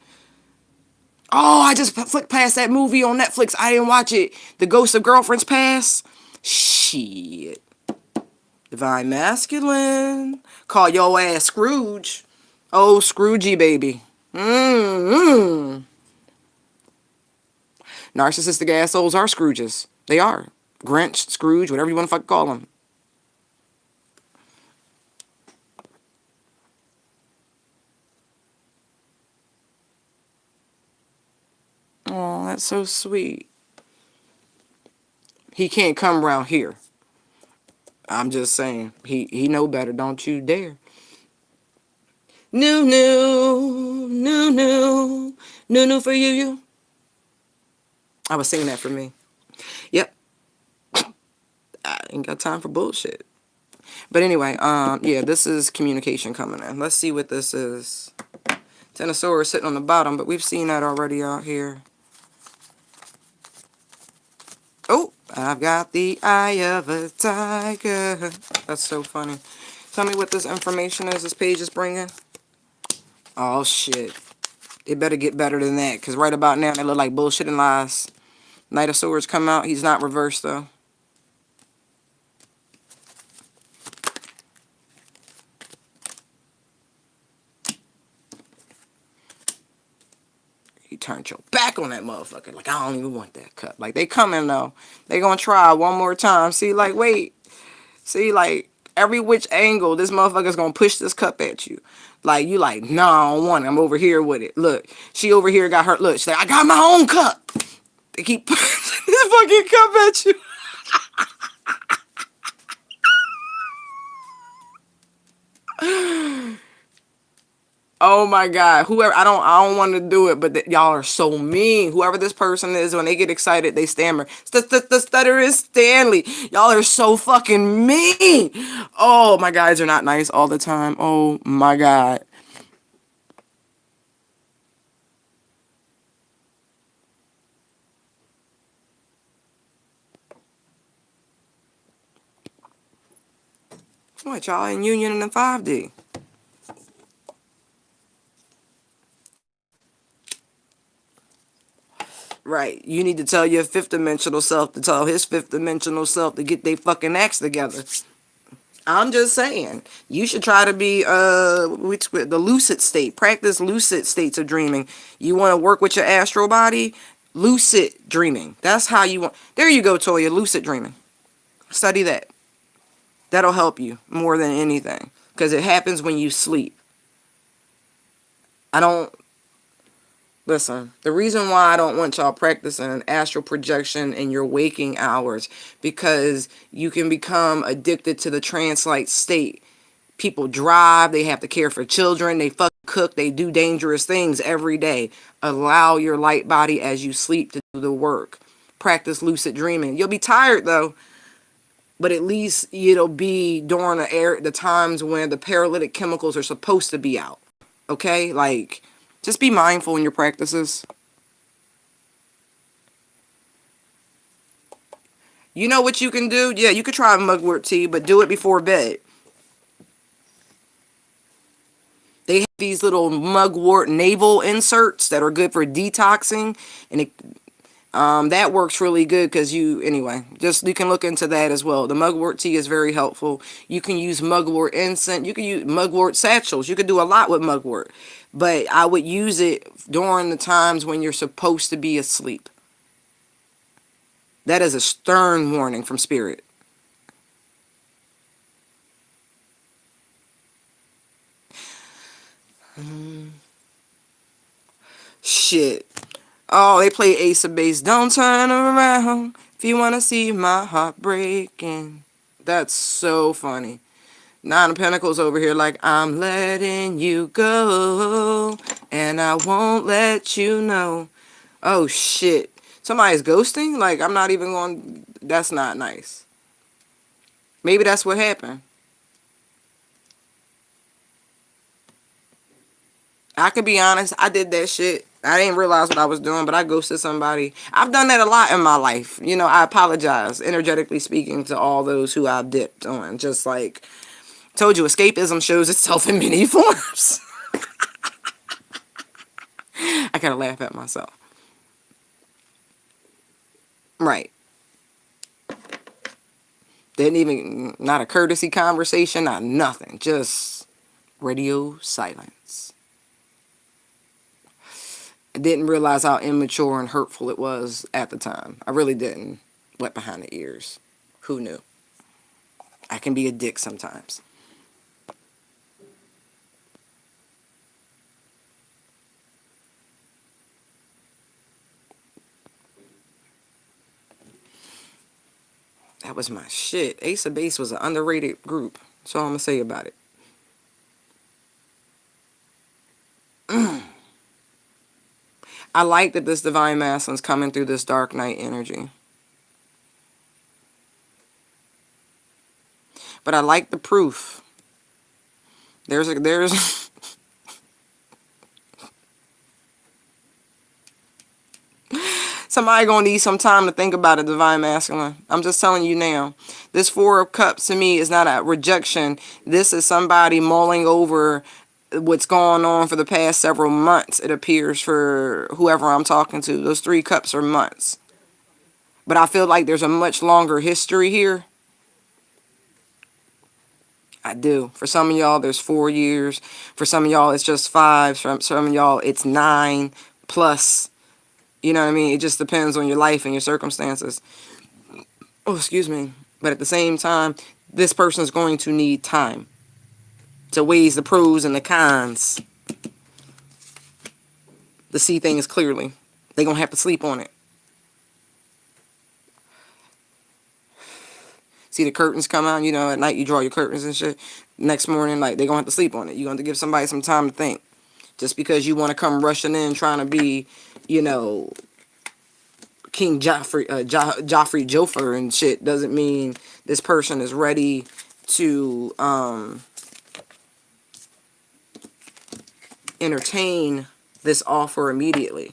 Oh, I just flicked past that movie on Netflix. I didn't watch it. The Ghost of Girlfriend's Past. Shit. Divine Masculine. Call your ass Scrooge. Oh, Scroogey, baby. Narcissistic assholes are Scrooges. They are. Grinch, Scrooge, whatever you want to fucking call them. Oh, that's so sweet. He can't come around here. I'm just saying. He know better. Don't you dare. New for you. I was singing that for me. Yep. I ain't got time for bullshit. But anyway, yeah, this is communication coming in. Let's see what this is. Ten of Swords sitting on the bottom, but we've seen that already out here. Oh, I've got the eye of a tiger. That's so funny. Tell me what this information is this page is bringing. Oh, shit. It better get better than that, because right about now, they look like bullshit and lies. Knight of Swords come out. He's not reversed, though. You turned your back on that motherfucker. Like, I don't even want that cup. Like, they coming, though. They gonna try one more time. See, like, wait. See, like, every which angle, this motherfucker's gonna push this cup at you. Like, you like, no, I don't want it. I'm over here with it. Look, she over here got her, look, she's like, I got my own cup. They keep pushing this fucking cup at you. Oh my God, whoever, I don't want to do it, but y'all are so mean. Whoever this person is, when they get excited, they stammer. The stutter is Stanley. Y'all are so fucking mean. Oh, my guys are not nice all the time. Oh my God. guess what? Y'all in union in the 5D. Right. You need to tell your fifth dimensional self to tell his fifth dimensional self to get their fucking acts together. I'm just saying. You should try to be the lucid state. Practice lucid states of dreaming. You want to work with your astral body? Lucid dreaming. That's how you want. There you go, Toya. Lucid dreaming. Study that. That'll help you more than anything. Because it happens when you sleep. I don't... Listen, the reason why I don't want y'all practicing astral projection in your waking hours, because you can become addicted to the trance-like state. People drive, they have to care for children, they fucking cook, they do dangerous things every day. Allow your light body as you sleep to do the work. Practice lucid dreaming. You'll be tired though, but at least it'll be during the times when the paralytic chemicals are supposed to be out. Okay? Like, just be mindful in your practices. You know what you can do? Yeah, you could try mugwort tea, but do it before bed. They have these little mugwort navel inserts that are good for detoxing, and that works really good because you can look into that as well. The mugwort tea is very helpful. You can use mugwort incense. You can use mugwort satchels. You could do a lot with mugwort, but I would use it during the times when you're supposed to be asleep. That is a stern warning from spirit. Shit. Oh, they play Ace of Base. Don't turn around if you want to see my heart breaking. That's so funny. Nine of Pentacles over here like, I'm letting you go, and I won't let you know. Oh, shit. Somebody's ghosting? Like, I'm not even going... That's not nice. Maybe that's what happened. I could be honest, I did that shit. I didn't realize what I was doing, but I ghosted somebody. I've done that a lot in my life. You know, I apologize, energetically speaking, to all those who I've dipped on. Just like, told you, escapism shows itself in many forms. I gotta laugh at myself. Right. Didn't even, not a courtesy conversation, not nothing. Just radio silence. I didn't realize how immature and hurtful it was at the time. I really didn't. Wet behind the ears. Who knew? I can be a dick sometimes. That was my shit. Ace of Base was an underrated group. That's all I'm going to say about it. I like that this Divine Masculine's coming through this Dark Knight energy. But I like the proof. There's somebody gonna need some time to think about a Divine Masculine. I'm just telling you now. This Four of Cups to me is not a rejection. This is somebody mulling over what's going on for the past several months, it appears, for whoever I'm talking to. Those 3 cups are months. But I feel like there's a much longer history here. I do. For some of y'all, there's 4 years. For some of y'all, it's just 5. For some of y'all, it's 9 plus. You know what I mean? It just depends on your life and your circumstances. Oh, excuse me. But at the same time, this person is going to need time to weigh the pros and the cons, to see things clearly. They're going to have to sleep on it. See the curtains come out, you know, at night you draw your curtains and shit. Next morning, like, they're going to have to sleep on it. You're going to have to give somebody some time to think. Just because you want to come rushing in trying to be, you know, King Joffrey Joffrey and shit doesn't mean this person is ready to entertain this offer immediately.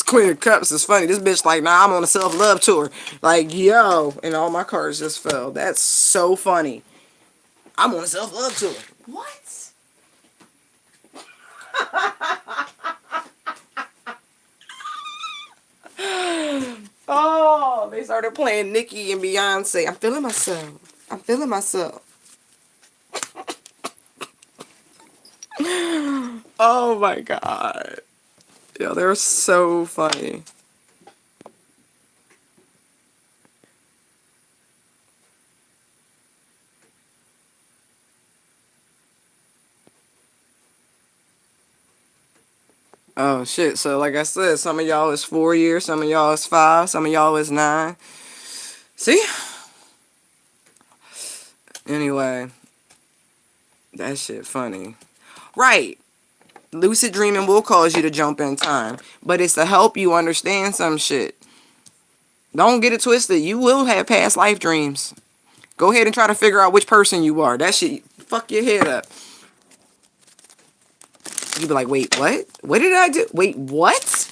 Queen of Cups is funny. This bitch like, nah, I'm on a self-love tour. Like, yo. And all my cards just fell. That's so funny. I'm on a self-love tour. What? Oh, they started playing Nicki and Beyonce. I'm feeling myself. I'm feeling myself. Oh my god. Yo, they're so funny. Oh shit, so like I said, some of y'all is 4 years, some of y'all is 5, some of y'all is 9. See? Anyway, that shit funny. Right. Lucid dreaming will cause you to jump in time, but it's to help you understand some shit. Don't get it twisted. You will have past life dreams. Go ahead and try to figure out which person you are. That shit fuck your head up. You be like, wait, what? What did I do? Wait, what?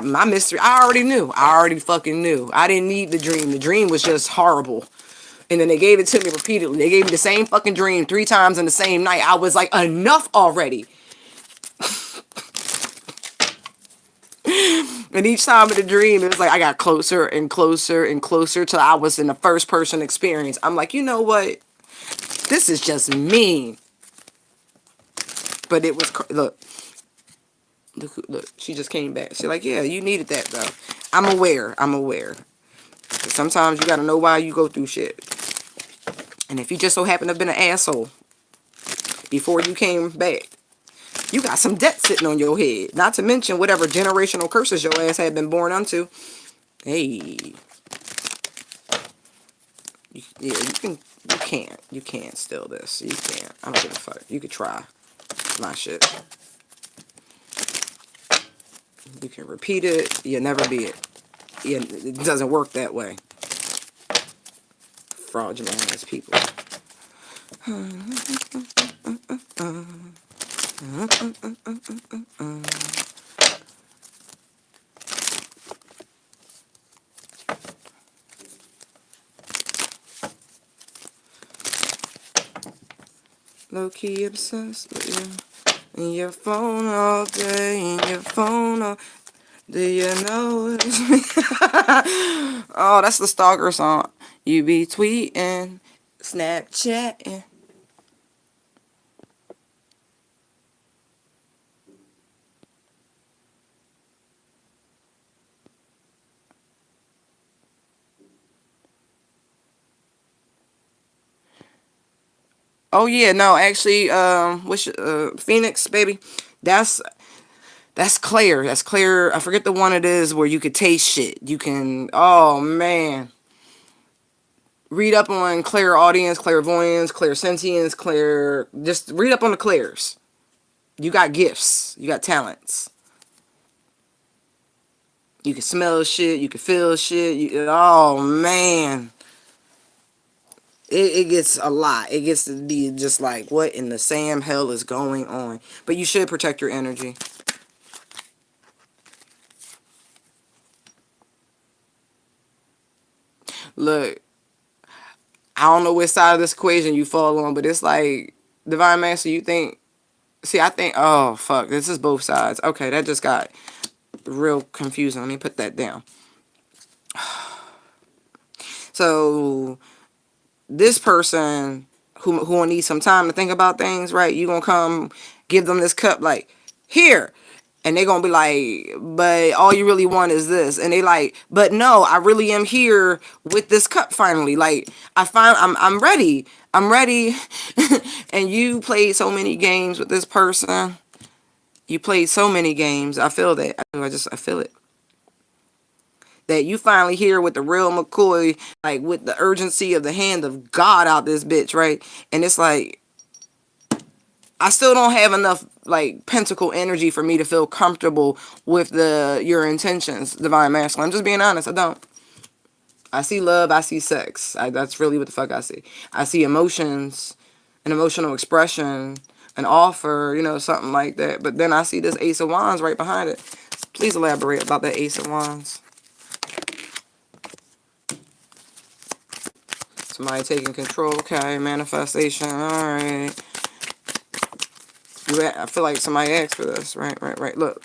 My mystery, I already knew. I already fucking knew. I didn't need the dream. The dream was just horrible. And then they gave it to me repeatedly. They gave me the same fucking dream 3 times in the same night. I was like, enough already. And each time in the dream, it was like I got closer and closer and closer till I was in the first person experience. I'm like, you know what? This is just mean. But it was, look, she just came back. She's like, yeah, you needed that though. I'm aware. Sometimes you gotta know why you go through shit. And if you just so happen to have been an asshole before you came back, you got some debt sitting on your head. Not to mention whatever generational curses your ass had been born unto. Hey. You can't steal this. You can't. I don't give a fuck. You could try. My shit. You can repeat it. You'll never be it. It doesn't work that way. Fraudulent ass people. Low-key obsessed with you. And your phone all day. And your phone all... Do you know it's me? Oh, that's the stalker song. You be tweeting, Snapchatting. Oh yeah, no, actually, Phoenix, baby, that's Claire. That's Claire. I forget the one it is where you could taste shit. You can. Oh man, read up on clairaudience, clairvoyance, clairsentience, clair. Just read up on the clairs. You got gifts. You got talents. You can smell shit. You can feel shit. Oh man. It gets a lot. It gets to be just like, what in the Sam hell is going on? But you should protect your energy. Look, I don't know which side of this equation you fall on, but it's like, Divine Master, you think... See, I think... Oh, fuck. This is both sides. Okay, that just got real confusing. Let me put that down. So... this person who will need some time to think about things, right? You gonna come give them this cup like, here. And they gonna be like, but all you really want is this. And they like, but no, I really am here with this cup finally. Like, I'm ready. I'm ready. And you played so many games with this person. You played so many games. I feel that. I feel it. That you finally here with the real McCoy, like with the urgency of the hand of God out this bitch, right? And it's like, I still don't have enough like pentacle energy for me to feel comfortable with your intentions, Divine Masculine. I'm just being honest, I don't. I see love, I see sex. That's really what the fuck I see. I see emotions and emotional expression, an offer, you know, something like that. But then I see this Ace of Wands right behind it. Please elaborate about that Ace of Wands. Somebody taking control. Okay, manifestation. All right. I feel like somebody asked for this. Right, right, right. Look.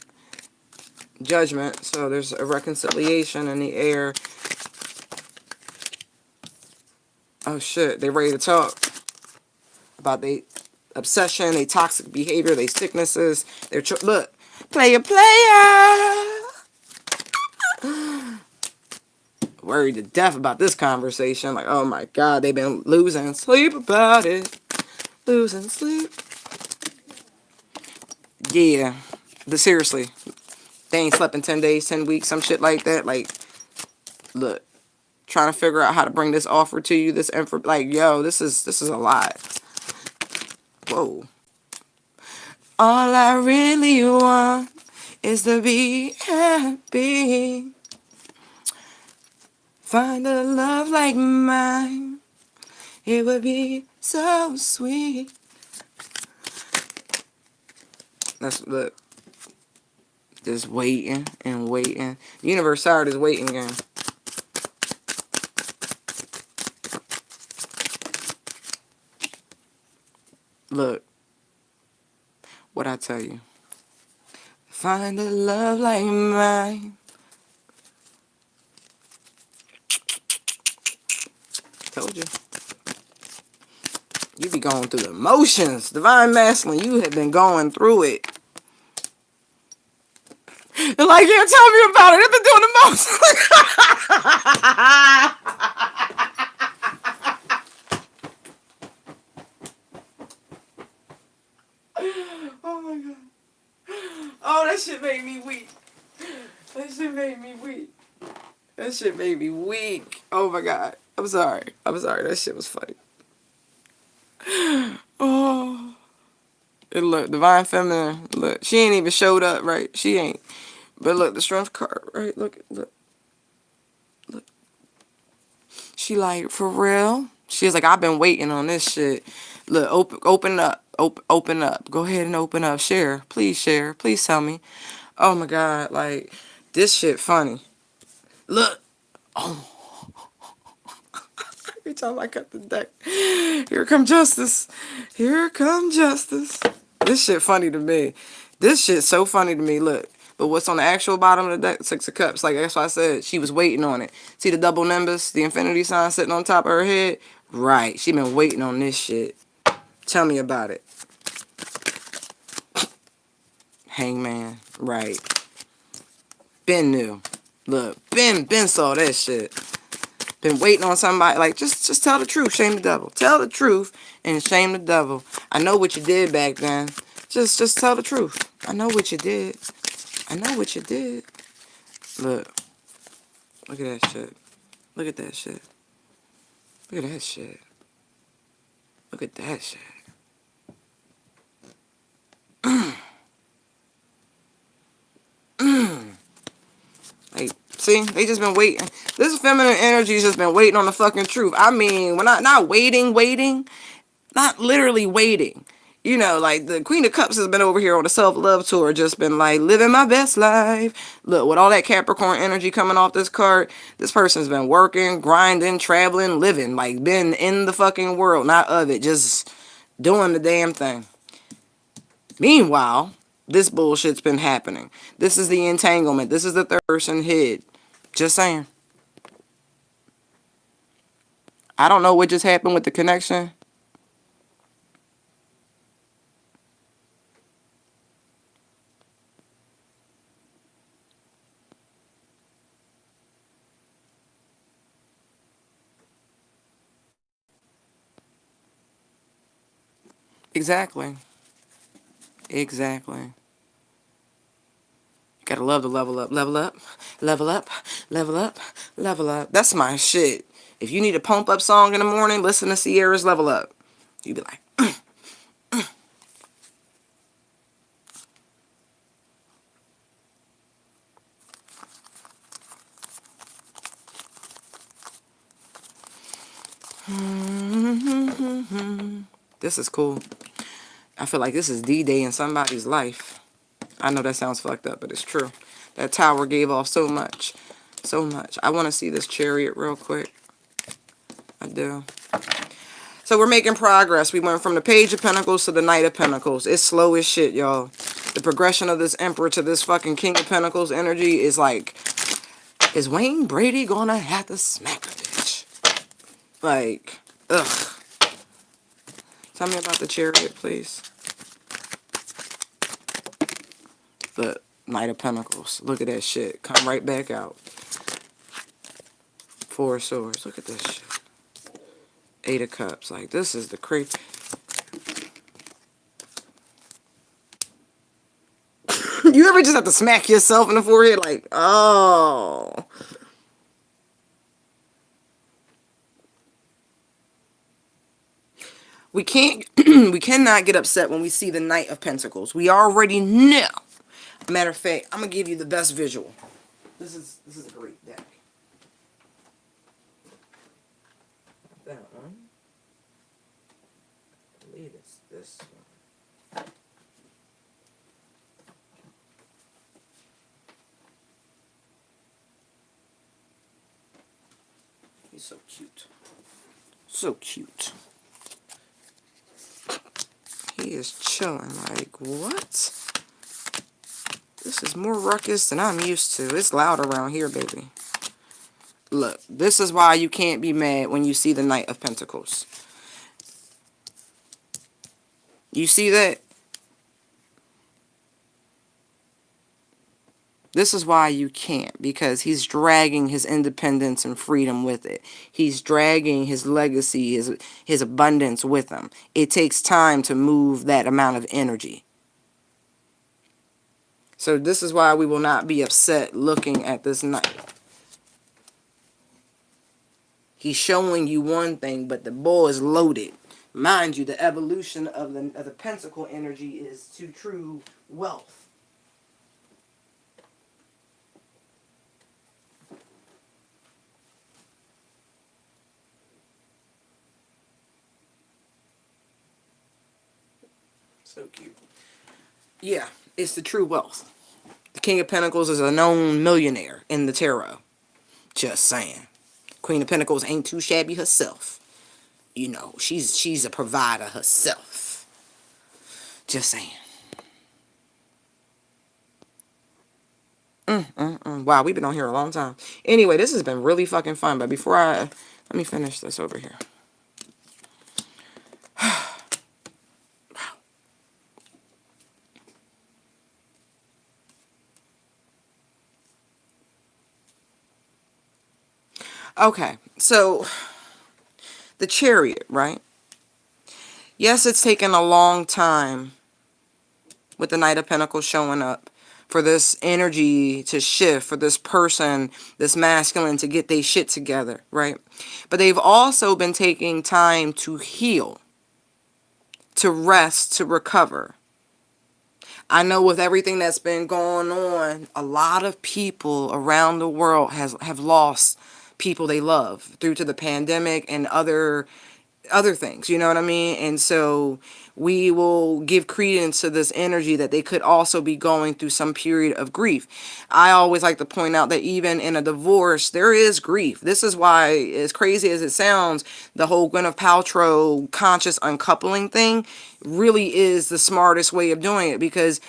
Judgment. So there's a reconciliation in the air. Oh shit, they ready to talk about their obsession, their toxic behavior, their sicknesses, their look, player. Worried to death about this conversation. Like, oh my god, they've been losing sleep about it, losing sleep. Yeah, but seriously, they ain't slept in 10 days, 10 weeks, some shit like that. Like, look, trying to figure out how to bring this offer to you, this info. Like, yo, this is a lot. Whoa. All I really want is to be happy. Find a love like mine. It would be so sweet. Let's look. Just waiting and waiting. The universe tired is waiting game. Look. What I tell you. Find a love like mine. Told you. You be going through the emotions. Divine Masculine, you have been going through it. They're like, yeah, tell me about it. I've been doing the most. Oh my god. Oh, that shit made me weak. That shit made me weak. That shit made me weak. Oh my god. I'm sorry. I'm sorry. That shit was funny. Oh. And look, Divine Feminine. Look, she ain't even showed up, right? She ain't. But look, the Strength card, right? Look. She like, for real? She's like, I've been waiting on this shit. Look, open up. Open up. Go ahead and open up. Share. Please share. Please tell me. Oh my god, like, this shit funny. Look. Oh. Every time I cut the deck. Here come justice. Here come justice. This shit funny to me. This shit's so funny to me. Look. But what's on the actual bottom of the deck? 6 of Cups. Like, that's why I said she was waiting on it. See the double nimbus? The infinity sign sitting on top of her head? Right. She been waiting on this shit. Tell me about it. Hangman. Right. Ben knew. Look. Ben saw that shit. Been waiting on somebody. Like, just tell the truth. Shame the devil. Tell the truth and shame the devil. I know what you did back then. Just tell the truth. I know what you did. I know what you did. Look. Look at that shit. Look at that shit. Look at that shit. Look at that shit. Like, see? They just been waiting. This feminine energy's just been waiting on the fucking truth. I mean, when not waiting. Not literally waiting. You know, like the Queen of Cups has been over here on the self-love tour, just been like, living my best life. Look, with all that Capricorn energy coming off this card, this person's been working, grinding, traveling, living, like been in the fucking world, not of it, just doing the damn thing. Meanwhile, this bullshit's been happening. This is the entanglement. This is the third person hid. Just saying. I don't know what just happened with the connection. Exactly. Exactly. Gotta love to level up, level up, level up, level up, level up. That's my shit. If you need a pump up song in the morning, listen to Sierra's Level Up. You be like, this is cool. I feel like this is D-Day in somebody's life. I know that sounds fucked up, but it's true. That tower gave off so much. So much. I want to see this Chariot real quick. I do. So we're making progress. We went from the Page of Pentacles to the Knight of Pentacles. It's slow as shit, y'all. The progression of this Emperor to this fucking King of Pentacles energy is like, is Wayne Brady gonna have to smack a bitch? Like, ugh. Tell me about the Chariot, please. The Knight of Pentacles. Look at that shit. Come right back out. Four of Swords. Look at this shit. Eight of Cups. Like, this is the crazy. You ever just have to smack yourself in the forehead? Like, oh. We can't, we cannot get upset when we see the Knight of Pentacles. We already know. Matter of fact, I'm going to give you the best visual. This is a great deck. That one. I believe it's this one. He's so cute. So cute. He is chilling. Like, what? This is more ruckus than I'm used to. It's loud around here, baby. Look, this is why you can't be mad when you see the Knight of Pentacles. You see that? This is why you can't, because he's dragging his independence and freedom with it. He's dragging his legacy, his abundance with him. It takes time to move that amount of energy. So this is why we will not be upset looking at this Knight. He's showing you one thing, but the ball is loaded. Mind you, the evolution of the Pentacle energy is to true wealth. So cute. Yeah, it's the true wealth. The King of Pentacles is a known millionaire in the tarot. Just saying. Queen of Pentacles ain't too shabby herself. You know, she's a provider herself. Just saying. Wow, we've been on here a long time. Anyway, this has been really fucking fun. But before let me finish this over here. Okay, so the Chariot, right? Yes, it's taken a long time with the Knight of Pentacles showing up for this energy to shift, for this person, this masculine to get their shit together, right? But they've also been taking time to heal, to rest, to recover. I know with everything that's been going on, a lot of people around the world have lost people they love due to the pandemic and other things, you know what I mean? And so we will give credence to this energy that they could also be going through some period of grief. I always like to point out that even in a divorce, there is grief. This is why, as crazy as it sounds, the whole Gwyneth Paltrow conscious uncoupling thing really is the smartest way of doing it, because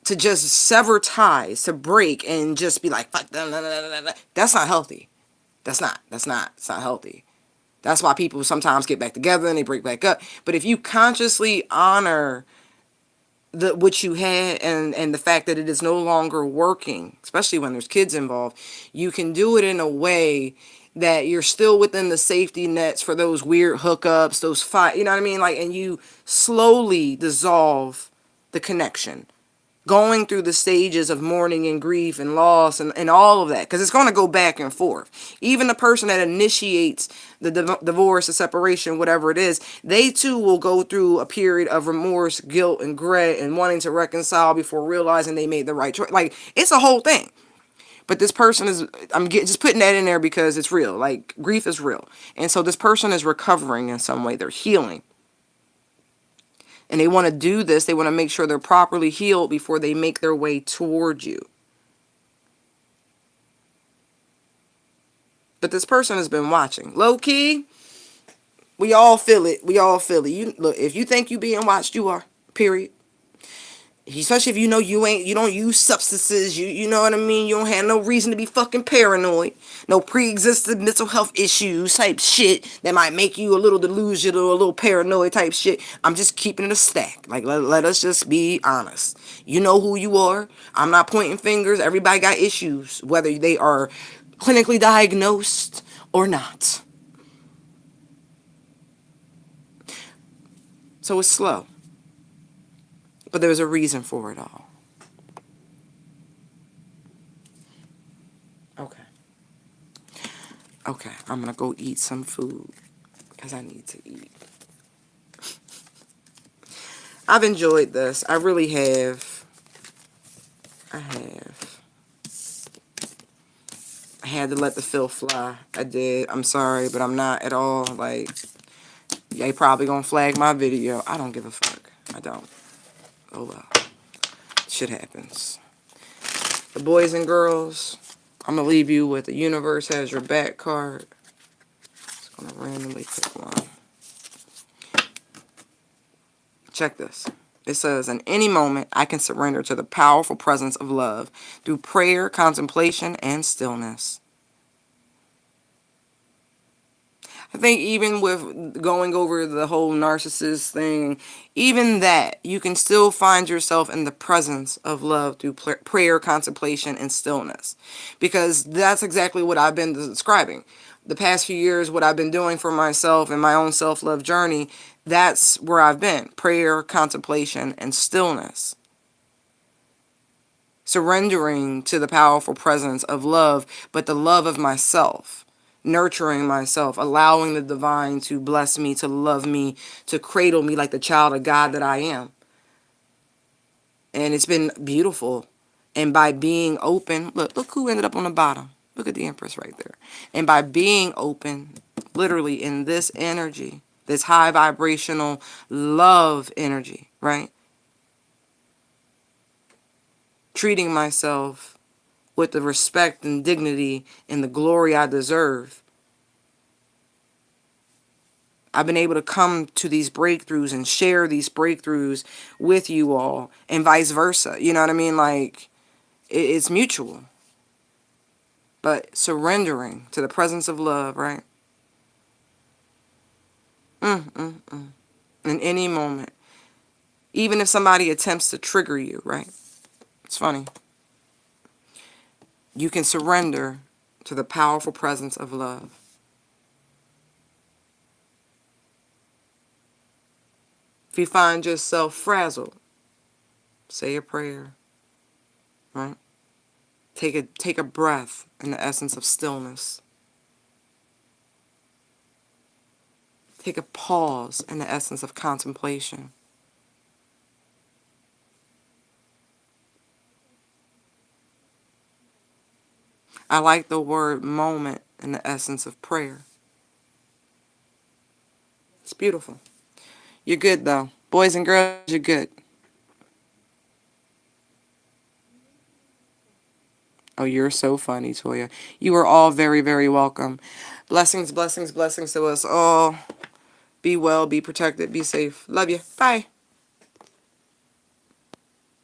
to just sever ties, to break and just be like, fuck them, that's not healthy. It's not healthy. That's why people sometimes get back together and they break back up. But if you consciously honor what you had and the fact that it is no longer working, especially when there's kids involved, you can do it in a way that you're still within the safety nets for those weird hookups, those fight, you know what I mean? Like, and you slowly dissolve the connection, going through the stages of mourning and grief and loss and all of that, because it's going to go back and forth. Even the person that initiates the divorce, the separation, whatever it is, they too will go through a period of remorse, guilt, and regret, and wanting to reconcile before realizing they made the right choice. Like, it's a whole thing. But this person is, just putting that in there because it's real. Like, grief is real. And so this person is recovering in some way. They're healing. And they want to do this. They want to make sure they're properly healed before they make their way toward you. But this person has been watching. Low key, we all feel it. We all feel it. You look, if you think you being watched, you are. Period. Especially if you know you don't use substances, you know what I mean? You don't have no reason to be fucking paranoid. No pre-existing mental health issues type shit that might make you a little delusional, a little paranoid type shit. I'm just keeping it a stack. Like, let us just be honest. You know who you are. I'm not pointing fingers. Everybody got issues, whether they are clinically diagnosed or not. So it's slow. But there's a reason for it all. Okay. Okay, I'm going to go eat some food because I need to eat. I've enjoyed this. I really have. I had to let the feel fly. I did. I'm sorry, but I'm not at all like, they probably going to flag my video. I don't give a fuck. I don't. Oh well. Shit happens. The boys and girls, I'm going to leave you with the universe has your back card. Just going to randomly pick one. Check this. It says, in any moment, I can surrender to the powerful presence of love through prayer, contemplation, and stillness. I think even with going over the whole narcissist thing, even that, you can still find yourself in the presence of love through prayer, contemplation, and stillness. Because that's exactly what I've been describing. The past few years, what I've been doing for myself and my own self-love journey, that's where I've been. Prayer, contemplation, and stillness. Surrendering to the powerful presence of love, but the love of myself. Nurturing myself, allowing the divine to bless me, to love me, to cradle me like the child of God that I am. And it's been beautiful. And by being open, look who ended up on the bottom. Look at the Empress right there. And by being open, literally in this energy, this high vibrational love energy, right? Treating myself with the respect and dignity and the glory I deserve. I've been able to come to these breakthroughs and share these breakthroughs with you all and vice versa. You know what I mean? Like, it's mutual. But surrendering to the presence of love, right? In any moment. Even if somebody attempts to trigger you, right? It's funny. You can surrender to the powerful presence of love. If you find yourself frazzled, say a prayer, right? Take a breath in the essence of stillness. Take a pause in the essence of contemplation. I like the word moment in the essence of prayer. It's beautiful. You're good, though. Boys and girls, you're good. Oh, you're so funny, Toya. You are all very, very welcome. Blessings, blessings, blessings to us all. Be well, be protected, be safe. Love you. Bye.